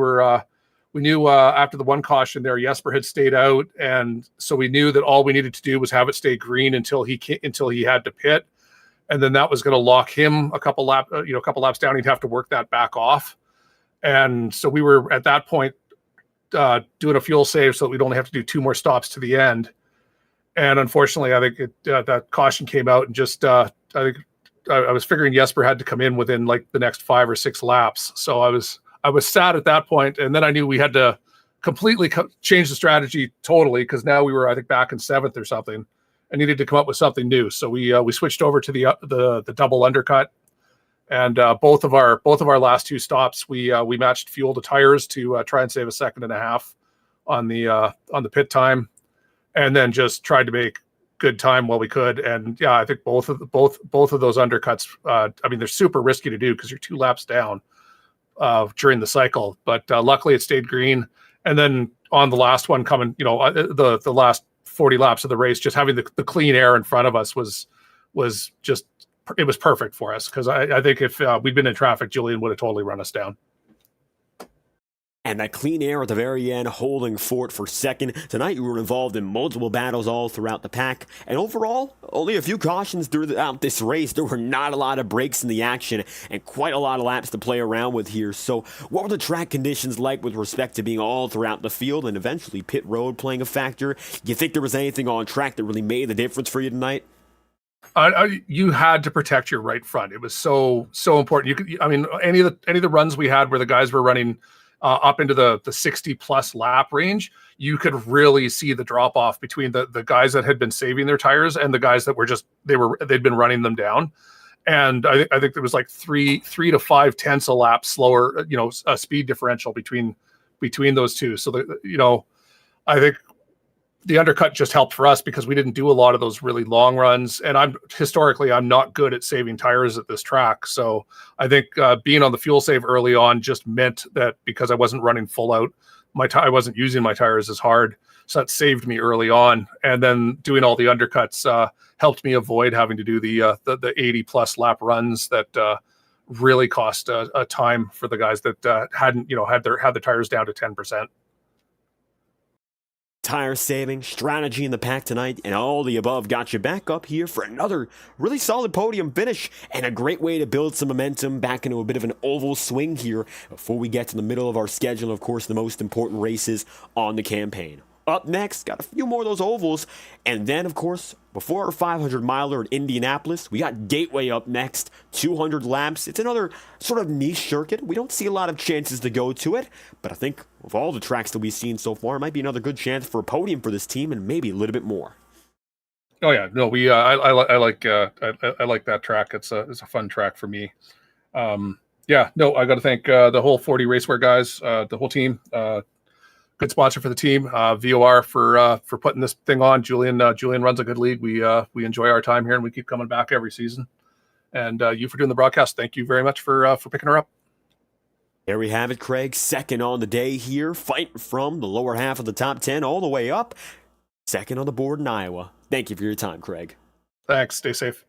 knew after the one caution there, Jesper had stayed out, and so we knew that all we needed to do was have it stay green until he had to pit, and then that was going to lock him a couple laps down. He'd have to work that back off, and so we were at that point doing a fuel save so that we'd only have to do 2 more stops to the end. And unfortunately, I think that caution came out, and just I think I was figuring Jesper had to come in within like the next 5 or 6 laps. So I was sad at that point, and then I knew we had to completely change the strategy totally, because now we were, I think, back in 7th or something. I needed to come up with something new, so we switched over to the double undercut, and both of our last 2 stops we matched fuel to tires to try and save a 1.5 seconds on the pit time, and then just tried to make good time while we could. And yeah, I think both of those undercuts, I mean, they're super risky to do because you're 2 laps down during the cycle, but luckily it stayed green. And then on the last one coming, the last 40 laps of the race, just having the clean air in front of us was just, it was perfect for us, because I think if we'd been in traffic, Julian would have totally run us down. And that clean air at the very end, holding fort for second. Tonight you were involved in multiple battles all throughout the pack. And overall, only a few cautions throughout this race. There were not a lot of breaks in the action and quite a lot of laps to play around with here. So what were the track conditions like with respect to being all throughout the field and eventually pit road playing a factor? Do you think there was anything on track that really made the difference for you tonight? You had to protect your right front. It was so important. Any of the runs we had where the guys were running up into the 60 plus lap range, you could really see the drop off between the guys that had been saving their tires and the guys that were they'd been running them down. And I think there was like 3 to 5 tenths a lap slower, a speed differential between those two. So I think the undercut just helped for us because we didn't do a lot of those really long runs. And I'm not good at saving tires at this track. So I think being on the fuel save early on just meant that because I wasn't running full out, I wasn't using my tires as hard. So that saved me early on. And then doing all the undercuts helped me avoid having to do the 80 plus lap runs that really cost a time for the guys that hadn't, had the tires down to 10%. Tire saving, strategy in the pack tonight, and all the above got you back up here for another really solid podium finish and a great way to build some momentum back into a bit of an oval swing here before we get to the middle of our schedule. Of course, the most important races on the campaign. Up next, got a few more of those ovals, and then, of course, before our 500-miler in Indianapolis, we got Gateway up next, 200 laps. It's another sort of niche circuit. We don't see a lot of chances to go to it, but I think of all the tracks that we've seen so far, it might be another good chance for a podium for this team, and maybe a little bit more. Oh yeah, no, I like that track. It's a fun track for me. I got to thank the whole 40 Racewear guys, the whole team. Good sponsor for the team, VOR for putting this thing on. Julian runs a good league. We enjoy our time here, and we keep coming back every season. And you for doing the broadcast. Thank you very much for picking her up. There we have it, Craig. Second on the day here, fighting from the lower half of the top 10 all the way up. Second on the board in Iowa. Thank you for your time, Craig. Thanks. Stay safe.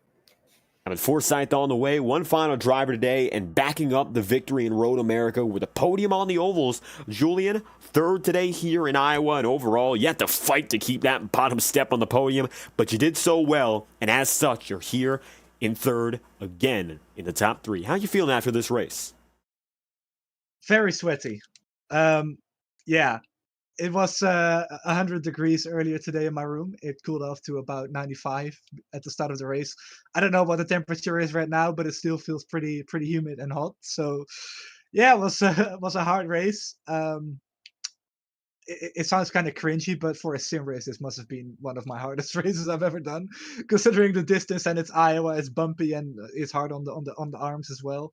With Forsyth on the way, one final driver today, and backing up the victory in Road America with a podium on the ovals. Julian, third today here in Iowa, and overall, you had to fight to keep that bottom step on the podium, but you did so well, and as such, you're here in third again in the top 3. How you feeling after this race? Very sweaty. It was 100 degrees earlier today in my room. It cooled off to about 95 at the start of the race. I don't know what the temperature is right now, but it still feels pretty humid and hot. So, yeah, it was a hard race. It sounds kind of cringy, but for a sim race, this must have been one of my hardest races I've ever done, considering the distance, and it's Iowa, it's bumpy, and it's hard on the arms as well.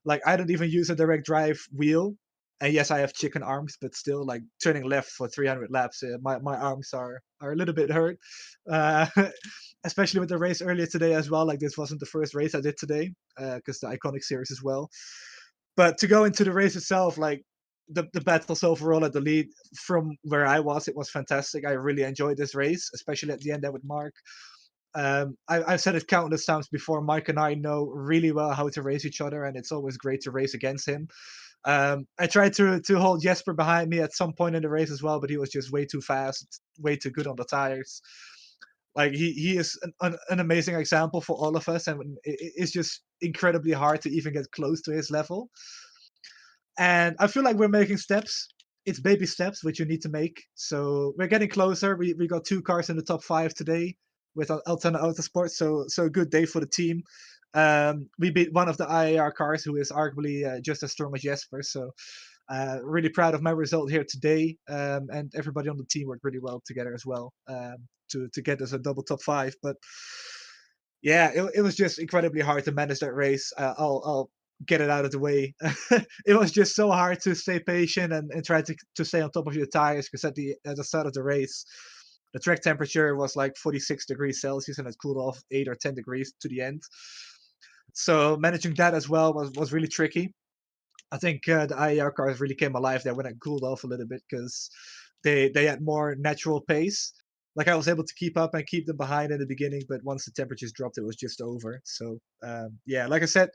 Like, I don't even use a direct drive wheel. And yes, I have chicken arms, but still, like, turning left for 300 laps, my arms are a little bit hurt. Especially with the race earlier today as well. Like, this wasn't the first race I did today, because the Iconic Series as well. But to go into the race itself, like, the battles overall at the lead from where I was, it was fantastic. I really enjoyed this race, especially at the end there with Mark. I've said it countless times before. Mike and I know really well how to race each other, and it's always great to race against him. I tried to hold Jesper behind me at some point in the race as well, but he was just way too fast, way too good on the tires. Like, he is an amazing example for all of us, and it's just incredibly hard to even get close to his level. And I feel like we're making steps it's baby steps which you need to make. So we're getting closer. We got 2 cars in the top 5 today with Altana Autosport. So a good day for the team. We beat one of the IAR cars who is arguably just as strong as Jesper. So really proud of my result here today. And everybody on the team worked really well together as well to get us a double top 5. But yeah, it was just incredibly hard to manage that race. I'll get it out of the way. It was just so hard to stay patient and try to stay on top of your tires because at the start of the race, the track temperature was like 46 degrees Celsius and it cooled off 8 or 10 degrees to the end. So managing that as well was really tricky. I think the IER cars really came alive there when it cooled off a little bit because they had more natural pace. Like I was able to keep up and keep them behind in the beginning, but once the temperatures dropped, it was just over. So yeah, like I said,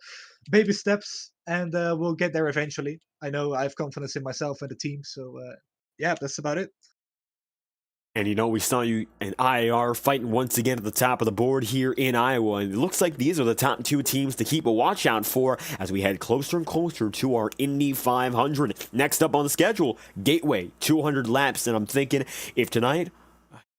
baby steps, and we'll get there eventually. I know I have confidence in myself and the team. So yeah, that's about it. And we saw you in IAR fighting once again at the top of the board here in Iowa. And it looks like these are the top 2 teams to keep a watch out for as we head closer and closer to our Indy 500. Next up on the schedule, Gateway, 200 laps. And I'm thinking, if tonight,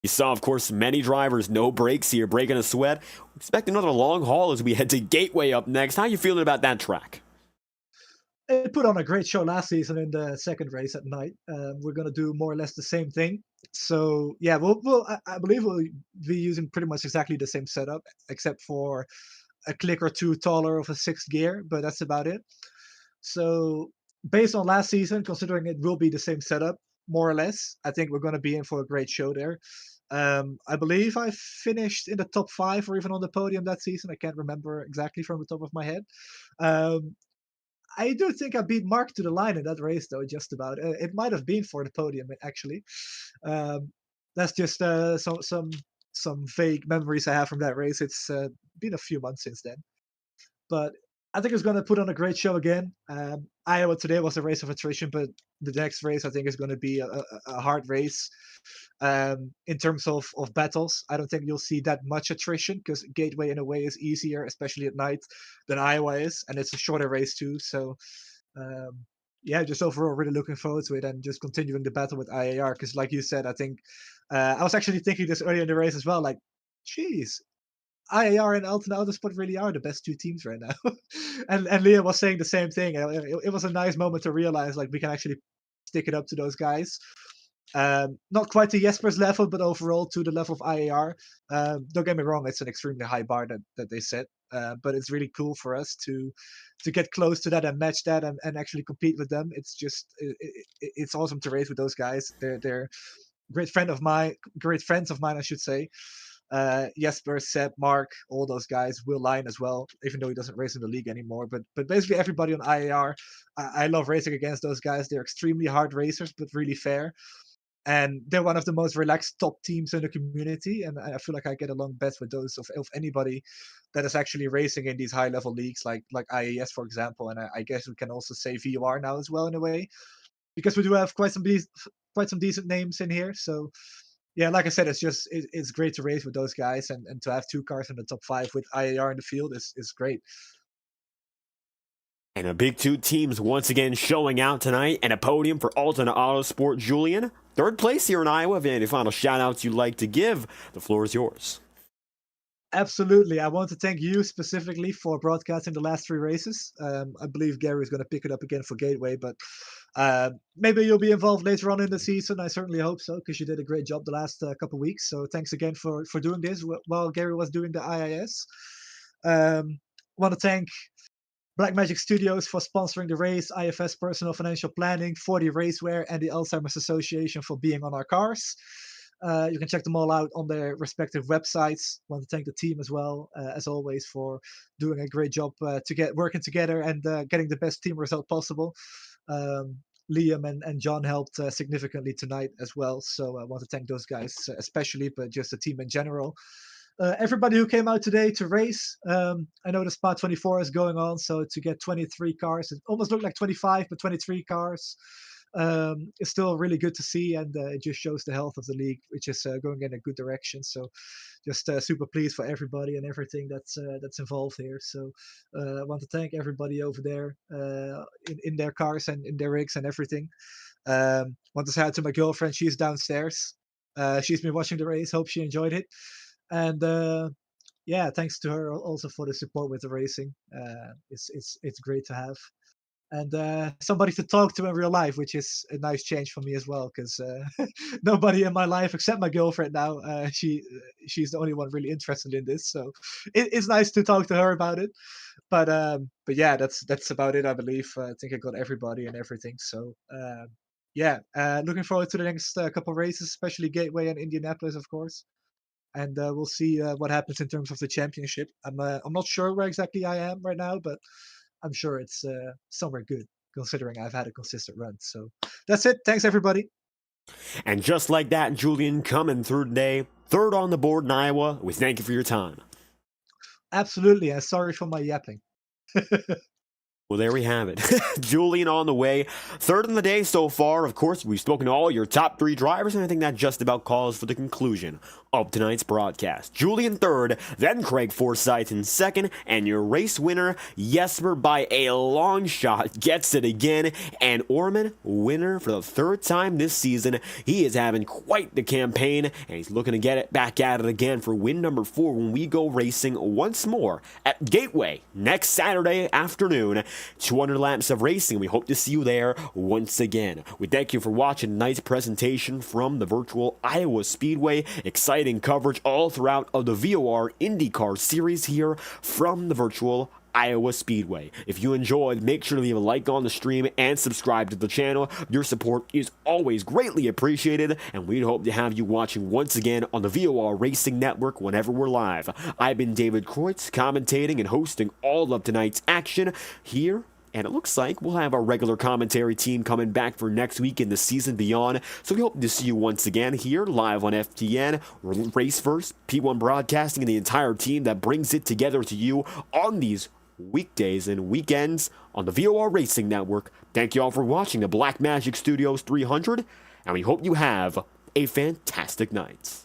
you saw, of course, many drivers, no breaks here, breaking a sweat. Expect another long haul as we head to Gateway up next. How you feeling about that track? It put on a great show last season in the second race at night. We're going to do more or less the same thing. So yeah, I believe we'll be using pretty much exactly the same setup, except for a click or 2 taller of a 6th gear, but that's about it. So based on last season, considering it will be the same setup, more or less, I think we're going to be in for a great show there. I believe I finished in the top 5 or even on the podium that season. I can't remember exactly from the top of my head. I do think I beat Mark to the line in that race, though, just about. It might have been for the podium, actually. That's just some vague memories I have from that race. It's been a few months since then. But I think it's going to put on a great show again. Iowa today was a race of attrition, but the next race I think is going to be a hard race. In terms of battles, I don't think you'll see that much attrition because Gateway in a way is easier, especially at night, than Iowa is, and it's a shorter race too. So yeah, just overall really looking forward to it and just continuing the battle with IAR because, like you said, I think I was actually thinking this earlier in the race as well. Like, geez, IAR and Altana Autosport really are the best 2 teams right now. and Leah was saying the same thing. It was a nice moment to realize like we can actually stick it up to those guys. Not quite to Jesper's level, but overall to the level of IAR. Don't get me wrong, it's an extremely high bar that they set. But it's really cool for us to get close to that and match that and actually compete with them. It's just it's awesome to race with those guys. They're great friends of mine, I should say. Jesper, Seb, Mark, all those guys. Will Line as well, even though he doesn't race in the league anymore. But basically everybody on IAR, I love racing against those guys. They're extremely hard racers, but really fair. And they're one of the most relaxed top teams in the community. And I feel like I get along best with those of anybody that is actually racing in these high level leagues like IAS, for example. And I guess we can also say VOR now as well in a way, because we do have quite some decent names in here. So yeah, like I said, it's great to race with those guys and to have 2 cars in the top 5 with IAR in the field is great. And a big 2 teams once again showing out tonight, and a podium for Altana Autosport. Julian, 3rd place here in Iowa. If you have any final shout-outs you'd like to give, the floor is yours. Absolutely. I want to thank you specifically for broadcasting the last 3 races. I believe Gary is going to pick it up again for Gateway, but maybe you'll be involved later on in the season. I certainly hope so, because you did a great job the last couple of weeks. So thanks again for doing this while Gary was doing the IIS. Want to thank Blackmagic Studios for sponsoring the race, IFS Personal Financial Planning, 40 Racewear, and the Alzheimer's Association for being on our cars. You can check them all out on their respective websites. Want to thank the team as well, as always, for doing a great job working together and getting the best team result possible. Liam and John helped significantly tonight as well. So I want to thank those guys especially, but just the team in general. Everybody who came out today to race. I know the Spa 24 is going on, so to get 23 cars, it almost looked like 25, but 23 cars is still really good to see, and it just shows the health of the league, which is going in a good direction. So just super pleased for everybody and everything that's involved here. So I want to thank everybody over there in their cars and in their rigs and everything. Want to say hi to my girlfriend. She's downstairs. She's been watching the race. Hope she enjoyed it. And yeah, thanks to her also for the support with the racing. It's great to have. And somebody to talk to in real life, which is a nice change for me as well, because nobody in my life except my girlfriend now. She's the only one really interested in this, so it's nice to talk to her about it. But yeah, that's about it. I believe. I think I got everybody and everything. So yeah, looking forward to the next couple races, especially Gateway and Indianapolis, of course. And we'll see what happens in terms of the championship. I'm not sure where exactly I am right now, but I'm sure it's somewhere good, considering I've had a consistent run. So that's it. Thanks, everybody. And just like that, Julian coming through today, third on the board in Iowa. We thank you for your time. Absolutely. And sorry for my yapping. Well, there we have it. Julian on the way. Third in the day so far. Of course, we've spoken to all your top 3 drivers, and I think that just about calls for the conclusion of tonight's broadcast. Julian third, then Craig Forsyth in second, and your race winner, Jesper, by a long shot, gets it again. And Orman, winner for the 3rd time this season. He is having quite the campaign, and he's looking to get it back at it again for win number 4 when we go racing once more at Gateway next Saturday afternoon. 200 laps of racing. We hope to see you there once again. We thank you for watching tonight's presentation from the virtual Iowa Speedway. Exciting coverage all throughout of the VOR INDYCAR Series here from the virtual Iowa Speedway. If you enjoyed, make sure to leave a like on the stream and subscribe to the channel. Your support is always greatly appreciated, and we hope to have you watching once again on the VOR Racing Network whenever we're live. I've been David Kreutz, commentating and hosting all of tonight's action here. And it looks like we'll have our regular commentary team coming back for next week in the season beyond. So we hope to see you once again here live on FTN, Race First, P1 Broadcasting, and the entire team that brings it together to you on these weekdays and weekends on the VOR Racing Network. Thank you all for watching the Blackmagic Studios 300, and we hope you have a fantastic night.